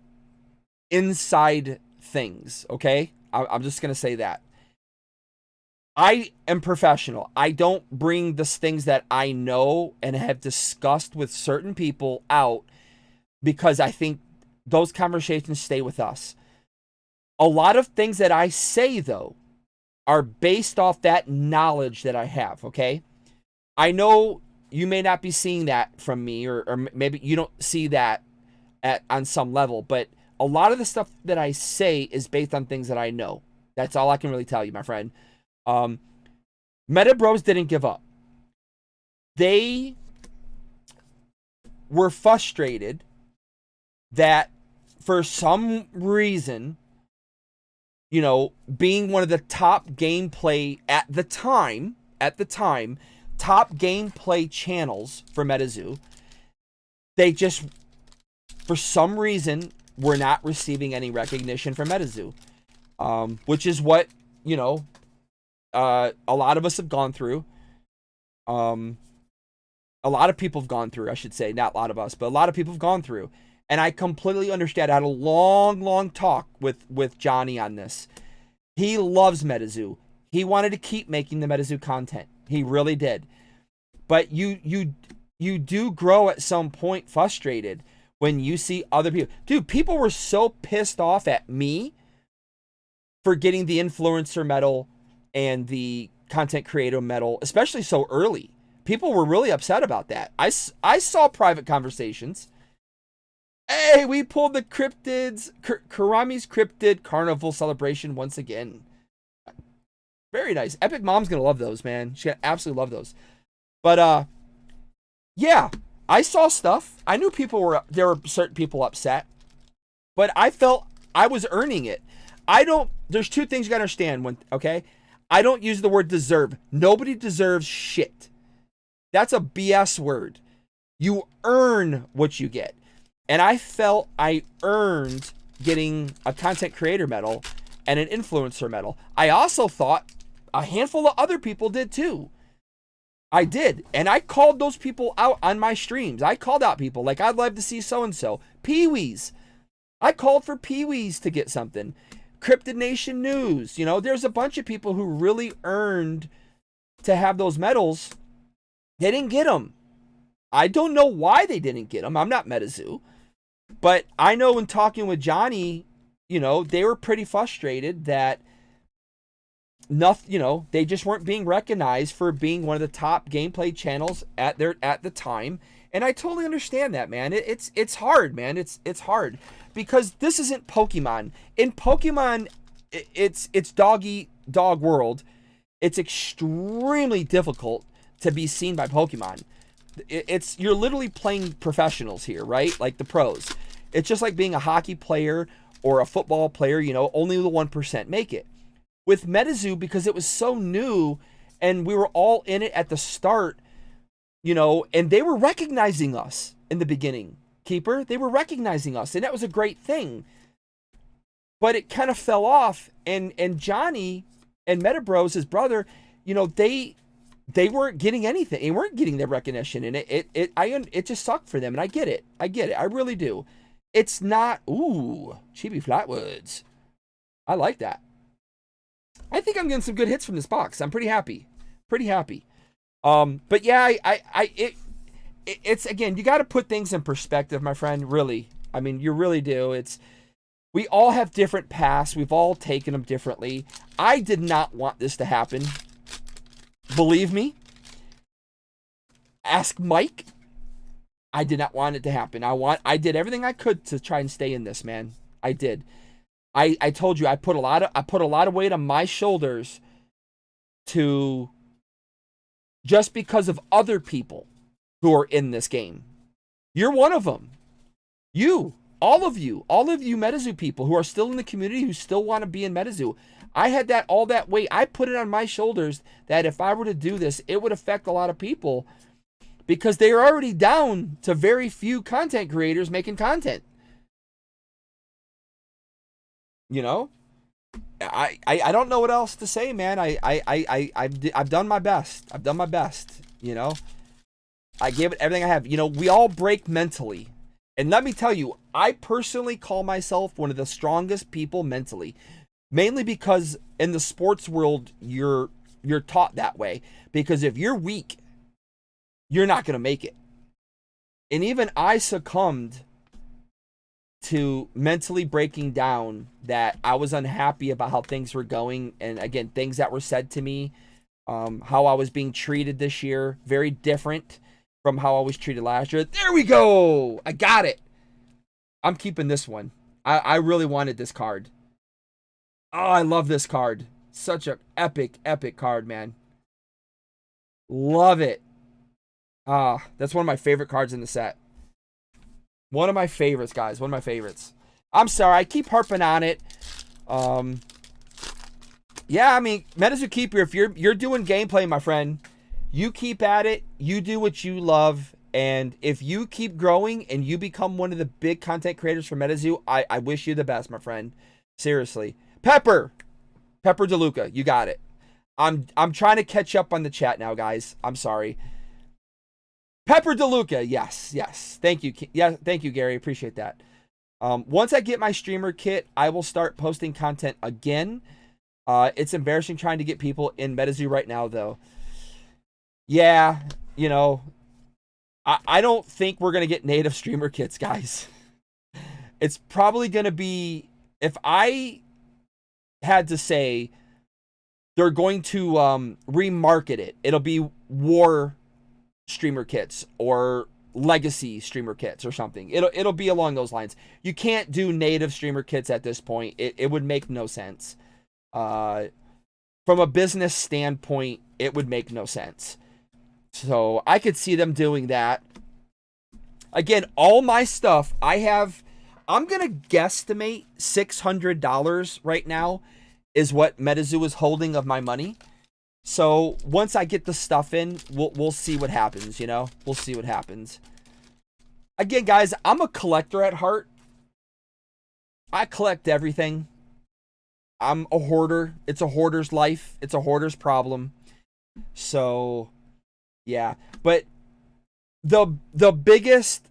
inside things, okay? I'm just gonna say that. I am professional. I don't bring the things that I know and have discussed with certain people out because I think those conversations stay with us. A lot of things that I say, though, are based off that knowledge that I have, okay? I know you may not be seeing that from me, or maybe you don't see that on some level, but a lot of the stuff that I say is based on things that I know. That's all I can really tell you, my friend. Meta Bros didn't give up. They were frustrated that for some reason, you know, being one of the top gameplay at the time, top gameplay channels for MetaZoo, they just, for some reason, were not receiving any recognition from MetaZoo, which is what, you know, a lot of us have gone through. A lot of people have gone through, I should say, not a lot of us, but a lot of people have gone through. And I completely understand. I had a long talk with Johnny on this. He loves MetaZoo. He wanted to keep making the MetaZoo content. He really did. But you do grow at some point frustrated when you see other people. Dude, people were so pissed off at me for getting the influencer medal and the content creator medal, especially so early. People were really upset about that. I saw private conversations. Hey, we pulled the cryptids, Karami's cryptid carnival celebration once again. Very nice. Epic Mom's gonna love those, man. She's gonna absolutely love those. But yeah, I saw stuff. I knew there were certain people upset, but I felt I was earning it. There's two things you gotta understand okay? I don't use the word deserve. Nobody deserves shit. That's a BS word. You earn what you get. And I felt I earned getting a content creator medal and an influencer medal. I also thought a handful of other people did too. I did. And I called those people out on my streams. I called out people like, I'd love to see so-and-so. Pee-wees. I called for Pee-wees to get something. Cryptid Nation News. You know, there's a bunch of people who really earned to have those medals. They didn't get them. I don't know why they didn't get them. I'm not MetaZoo. But I know in talking with Johnny, you know, they were pretty frustrated that nothing, you know, they just weren't being recognized for being one of the top gameplay channels at the time. And I totally understand that, man. It's hard, man. It's hard because this isn't Pokemon. In Pokemon, it's dog world. It's extremely difficult to be seen by Pokemon. You're literally playing professionals here, right? Like the pros. It's just like being a hockey player or a football player, you know, only the 1% make it. With MetaZoo, because it was so new and we were all in it at the start, you know, and they were recognizing us in the beginning. Keeper, they were recognizing us, and that was a great thing. But it kind of fell off, and Johnny and Metabros, his brother, you know, they weren't getting anything. They weren't getting their recognition, and it just sucked for them. And I get it. I really do. It's not Chibi Flatwoods. I like that. I think I'm getting some good hits from this box. I'm pretty happy. But yeah, it's again, you got to put things in perspective, my friend. Really, I mean, you really do. We all have different paths. We've all taken them differently. I did not want this to happen. Believe me. Ask Mike. I did not want it to happen. I did everything I could to try and stay in this, man. I did. I told you I put a lot of weight on my shoulders to just because of other people who are in this game. You're one of them. All of you MetaZoo people who are still in the community, who still want to be in MetaZoo. I had all that weight. I put it on my shoulders that if I were to do this, it would affect a lot of people because they are already down to very few content creators making content. You know, I don't know what else to say, man. I've done my best. I've done my best. You know, I gave it everything I have. You know, we all break mentally. And let me tell you, I personally call myself one of the strongest people mentally, mainly because in the sports world, you're taught that way. Because if you're weak, you're not going to make it. And even I succumbed to mentally breaking down, that I was unhappy about how things were going. And again, things that were said to me, how I was being treated this year, very different from how I was treated last year. There we go. I got it. I'm keeping this one. I really wanted this card. Oh, I love this card. Such an epic card, man. Love it. That's one of my favorite cards in the set. One of my favorites, guys. One of my favorites. I'm sorry, I keep harping on it. Yeah, I mean, MetaZoo Keeper, if you're doing gameplay, my friend, you keep at it. You do what you love. And if you keep growing and you become one of the big content creators for MetaZoo, I wish you the best, my friend. Seriously. Pepper DeLuca, you got it. I'm trying to catch up on the chat now, guys. I'm sorry. Pepper DeLuca, yes. Thank you. Yeah, thank you, Gary. Appreciate that. Once I get my streamer kit, I will start posting content again. It's embarrassing trying to get people in MetaZoo right now, though. Yeah, you know, I don't think we're going to get native streamer kits, guys. It's probably going to be, if I had to say, they're going to remarket it. It'll be war streamer kits or legacy streamer kits or something. It'll be along those lines. You can't do native streamer kits at this point. It would make no sense. From a business standpoint, it would make no sense. So I could see them doing that. Again, all my stuff, I'm going to guesstimate $600 right now is what MetaZoo is holding of my money. So once I get the stuff in, we'll see what happens, you know? We'll see what happens. Again, guys, I'm a collector at heart. I collect everything. I'm a hoarder. It's a hoarder's life. It's a hoarder's problem. So, yeah. But the biggest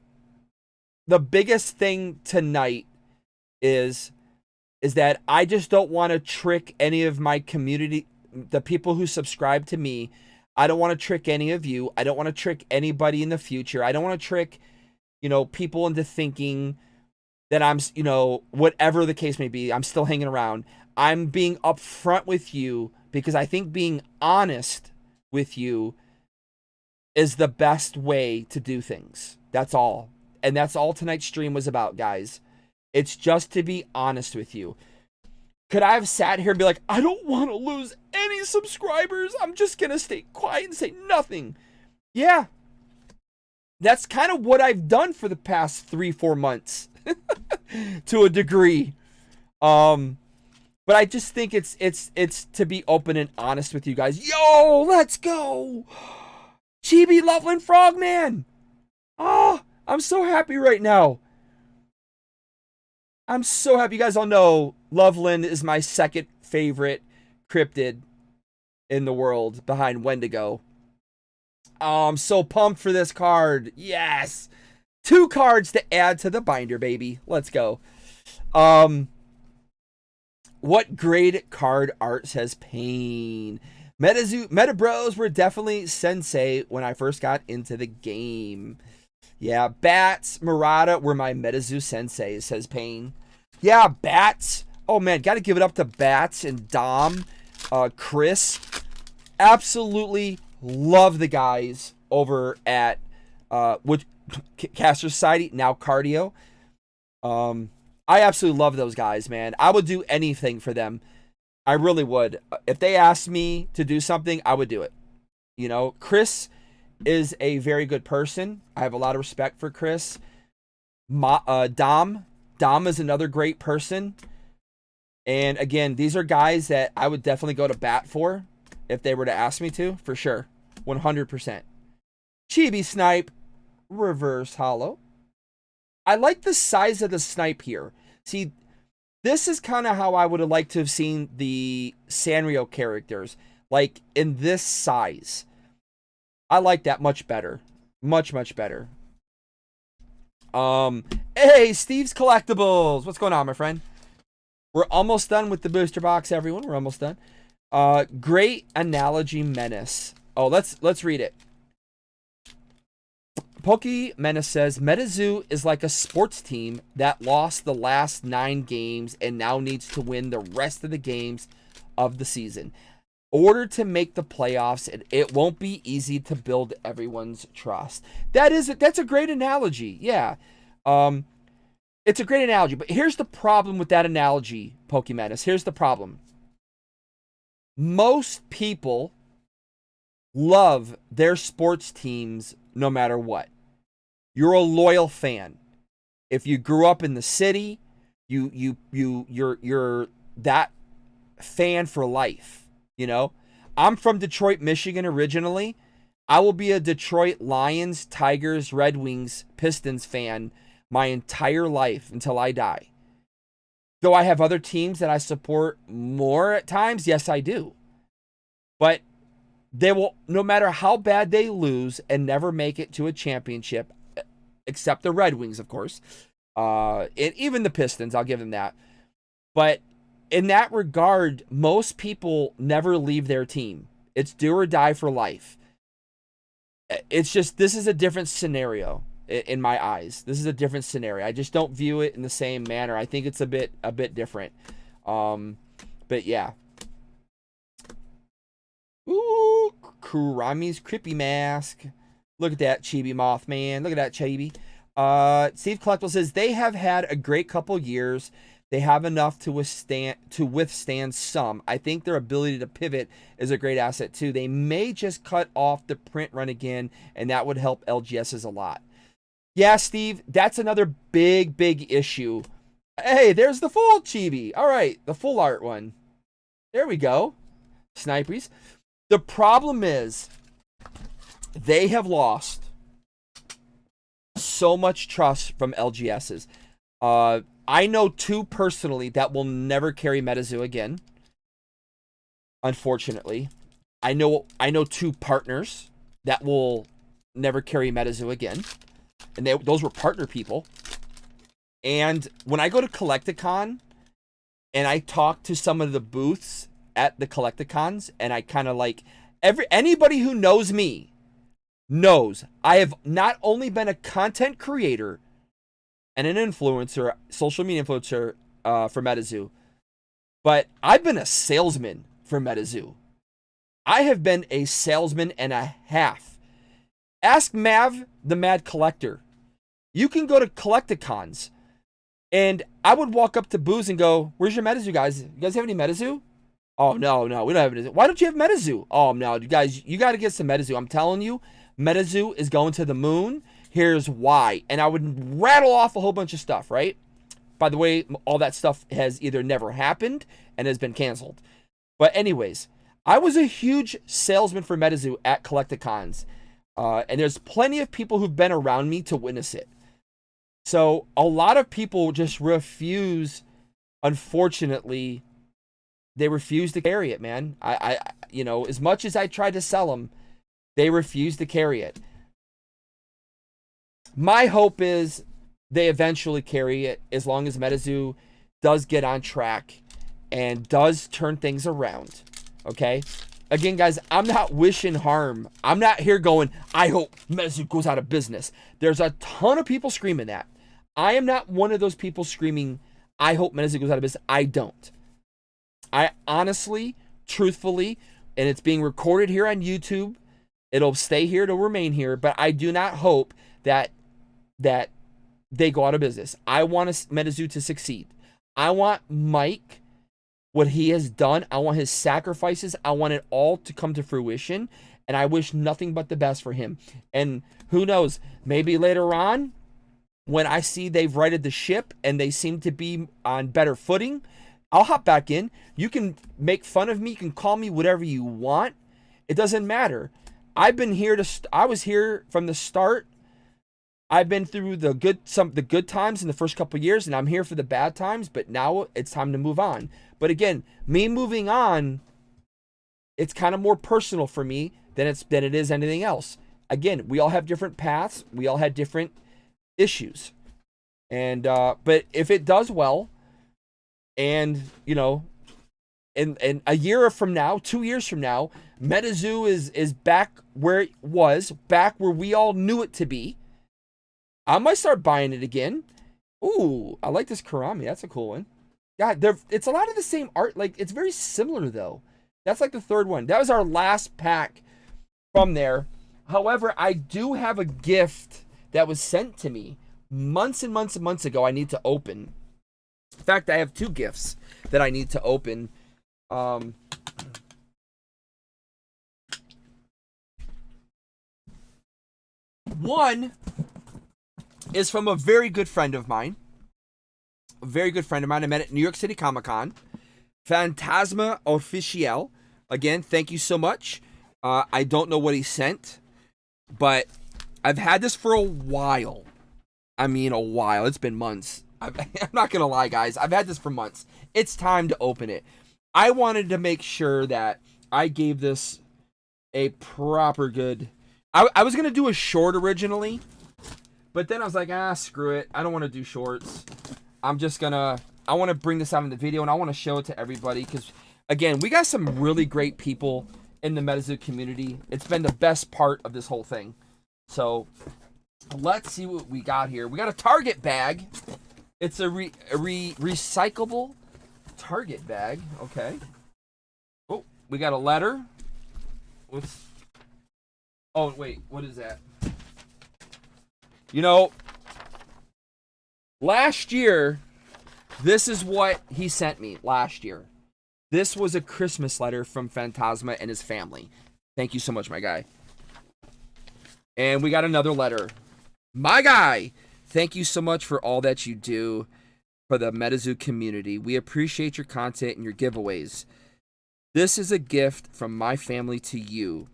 thing tonight is that I just don't want to trick any of my community, the people who subscribe to me. I don't want to trick any of you. I don't want to trick anybody in the future. I don't want to trick, you know, people into thinking that I'm, you know, whatever the case may be, I'm still hanging around. I'm being upfront with you because I think being honest with you is the best way to do things. That's all. And that's all tonight's stream was about, guys. It's just to be honest with you. Could I have sat here and be like, I don't want to lose any subscribers. I'm just going to stay quiet and say nothing. Yeah. That's kind of what I've done for the past 3-4 months to a degree. But I just think it's to be open and honest with you guys. Yo, let's go. Chibi Loveland Frogman. Oh, I'm so happy right now. I'm so happy. You guys all know Loveland is my second favorite cryptid in the world behind Wendigo. Oh, I'm so pumped for this card. Yes. 2 cards to add to the binder, baby. Let's go. What great card art, says Pain. Meta Bros were definitely sensei when I first got into the game. Yeah, Bats, Murata were my MetaZoo senseis, says Pain. Yeah, Bats. Oh, man, got to give it up to Bats and Dom, Chris. Absolutely love the guys over at Caster Society, now Cardio. I absolutely love those guys, man. I would do anything for them. I really would. If they asked me to do something, I would do it. You know, Chris is a very good person. I have a lot of respect for Chris. Dom is another great person. And again, these are guys that I would definitely go to bat for if they were to ask me to, for sure. 100%. Chibi Snipe, reverse hollow. I like the size of the snipe here. See, this is kind of how I would have liked to have seen the Sanrio characters. Like, in this size. I like that much better. Much, much better. Hey, Steve's Collectibles. What's going on, my friend? We're almost done with the booster box, everyone. We're almost done. Great analogy, Menace. Oh, let's read it. Pokey Menace says, MetaZoo is like a sports team that lost the last 9 games and now needs to win the rest of the games of the season. In order to make the playoffs, it won't be easy to build everyone's trust. That's a great analogy. Yeah. It's a great analogy. But here's the problem with that analogy, Pokey Menace. Here's the problem. Most people love their sports teams no matter what. You're a loyal fan. If you grew up in the city, you're that fan for life, you know? I'm from Detroit, Michigan originally. I will be a Detroit Lions, Tigers, Red Wings, Pistons fan my entire life until I die. Though I have other teams that I support more at times, yes, I do. But they will, no matter how bad they lose and never make it to a championship, except the Red Wings, of course, and even the Pistons, I'll give them that. But in that regard, most people never leave their team. It's do or die for life. It's just, this is a different scenario in my eyes. This is a different scenario. I just don't view it in the same manner. I think it's a bit different. But yeah. Ooh, Kurami's Creepy Mask. Look at that, Chibi Mothman. Look at that, Chibi. Steve Collectible says, they have had a great couple years. They have enough to withstand some. I think their ability to pivot is a great asset, too. They may just cut off the print run again, and that would help LGSs a lot. Yeah, Steve, that's another big issue. Hey, there's the full Chibi. All right, the full art one. There we go. Snipers. The problem is, they have lost so much trust from LGSs. I know 2 personally that will never carry MetaZoo again. Unfortunately. I know 2 partners that will never carry MetaZoo again. And those were partner people. And when I go to Collecticon and I talk to some of the booths at the Collecticons, and I kind of like anybody who knows me knows I have not only been a content creator and an influencer, social media influencer for MetaZoo, but I've been a salesman for MetaZoo. I have been a salesman and a half. Ask Mav, the Mad Collector. You can go to Collecticons, and I would walk up to booths and go, "Where's your MetaZoo, guys? You guys have any MetaZoo?" "Oh, no, we don't have MetaZoo." "Why don't you have MetaZoo?" "Oh, no, you guys, you got to get some MetaZoo. I'm telling you, MetaZoo is going to the moon. Here's why." And I would rattle off a whole bunch of stuff, right? By the way, all that stuff has either never happened and has been canceled. But anyways, I was a huge salesman for MetaZoo at Collecticons. And there's plenty of people who've been around me to witness it. So a lot of people just refuse, unfortunately, they refuse to carry it, man. I you know, as much as I tried to sell them, they refuse to carry it. My hope is they eventually carry it, as long as MetaZoo does get on track and does turn things around. Okay? Again, guys, I'm not wishing harm. I'm not here going, I hope MetaZoo goes out of business. There's a ton of people screaming that. I am not one of those people screaming, I hope MetaZoo goes out of business. I don't. I honestly, truthfully, and it's being recorded here on YouTube. It'll stay here, it'll remain here, but I do not hope that they go out of business. I want MetaZoo to succeed. I want Mike, what he has done, I want his sacrifices, I want it all to come to fruition, And I wish nothing but the best for him. And who knows, maybe later on, when I see they've righted the ship and they seem to be on better footing, I'll hop back in. You can make fun of me. You can call me whatever you want. It doesn't matter. I've been here I was here from the start. I've been through the good times in the first couple of years, and I'm here for the bad times, but now it's time to move on. But again, me moving on, it's kind of more personal for me than it is anything else. Again, we all have different paths. We all had different issues. And but if it does well, and you know, in a year from now, 2 years from now, MetaZoo is back where it was, back where we all knew it to be, I might start buying it again. Ooh, I like this Karami. That's a cool one. Yeah, it's a lot of the same art. Like, it's very similar though. That's like the third one. That was our last pack from there. However, I do have a gift that was sent to me months and months and months ago. I need to open. In fact, I have 2 gifts that I need to open. One is from a very good friend of mine. A very good friend of mine. I met at New York City Comic Con. Phantasma Officiel. Again, thank you so much. I don't know what he sent, but I've had this for a while. I mean, a while. It's been months. I'm not going to lie, guys. I've had this for months. It's time to open it. I wanted to make sure that I gave this a proper good... I was going to do a short originally, but then I was like, screw it. I don't want to do shorts. I'm just going to... I want to bring this out in the video, and I want to show it to everybody, because, again, we got some really great people in the MetaZoo community. It's been the best part of this whole thing. So, let's see what we got here. We got a Target bag. It's a recyclable Target bag. Okay. Oh, we got a letter. Oh, wait. What is that? You know, last year, this is what he sent me last year. This was a Christmas letter from Phantasma and his family. Thank you so much, my guy. And we got another letter. My guy, thank you so much for all that you do for the MetaZoo community. We appreciate your content and your giveaways. This is a gift from my family to you.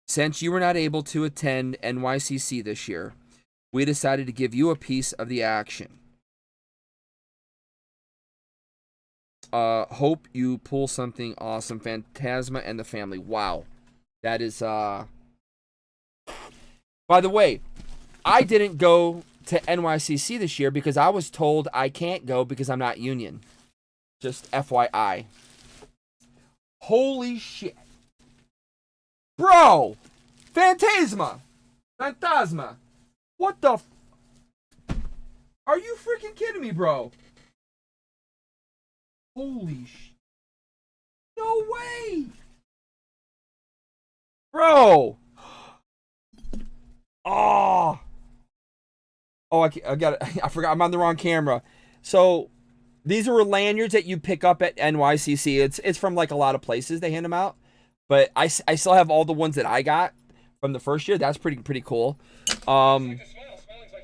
Since you were not able to attend NYCC this year, we decided to give you a piece of the action. Hope you pull something awesome. Phantasma and the family. Wow. That is, by the way, I didn't go to NYCC this year because I was told I can't go because I'm not union. Just FYI. Holy shit. Bro! Phantasma! What the Are you freaking kidding me, bro? Holy shit. No way! Bro! Oh! Oh, I got it. I forgot. I'm on the wrong camera. So, these are lanyards that you pick up at NYCC. It's from like a lot of places they hand them out. But I still have all the ones that I got from the first year. That's pretty cool. Smelling's my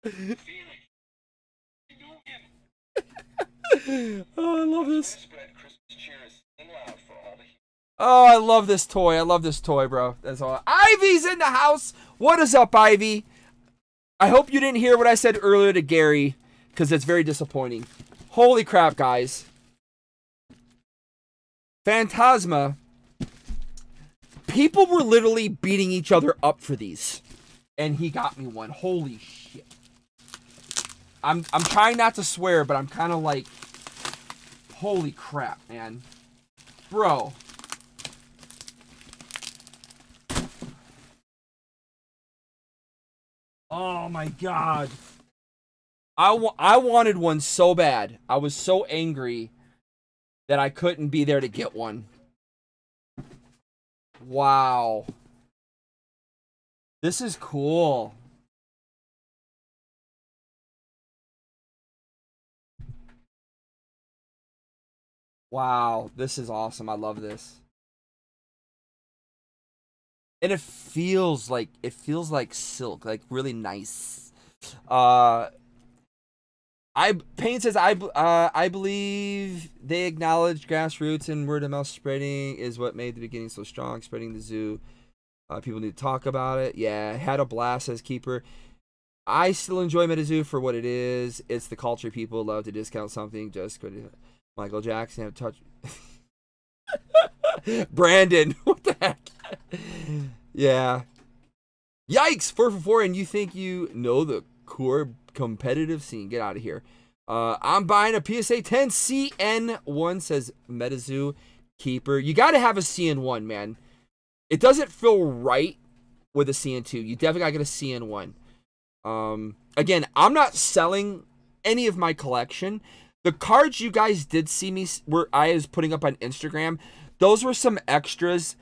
favorite. Oh, I love this. Oh, I love this toy. I love this toy, bro. That's all. Ivy's in the house. What is up, Ivy? I hope you didn't hear what I said earlier to Gary, because it's very disappointing. Holy crap, guys. Phantasma. People were literally beating each other up for these. And he got me one. Holy shit. I'm trying not to swear, but I'm kind of like, holy crap, man. Bro. Oh my god. I wanted one so bad. I was so angry that I couldn't be there to get one. Wow. This is cool. Wow, this is awesome. I love this. And it feels like silk, like really nice. Uh Payne says I believe they acknowledge grassroots and word of mouth spreading is what made the beginning so strong. Spreading the zoo, people need to talk about it. Yeah, had a blast, says Keeper. I still enjoy MetaZoo for what it is. It's the culture. People love to discount something. Just go to Michael Jackson have touch. Brandon, what the heck? Yeah. Yikes! 4 for 4, and you think you know the core competitive scene? Get out of here. I'm buying a PSA 10 CN1, says MetaZoo Keeper. You got to have a CN1, man. It doesn't feel right with a CN2. You definitely got to get a CN1. Again, I'm not selling any of my collection. The cards you guys did see me where I was putting up on Instagram, those were some extras.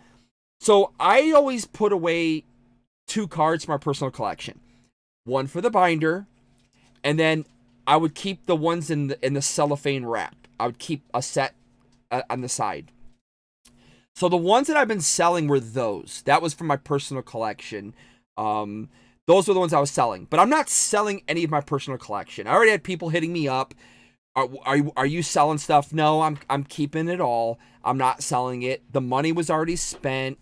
So I always put away 2 cards from my personal collection. One for the binder, and then I would keep the ones in the cellophane wrap. I would keep a set on the side. So the ones that I've been selling were those. That was from my personal collection. Those were the ones I was selling. But I'm not selling any of my personal collection. I already had people hitting me up. Are you selling stuff? No, I'm keeping it all. I'm not selling it. The money was already spent.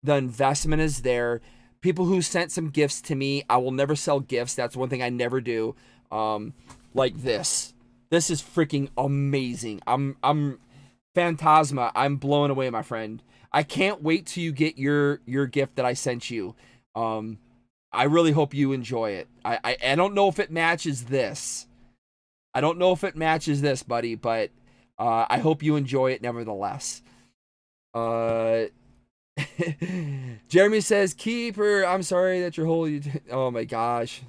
The investment is there. People who sent some gifts to me, I will never sell gifts. That's one thing I never do. Like this. This is freaking amazing. I'm Phantasma. I'm blown away, my friend. I can't wait till you get your gift that I sent you. I really hope you enjoy it. I don't know if it matches this. I don't know if it matches this, buddy, but I hope you enjoy it nevertheless. Jeremy says, Keeper, I'm sorry that you're holding. Oh my gosh.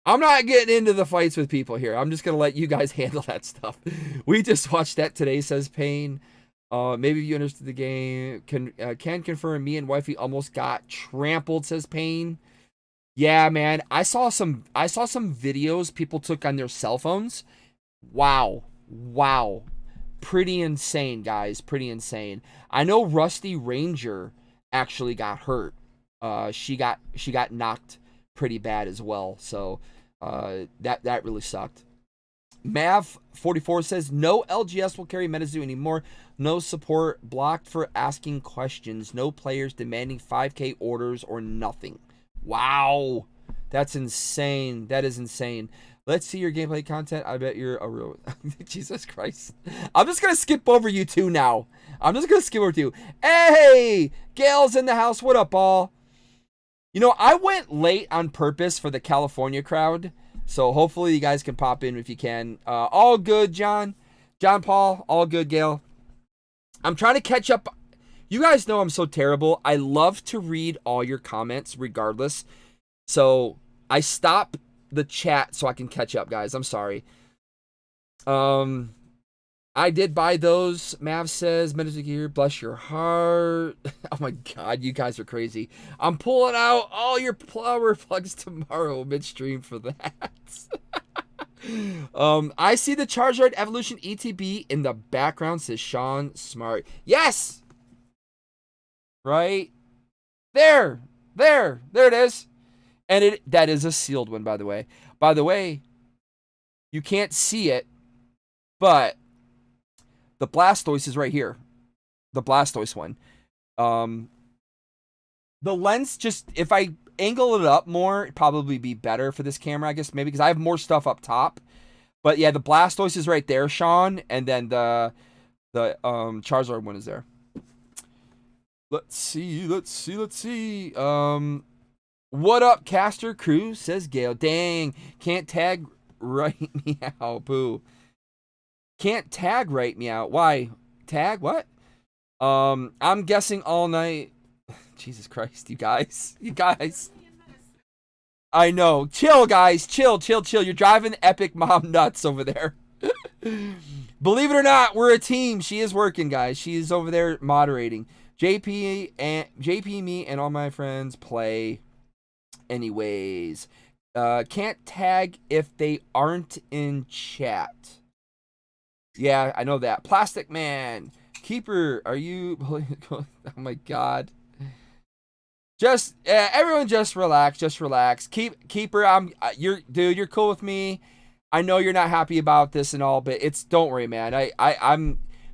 I'm not getting into the fights with people here. I'm just going to let you guys handle that stuff. We just watched that today, says Payne. Maybe you understood the game. Can confirm me and wifey almost got trampled, says Payne. Yeah, man. I saw some videos people took on their cell phones. Wow. Pretty insane, guys. Pretty insane. I know Rusty Ranger actually got hurt. She got knocked pretty bad as well. So that really sucked. Mav44 says no LGS will carry MetaZoo anymore. No support, blocked for asking questions. No players demanding 5K orders or nothing. Wow, that's insane. That is insane. Let's see your gameplay content. I bet you're a real... Jesus Christ. I'm just going to skip over you two now. I'm just going to skip over you. Hey, Gail's in the house. What up, all? You know, I went late on purpose for the California crowd. So hopefully you guys can pop in if you can. All good, John. John Paul, all good, Gail. I'm trying to catch up. You guys know I'm so terrible. I love to read all your comments regardless. So I stop the chat so I can catch up, guys. I'm sorry. I did buy those. Mav says, MetaZoo gear, bless your heart. Oh my God, you guys are crazy. I'm pulling out all your power plugs tomorrow midstream for that. I see the Charizard Evolution ETB in the background, says Sean Smart. Yes! Right? There it is. And that is a sealed one, by the way. By the way, you can't see it, but the Blastoise is right here. The Blastoise one. The lens, just, if I angle it up more, it'd probably be better for this camera, I guess, maybe, because I have more stuff up top. But yeah, the Blastoise is right there, Sean, and then the Charizard one is there. Let's see. What up, Caster Crew, says Gail. Dang, can't tag right meow, boo. Can't tag right meow. Why? Tag what? I'm guessing all night. Jesus Christ, you guys. I know. Chill, guys. Chill. You're driving Epic Mom nuts over there. Believe it or not, we're a team. She is working, guys. She is over there moderating. JP, me, and all my friends play anyways. Can't tag if they aren't in chat. Yeah, I know that. Plastic Man. Keeper, are you... Oh my God. Just, everyone just relax. Just relax. Keeper, you're cool with me. I know you're not happy about this and all, but don't worry, man.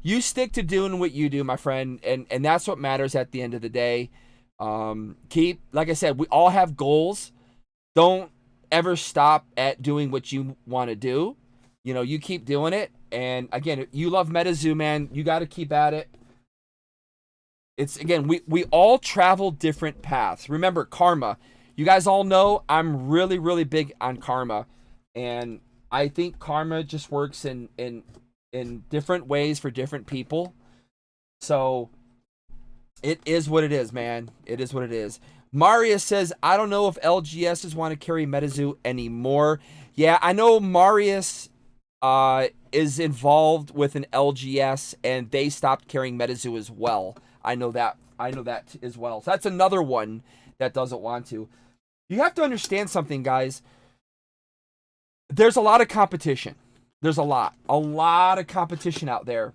You stick to doing what you do, my friend, and that's what matters at the end of the day. Like I said, we all have goals. Don't ever stop at doing what you want to do. You know, you keep doing it. And again, you love MetaZoo, man. You got to keep at it. It's, again, we all travel different paths. Remember, karma. You guys all know I'm really, really big on karma. And I think karma just works in different ways for different people. So it is what it is, man. It is what it is. Marius says, I don't know if LGSs want to carry MetaZoo anymore. Yeah, I know Marius is involved with an LGS, and they stopped carrying MetaZoo as well. I know that as well. So that's another one that doesn't want to. You have to understand something, guys. There's a lot of competition. There's a lot of competition out there.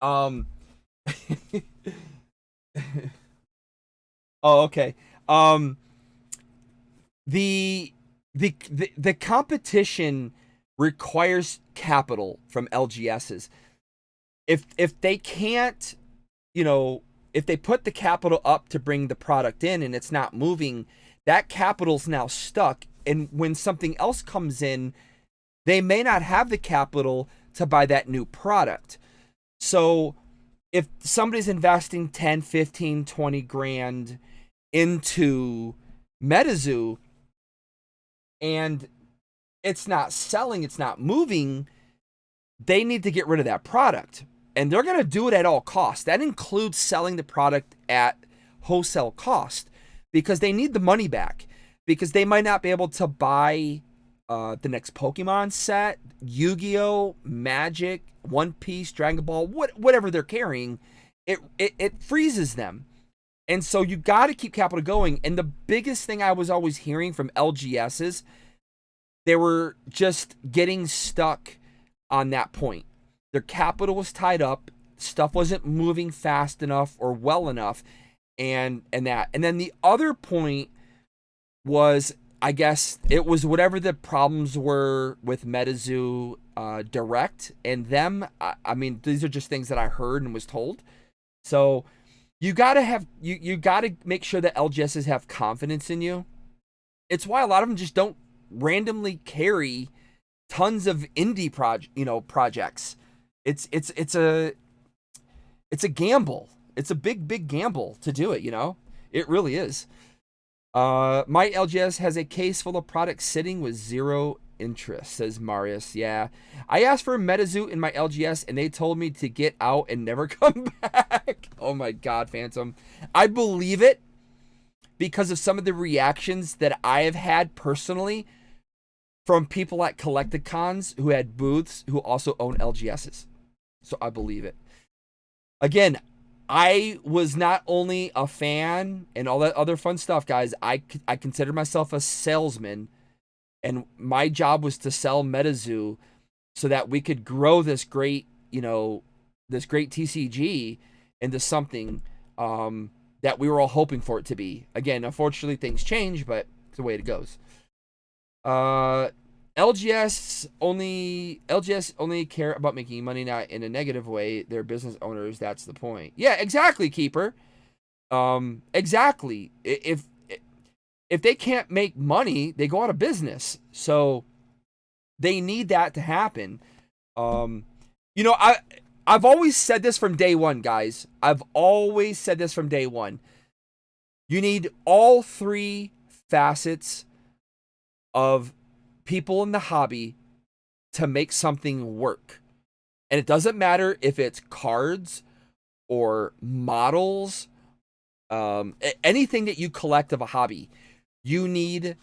Oh, okay. The competition requires capital from LGSs. If they can't, if they put the capital up to bring the product in and it's not moving, that capital's now stuck. And when something else comes in, they may not have the capital to buy that new product. So if somebody's investing 10, 15, 20 grand into MetaZoo and it's not selling, it's not moving, they need to get rid of that product. And they're going to do it at all costs. That includes selling the product at wholesale cost because they need the money back. Because they might not be able to buy the next Pokemon set, Yu-Gi-Oh, Magic, One Piece, Dragon Ball, whatever they're carrying. It freezes them. And so you got to keep capital going. And the biggest thing I was always hearing from LGSs, they were just getting stuck on that point. Their capital was tied up. Stuff wasn't moving fast enough or well enough. And that. And then the other point was, I guess, it was whatever the problems were with MetaZoo Direct and them. I mean, these are just things that I heard and was told. So you gotta have you gotta make sure that LGSs have confidence in you. It's why a lot of them just don't randomly carry tons of indie projects. It's a gamble. It's a big gamble to do it. It really is. My LGS has a case full of products sitting with zero interest, says Marius. Yeah. I asked for MetaZoo in my LGS and they told me to get out and never come back. Oh my God, Phantom. I believe it because of some of the reactions that I have had personally from people at Collecticons who had booths who also own LGSs. So I believe it. Again, I was not only a fan and all that other fun stuff, guys. I consider myself a salesman, and my job was to sell MetaZoo so that we could grow this great, this great TCG into something that we were all hoping for it to be. Again, unfortunately, things change, but it's the way it goes. LGS only care about making money, not in a negative way. They're business owners. That's the point. Yeah, exactly, Keeper. Exactly. If they can't make money, they go out of business. So they need that to happen. I've always said this from day one, guys. I've always said this from day one. You need all three facets of people in the hobby to make something work. And it doesn't matter if it's cards or models, anything that you collect of a hobby. You need,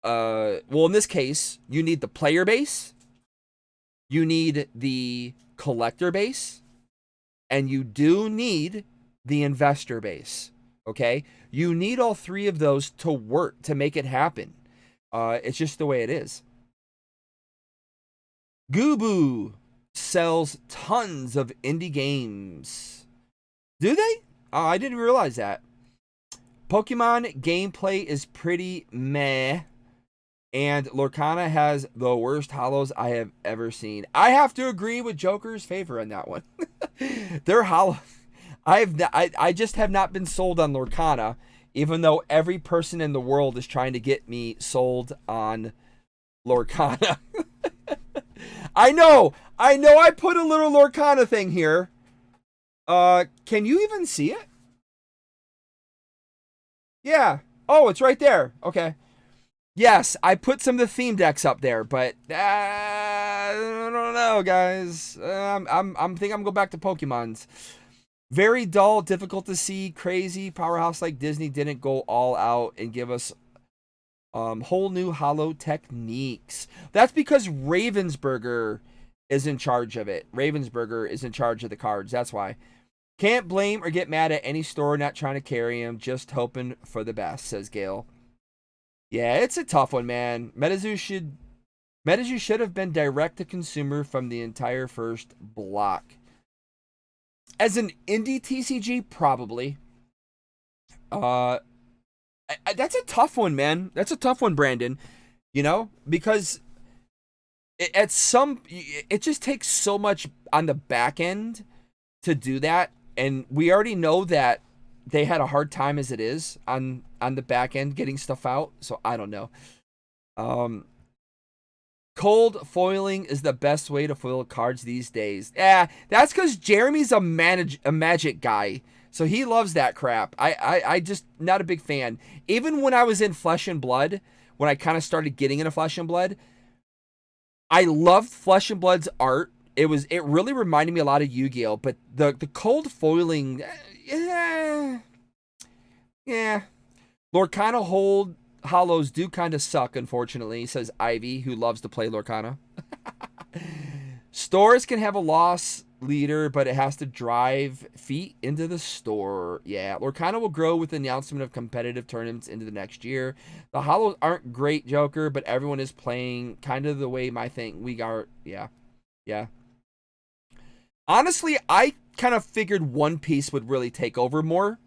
in this case, you need the player base, you need the collector base, and you do need the investor base, okay? You need all three of those to work, to make it happen. It's just the way it is. Goobu sells tons of indie games. Do they? Oh, I didn't realize that. Pokemon gameplay is pretty meh. And Lorcana has the worst hollows I have ever seen. I have to agree with Joker's favor on that one. They're hollow. I just have not been sold on Lorcana, even though every person in the world is trying to get me sold on Lorcana. I know I put a little Lorcana thing here. Can you even see it? Yeah. Oh, it's right there. Okay. Yes, I put some of the theme decks up there, but I don't know, guys. I'm thinking I'm going to go back to Pokemon's. Very dull, difficult to see, crazy. Powerhouse like Disney didn't go all out and give us whole new hollow techniques. That's because Ravensburger is in charge of it. Ravensburger is in charge of the cards. That's why. Can't blame or get mad at any store not trying to carry him. Just hoping for the best, says Gail. Yeah, it's a tough one, man. MetaZoo should have been direct to consumer from the entire first block. As an indie TCG, probably. That's a tough one, man. That's a tough one, Brandon. You know, because it just takes so much on the back end to do that, and we already know that they had a hard time as it is on the back end getting stuff out, so I don't know. Cold foiling is the best way to foil cards these days. Yeah, that's because Jeremy's a magic guy, so he loves that crap. I just not a big fan. Even when I was in Flesh and Blood, when I kind of started getting into Flesh and Blood, I loved Flesh and Blood's art. It really reminded me a lot of Yu-Gi-Oh, but the cold foiling, yeah. Lorcana hollows do kind of suck, unfortunately, says Ivy, who loves to play Lorcana. Stores can have a loss leader, but it has to drive feet into the store. Yeah, Lorcana will grow with the announcement of competitive tournaments into the next year. The hollows aren't great, Joker, but everyone is playing kind of the way we are. Yeah. Honestly, I kind of figured One Piece would really take over more,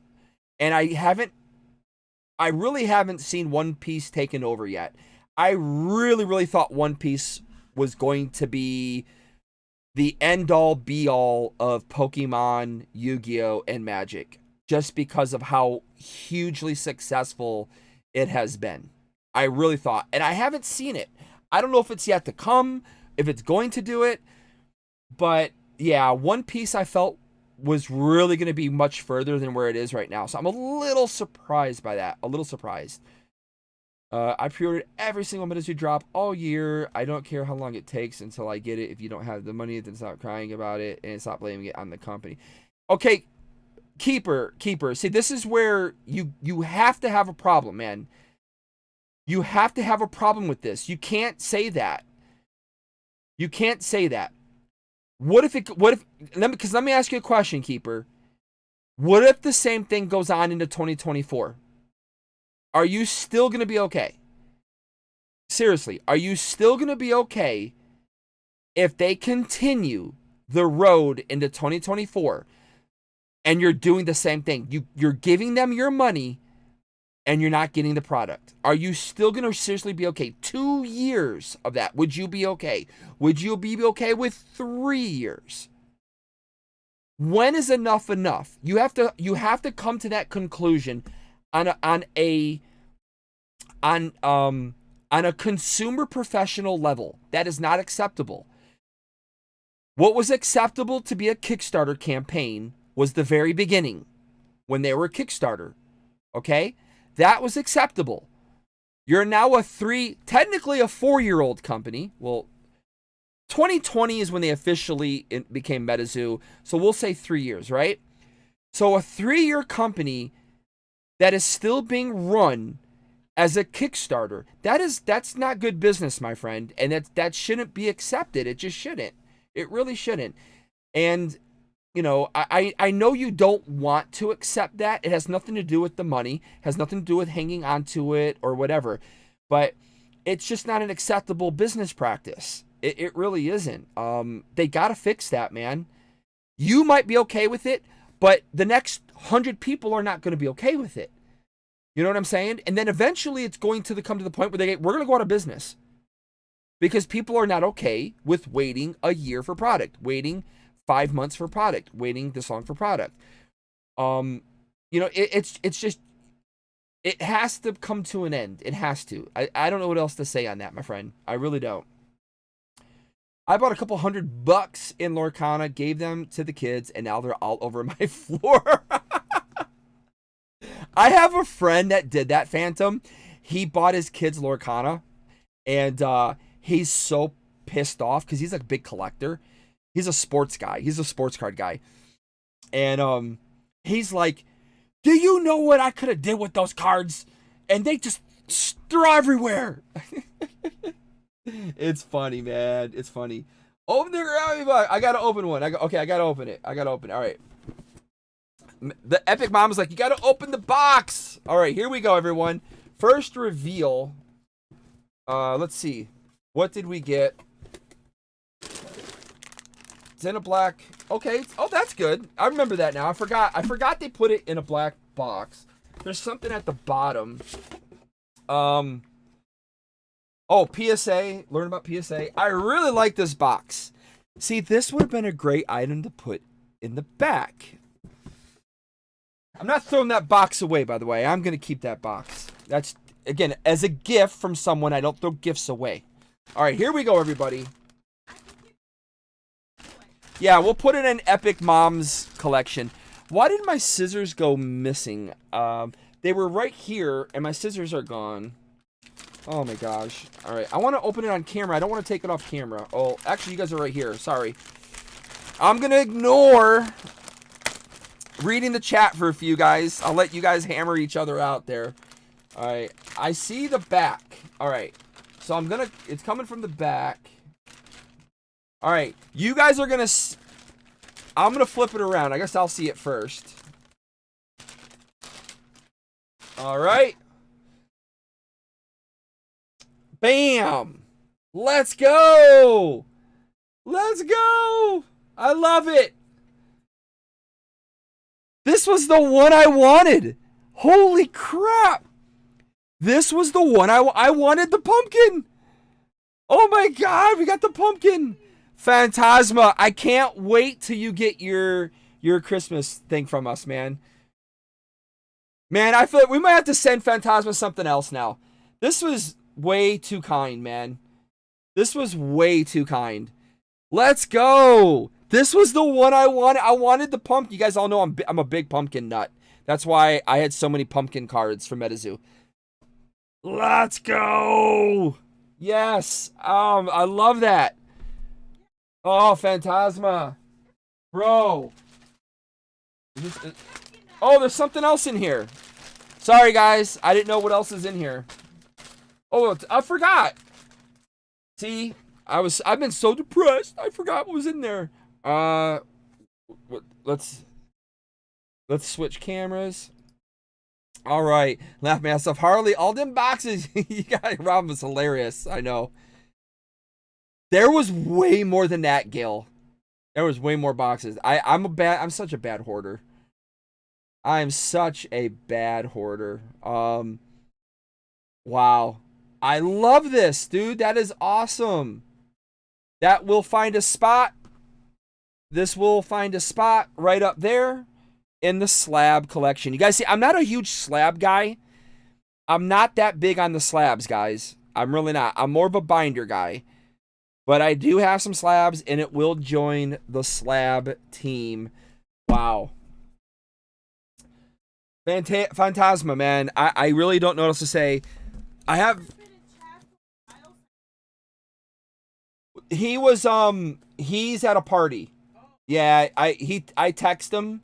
and I really haven't seen One Piece taken over yet. I really thought One Piece was going to be the end-all, be-all of Pokemon, Yu-Gi-Oh, and Magic, just because of how hugely successful it has been. I really thought, and I haven't seen it. I don't know if it's yet to come, if it's going to do it, but yeah, One Piece I felt was really going to be much further than where it is right now. So I'm a little surprised by that. A little surprised. I pre-ordered every single MetaZoo drop all year. I don't care how long it takes until I get it. If you don't have the money, then stop crying about it and stop blaming it on the company. Okay, Keeper. See, this is where you have to have a problem, man. You have to have a problem with this. You can't say that. You can't say that. Let me ask you a question, Keeper. What if the same thing goes on into 2024? Are you still going to be okay? Seriously, are you still going to be okay if they continue the road into 2024 and you're doing the same thing? You're giving them your money and you're not getting the product. Are you still going to seriously be okay? 2 years of that. Would you be okay? Would you be okay with 3 years? When is enough enough? You have to come to that conclusion on a consumer professional level. That is not acceptable. What was acceptable to be a Kickstarter campaign was the very beginning when they were a Kickstarter. Okay? That was acceptable. You're now technically a 4-year-old company. Well, 2020 is when they officially became MetaZoo. So we'll say 3 years, right? So a 3-year company that is still being run as a Kickstarter. That's not good business, my friend. And that shouldn't be accepted. It just shouldn't. It really shouldn't. And you know, I know you don't want to accept that. It has nothing to do with the money, has nothing to do with hanging on to it or whatever. But it's just not an acceptable business practice. It really isn't. They got to fix that, man. You might be okay with it, but the next 100 people are not going to be okay with it. You know what I'm saying? And then eventually it's going to come to the point where we're going to go out of business. Because people are not okay with waiting a year for product, waiting 5 months for product, waiting this long for product. You know, it's just, it has to come to an end. It has to. I don't know what else to say on that, my friend. I really don't. I bought a couple $100 in Lorcana, gave them to the kids, and now they're all over my floor. I have a friend that did that, Phantom. He bought his kids Lorcana, and he's so pissed off because he's a big collector. He's a sports guy. He's a sports card guy. And he's like, do you know what I could have did with those cards? And they just, they're everywhere. It's funny, man. It's funny. Open the I gotta open one. Okay, I gotta open it. All right. The Epic Mom is like, you gotta open the box. All right, here we go, everyone. First reveal. Let's see. What did we get? It's in a black. Okay. Oh, that's good. I remember that now. I forgot they put it in a black box. There's something at the bottom. Oh, PSA. Learn about PSA. I really like this box. See, this would have been a great item to put in the back. I'm not throwing that box away, by the way. I'm going to keep that box. That's, again, as a gift from someone. I don't throw gifts away. All right, here we go, everybody. Yeah, we'll put it in Epic Mom's collection. Why did my scissors go missing? They were right here, and my scissors are gone. Oh, my gosh. All right, I want to open it on camera. I don't want to take it off camera. Oh, actually, you guys are right here. Sorry. I'm going to ignore reading the chat for a few guys. I'll let you guys hammer each other out there. All right, I see the back. All right, so I'm going to, it's coming from the back. All right, you guys are going to, I'm going to flip it around. I guess I'll see it first. All right. Bam! Let's go! Let's go! I love it! This was the one I wanted! Holy crap! This was the one I wanted, the pumpkin! Oh my god, we got the pumpkin! Phantasma, I can't wait till you get your Christmas thing from us, man. Man, I feel like we might have to send Phantasma something else now. This was way too kind, man. This was way too kind. Let's go. This was the one I wanted. I wanted the pumpkin. You guys all know I'm a big pumpkin nut. That's why I had so many pumpkin cards for MetaZoo. Let's go. Yes. I love that. Oh, Phantasma. Bro. Oh, there's something else in here. Sorry, guys. I didn't know what else is in here. Oh, I forgot. See, I've been so depressed. I forgot what was in there. Let's switch cameras. All right, laugh my ass off. Harley, all them boxes. You guys, Rob was hilarious. I know. There was way more than that, Gil. There was way more boxes. I'm such a bad hoarder. I am such a bad hoarder. Wow. I love this, dude. That is awesome. That will find a spot. This will find a spot right up there in the slab collection. You guys see, I'm not a huge slab guy. I'm not that big on the slabs, guys. I'm really not. I'm more of a binder guy. But I do have some slabs, and it will join the slab team. Wow. Phantasma, man. I really don't know what else to say. I have... He was, he's at a party. Yeah, I text him.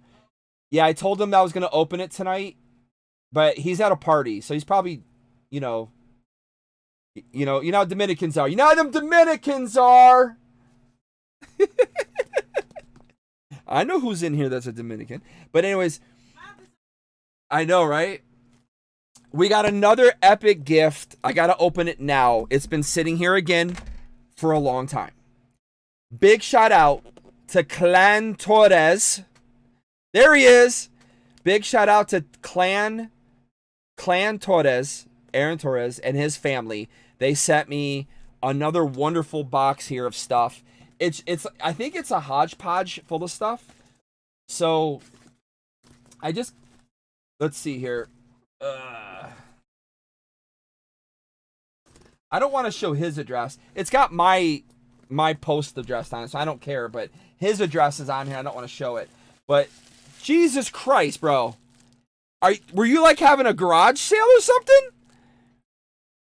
Yeah, I told him that I was going to open it tonight. But he's at a party, so he's probably, you know how Dominicans are. You know how them Dominicans are. I know who's in here that's a Dominican. But anyways, I know, right? We got another epic gift. I got to open it now. It's been sitting here again for a long time. Big shout out to Clan Torres. There he is. Big shout out to Clan Torres, Aaron Torres, and his family. They sent me another wonderful box here of stuff. It's I think it's a hodgepodge full of stuff. So let's see here. I don't want to show his address. It's got my post address on it, so I don't care, but his address is on here. I don't want to show it. But Jesus Christ, bro. Were you like having a garage sale or something?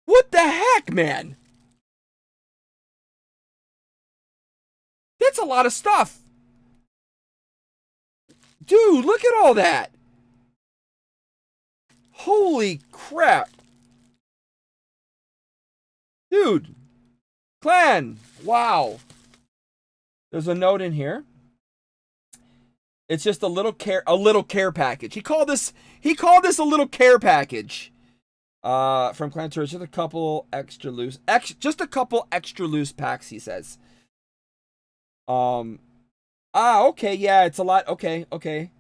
What the heck, man? That's a lot of stuff. Dude, look at all that. Holy crap. Dude. Clan. Wow. There's a note in here. It's just a little care package. He called this a little care package. From Clan Tourist. Just a couple extra loose packs, he says. Okay, yeah, it's a lot. Okay.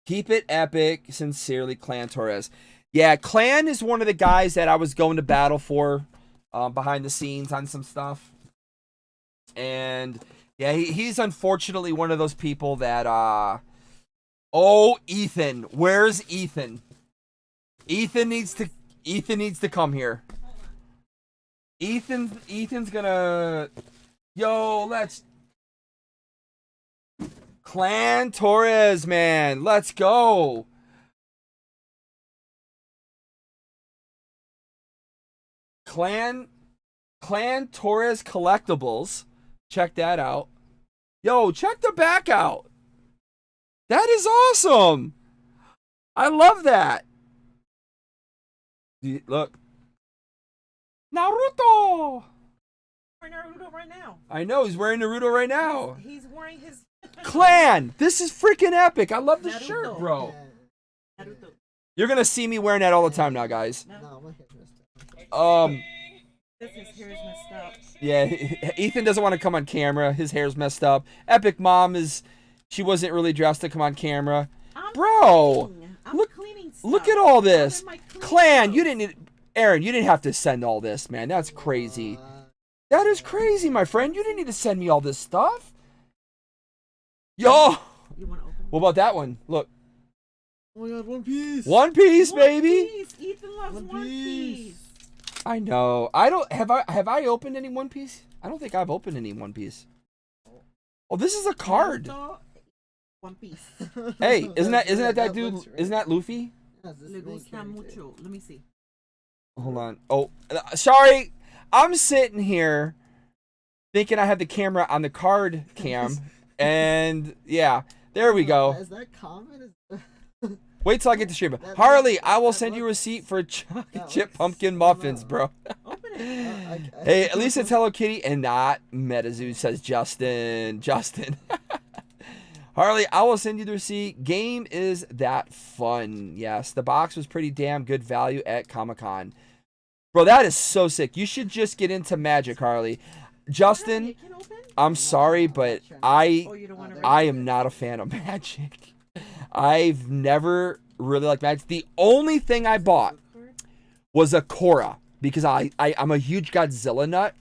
Keep it epic. Sincerely, Clan Torres. Yeah, Clan is one of the guys that I was going to battle for behind the scenes on some stuff. And yeah, he's unfortunately one of those people that Ethan. Where's Ethan? Ethan needs to come here. Ethan's gonna let's Clan Torres, man. Let's go. Clan Torres Collectibles. Check that out. Yo, check the back out. That is awesome. I love that. Look. Naruto. Naruto right now. I know, he's wearing Naruto right now. He's wearing his Clan, this is freaking epic. I love the Naruto. Shirt, bro. Naruto. You're gonna see me wearing that all the time now, guys. No. His hair's messed up. Yeah, Ethan doesn't want to come on camera. His hair's messed up. Epic Mom she wasn't really dressed to come on camera. Bro, look at all this. Clan, Aaron, you didn't have to send all this, man. That's crazy. That is crazy, my friend. You didn't need to send me all this stuff. Yo! What about that one? Look. Oh my god, One Piece! One Piece, baby! Ethan loves One Piece. I know. Have I opened any One Piece? I don't think I've opened any One Piece. Oh, this is a card. One Piece. Hey, isn't that dude? Right. Isn't that Luffy? Le gusta mucho. Let me see. Hold on. Oh, sorry. I'm sitting here thinking I had the camera on the card cam, and yeah, there we go. Is that common? Wait till I get to stream. Harley, I will send you a receipt for chocolate chip pumpkin muffins, bro. Open it. Hey, at least it's Hello Kitty and not MetaZoo, says Justin. Harley, I will send you the receipt. Game is that fun. Yes, the box was pretty damn good value at Comic-Con. Bro, that is so sick. You should just get into Magic, Harley. Justin, I'm sorry, but I am not a fan of Magic. I've never really liked Magic. The only thing I bought was a Korra because I'm a huge Godzilla nut.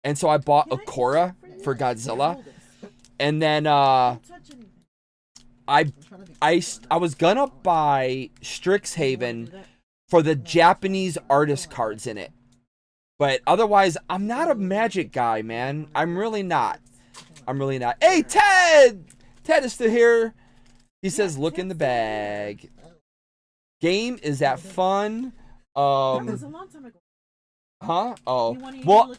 And so I bought a Korra for Godzilla. And then I was gonna buy Strixhaven for the Japanese artist cards in it. But otherwise, I'm not a Magic guy, man. I'm really not. Hey, Ted! Ted is still here. He says, look in the bag. Game, is that fun? That was a long time ago. Huh? Oh. Well,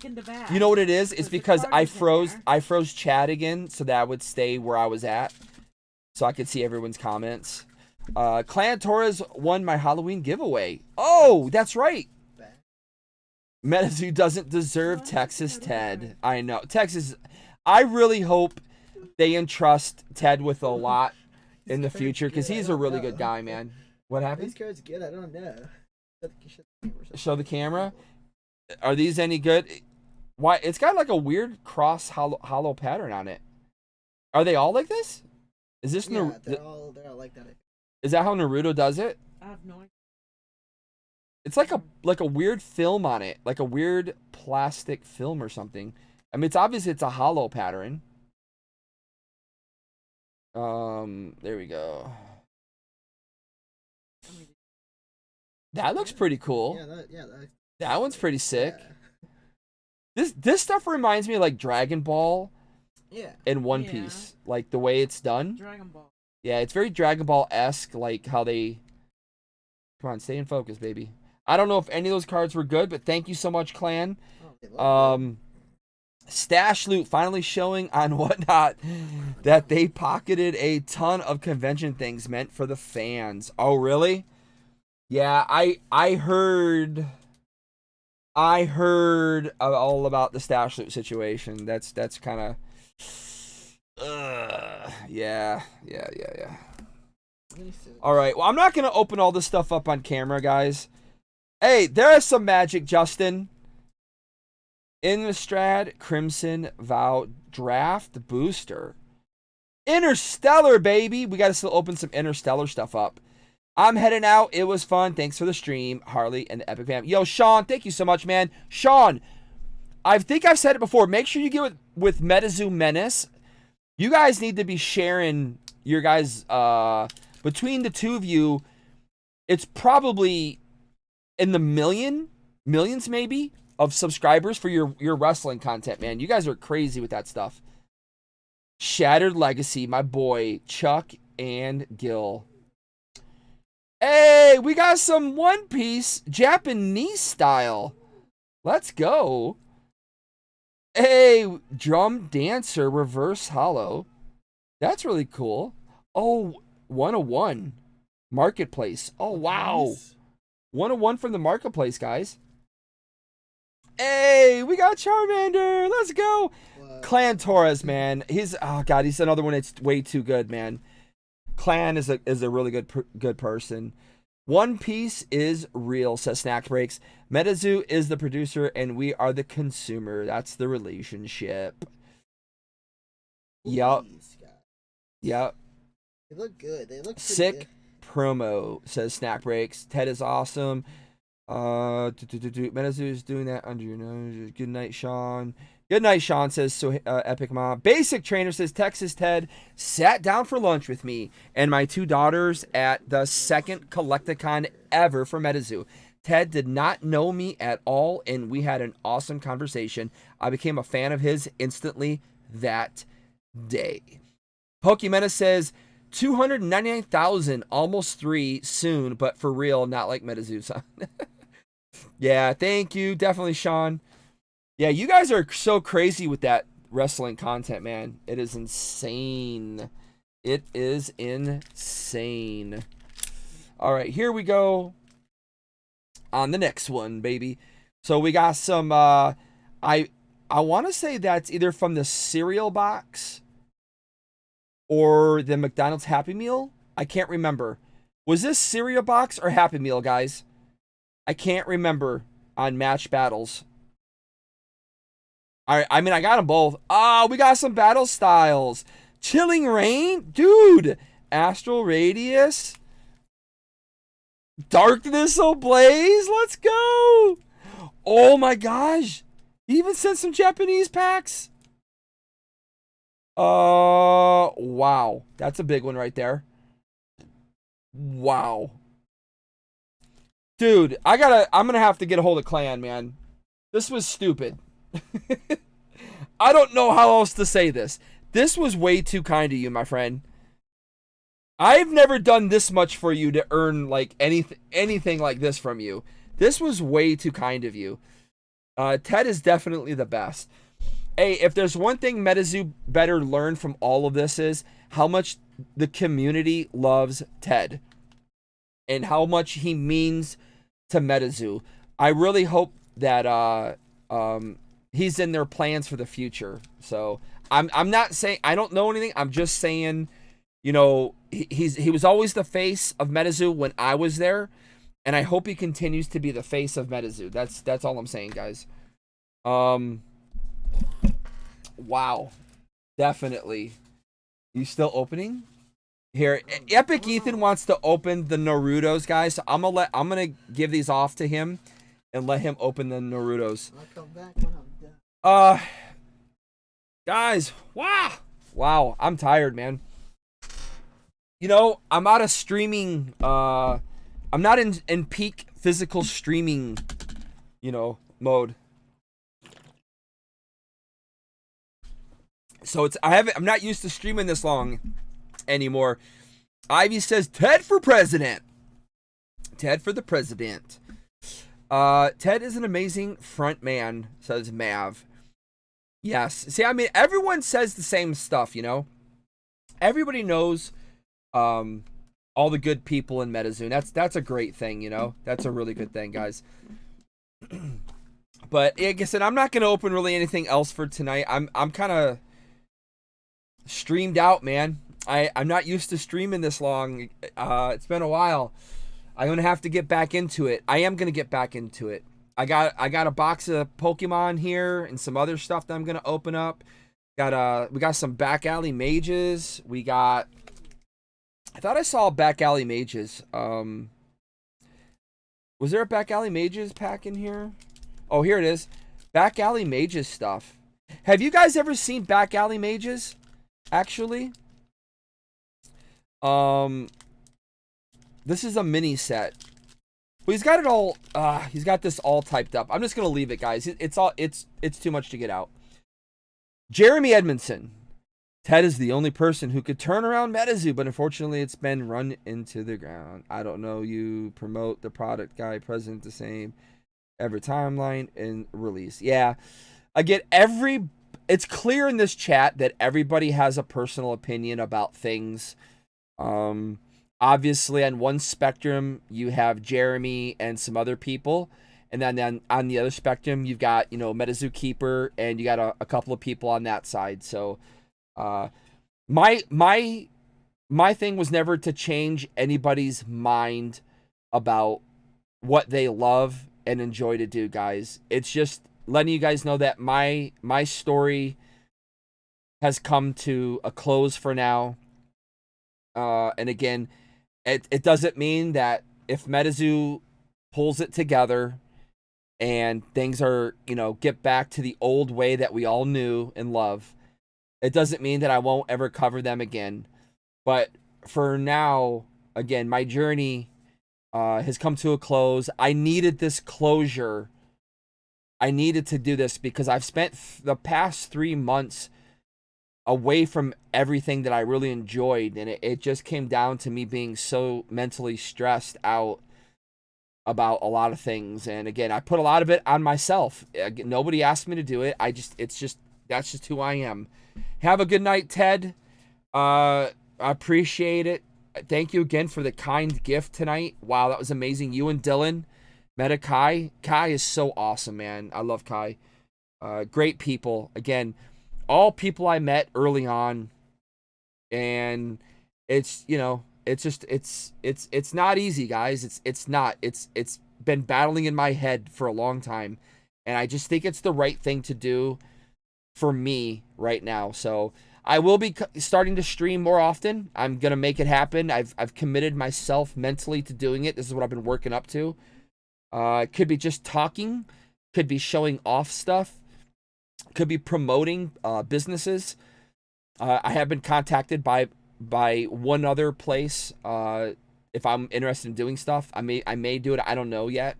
you know what it is? It's because I froze chat again so that I would stay where I was at. So I could see everyone's comments. Clan Torres won my Halloween giveaway. Oh, that's right. MetaZoo doesn't deserve Texas Ted. I know. Texas, I really hope they entrust Ted with a lot in the future because he's a really good guy, man. What happened? These cards good? I don't know. Show the camera. Are these any good? Why? It's got like a weird cross hollow pattern on it. Are they all like this? Is this Yeah, they're all like that. Is that how Naruto does it? I have no idea. It's like a weird film on it, like a weird plastic film or something. I mean, it's obviously it's a hollow pattern. There we go. That looks pretty cool. That one's pretty sick. Yeah. This stuff reminds me of like Dragon Ball Yeah. and One Yeah. Piece, like the way it's done. Dragon Ball. Yeah, it's very Dragon Ball-esque, like how they... Come on, stay in focus, baby. I don't know if any of those cards were good, but thank you so much, Clan. Oh, they look good. Stash Loot finally showing on Whatnot that they pocketed a ton of convention things meant for the fans. Oh, really? Yeah, I heard all about the Stash Loot situation. That's kind of... Yeah. Let me see. All right. Well, I'm not going to open all this stuff up on camera, guys. Hey, there is some magic, Justin. Innistrad Crimson Vow Draft Booster. Interstellar, baby. We got to still open some Interstellar stuff up. I'm heading out. It was fun. Thanks for the stream, Harley and the Epic Fam. Yo, Sean, thank you so much, man. Sean, I think I've said it before. Make sure you get with MetaZoo Menace. You guys need to be sharing your guys, between the two of you, it's probably in the millions maybe, of subscribers for your wrestling content, man. You guys are crazy with that stuff. Shattered Legacy, my boy, Chuck and Gil. Hey, we got some One Piece Japanese style. Let's go. Hey, Drum Dancer Reverse Hollow. That's really cool. Oh, 101 Marketplace. Oh, wow. Nice. 101 from the Marketplace, guys. Hey, we got Charmander. Let's go. What? Clan Torres, man. He's another one that's way too good, man. Clan is a really good person. One Piece is real, says Snack Breaks. MetaZoo is the producer and we are the consumer. That's the relationship. Yup. These guys. Yep. They look good. They look pretty Sick good. promo, says Snack Breaks. Ted is awesome. MetaZoo is doing that under your nose. Good night, Sean. Good night, Sean, says so Epic Mom. Basic Trainer says Texas Ted sat down for lunch with me and my two daughters at the second Collecticon ever for MetaZoo. Ted did not know me at all, and we had an awesome conversation. I became a fan of his instantly that day. Pokemon says 299,000, almost 3 soon, but for real, not like MetaZoo, son. Yeah, thank you. Definitely, Sean. Yeah, you guys are so crazy with that wrestling content, man. It is insane. It is insane. All right, here we go on the next one, baby. So we got some, I want to say that's either from the cereal box or the McDonald's Happy Meal. I can't remember. Was this cereal box or Happy Meal, guys? I can't remember on Match Battles. All right, I mean, I got them both. We got some battle styles. Chilling Rain? Dude. Astral Radius? Darkness Ablaze? Let's go. Oh, my gosh. He even sent some Japanese packs. Wow. That's a big one right there. Wow. Dude, I'm going to have to get a hold of Clan, man. This was stupid. I don't know how else to say this. This was way too kind of you, my friend. I've never done this much for you to earn like anything like this from you. This was way too kind of you. Ted is definitely the best. Hey, if there's one thing MetaZoo better learn from all of this is how much the community loves Ted and how much he means to MetaZoo. I really hope that he's in their plans for the future. So I'm not saying I don't know anything. I'm just saying, you know, he was always the face of MetaZoo when I was there, and I hope he continues to be the face of MetaZoo. That's all I'm saying, guys. Wow. Definitely. You still opening? Here, Epic Ethan wants to open the Narutos, guys. So I'm gonna give these off to him and let him open the Narutos. I'll come back when I'm done. Guys, wow, I'm tired, man. You know, I'm out of streaming. I'm not in peak physical streaming, mode. So I'm not used to streaming this long anymore. Ivy says Ted for president. Ted for the president. Ted is an amazing front man, says Mav. Yes. See, I mean, everyone says the same stuff, Everybody knows all the good people in MetaZoom. That's a great thing, That's a really good thing, guys. But like I said, I'm not gonna open really anything else for tonight. I'm kind of streamed out, man. I'm not used to streaming this long. It's been a while. I'm gonna have to get back into it. I am gonna get back into it. I got a box of Pokemon here and some other stuff that I'm gonna open up. We got some back alley mages. I thought I saw back alley mages. Was there a back alley mages pack in here? Oh, here it is. Back alley mages stuff. Have you guys ever seen back alley mages? Actually, this is a mini set. Well, he's got it all. He's got this all typed up. I'm just gonna leave it, guys. It's too much to get out. Jeremy Edmondson. Ted is the only person who could turn around MetaZoo, but unfortunately, it's been run into the ground. I don't know. You promote the product guy, president the same, every timeline and release. Yeah, I get every. It's clear in this chat that everybody has a personal opinion about things. Obviously, on one spectrum, you have Jeremy and some other people. And then on the other spectrum, you've got, MetaZoo Keeper, and you got a couple of people on that side. So, my thing was never to change anybody's mind about what they love and enjoy to do, guys. It's just letting you guys know that my story has come to a close for now. And again, it doesn't mean that if MetaZoo pulls it together and things are, get back to the old way that we all knew and love, it doesn't mean that I won't ever cover them again. But for now, again, my journey has come to a close. I needed this closure. I needed to do this because I've spent the past 3 months away from everything that I really enjoyed. And it just came down to me being so mentally stressed out about a lot of things. And again, I put a lot of it on myself. Nobody asked me to do it. That's just who I am. Have a good night, Ted. I appreciate it. Thank you again for the kind gift tonight. Wow, that was amazing. You and Dylan met a Kai. Kai is so awesome, man. I love Kai. Great people. Again, all people I met early on. And it's, it's not easy, guys. It's not. It's been battling in my head for a long time. And I just think it's the right thing to do for me right now. So I will be starting to stream more often. I'm going to make it happen. I've committed myself mentally to doing it. This is what I've been working up to. It could be just talking, could be showing off stuff, could be promoting businesses. I have been contacted by one other place. If I'm interested in doing stuff, I may do it. I don't know yet.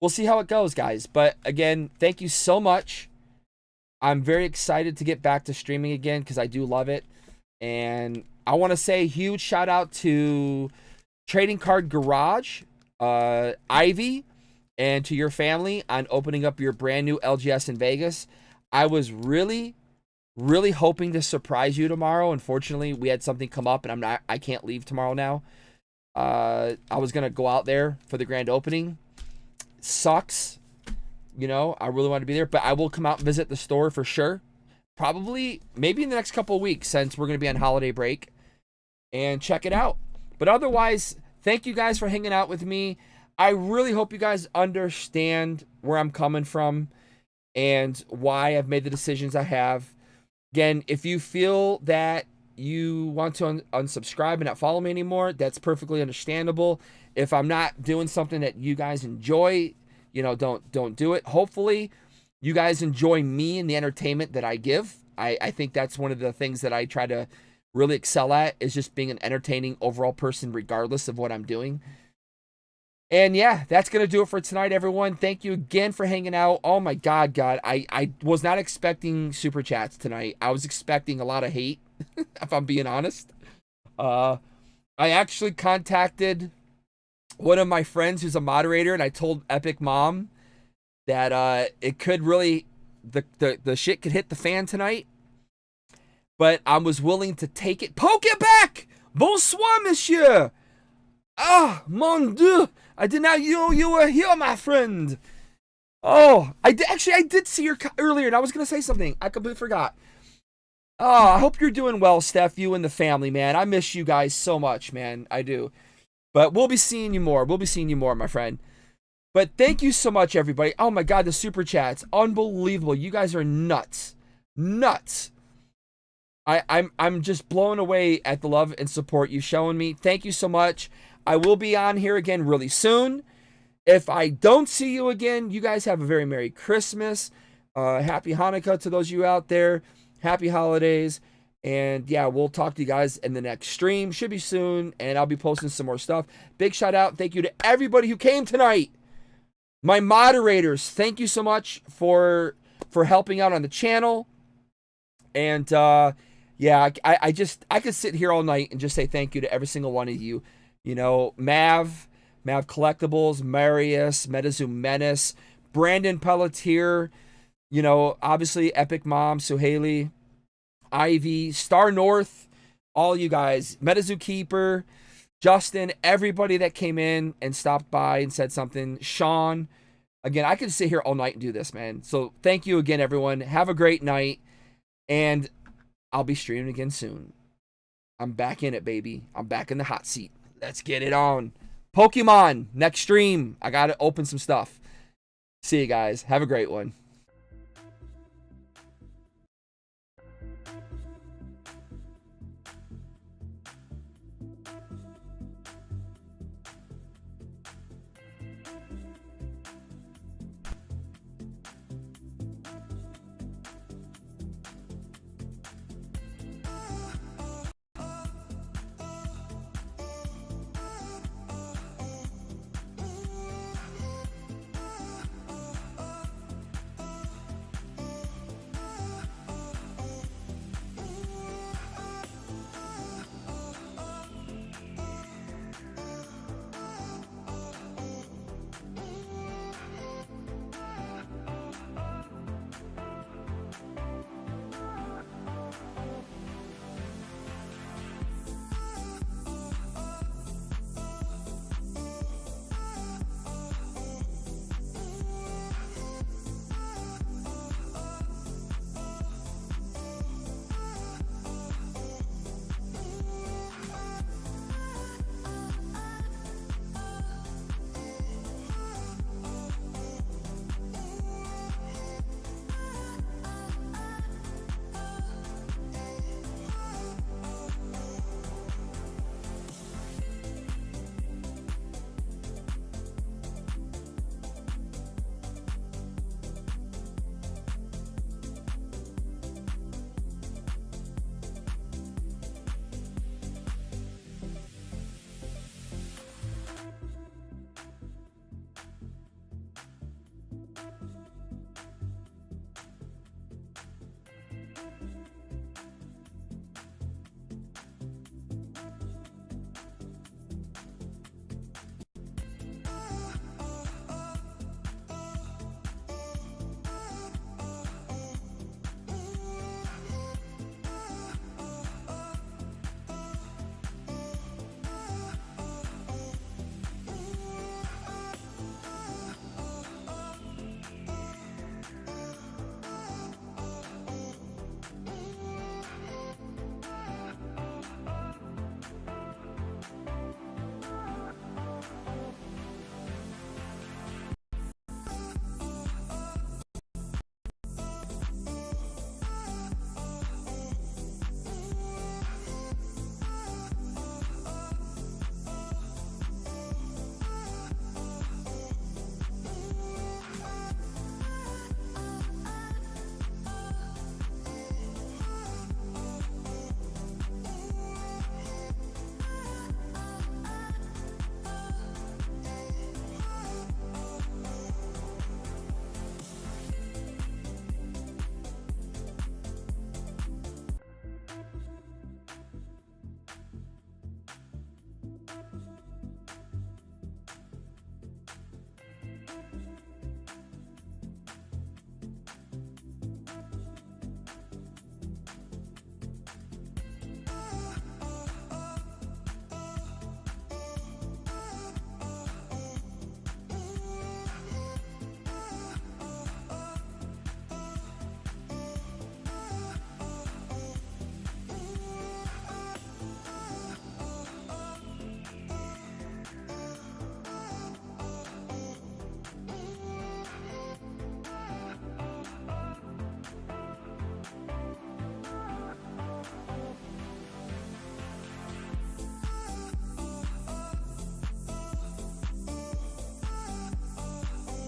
We'll see how it goes, guys. But again, thank you so much. I'm very excited to get back to streaming again because I do love it. And I want to say a huge shout out to Trading Card Garage, Ivy, and to your family on opening up your brand new LGS in Vegas. I was really hoping to surprise you tomorrow. Unfortunately, we had something come up and I can't leave tomorrow now. I was going to go out there for the grand opening. Sucks. I really want to be there, but I will come out and visit the store for sure. Probably, maybe in the next couple of weeks since we're going to be on holiday break and check it out. But otherwise, thank you guys for hanging out with me. I really hope you guys understand where I'm coming from and why I've made the decisions I have. Again, if you feel that you want to unsubscribe and not follow me anymore, that's perfectly understandable. If I'm not doing something that you guys enjoy, don't do it. Hopefully, you guys enjoy me and the entertainment that I give. I think that's one of the things that I try to really excel at, is just being an entertaining overall person regardless of what I'm doing. And yeah, that's going to do it for tonight, everyone. Thank you again for hanging out. Oh my God. I was not expecting super chats tonight. I was expecting a lot of hate, if I'm being honest. I actually contacted one of my friends who's a moderator, and I told Epic Mom that it could really, the shit could hit the fan tonight. But I was willing to take it. Poke it back! Bonsoir, monsieur! Ah, mon Dieu! I did not know you were here, my friend. Oh, I did see your earlier, and I was going to say something. I completely forgot. Oh, I hope you're doing well, Steph, you and the family, man. I miss you guys so much, man. I do. But we'll be seeing you more. We'll be seeing you more, my friend. But thank you so much, everybody. Oh, my God, the super chats. Unbelievable. You guys are nuts. Nuts. I'm just blown away at the love and support you've shown me. Thank you so much. I will be on here again really soon. If I don't see you again, you guys have a very Merry Christmas. Happy Hanukkah to those of you out there. Happy holidays. And yeah, we'll talk to you guys in the next stream. Should be soon. And I'll be posting some more stuff. Big shout out. Thank you to everybody who came tonight. My moderators, thank you so much for helping out on the channel. And yeah, I could sit here all night and just say thank you to every single one of you. Mav Collectibles, Marius, MetaZoom Menace, Brandon Pelletier, obviously Epic Mom, Suhaili, Ivy, Star North, all you guys, MetaZoo Keeper, Justin, everybody that came in and stopped by and said something, Sean. Again, I could sit here all night and do this, man. So thank you again, everyone. Have a great night. And I'll be streaming again soon. I'm back in it, baby. I'm back in the hot seat. Let's get it on. Pokemon, next stream. I got to open some stuff. See you guys. Have a great one.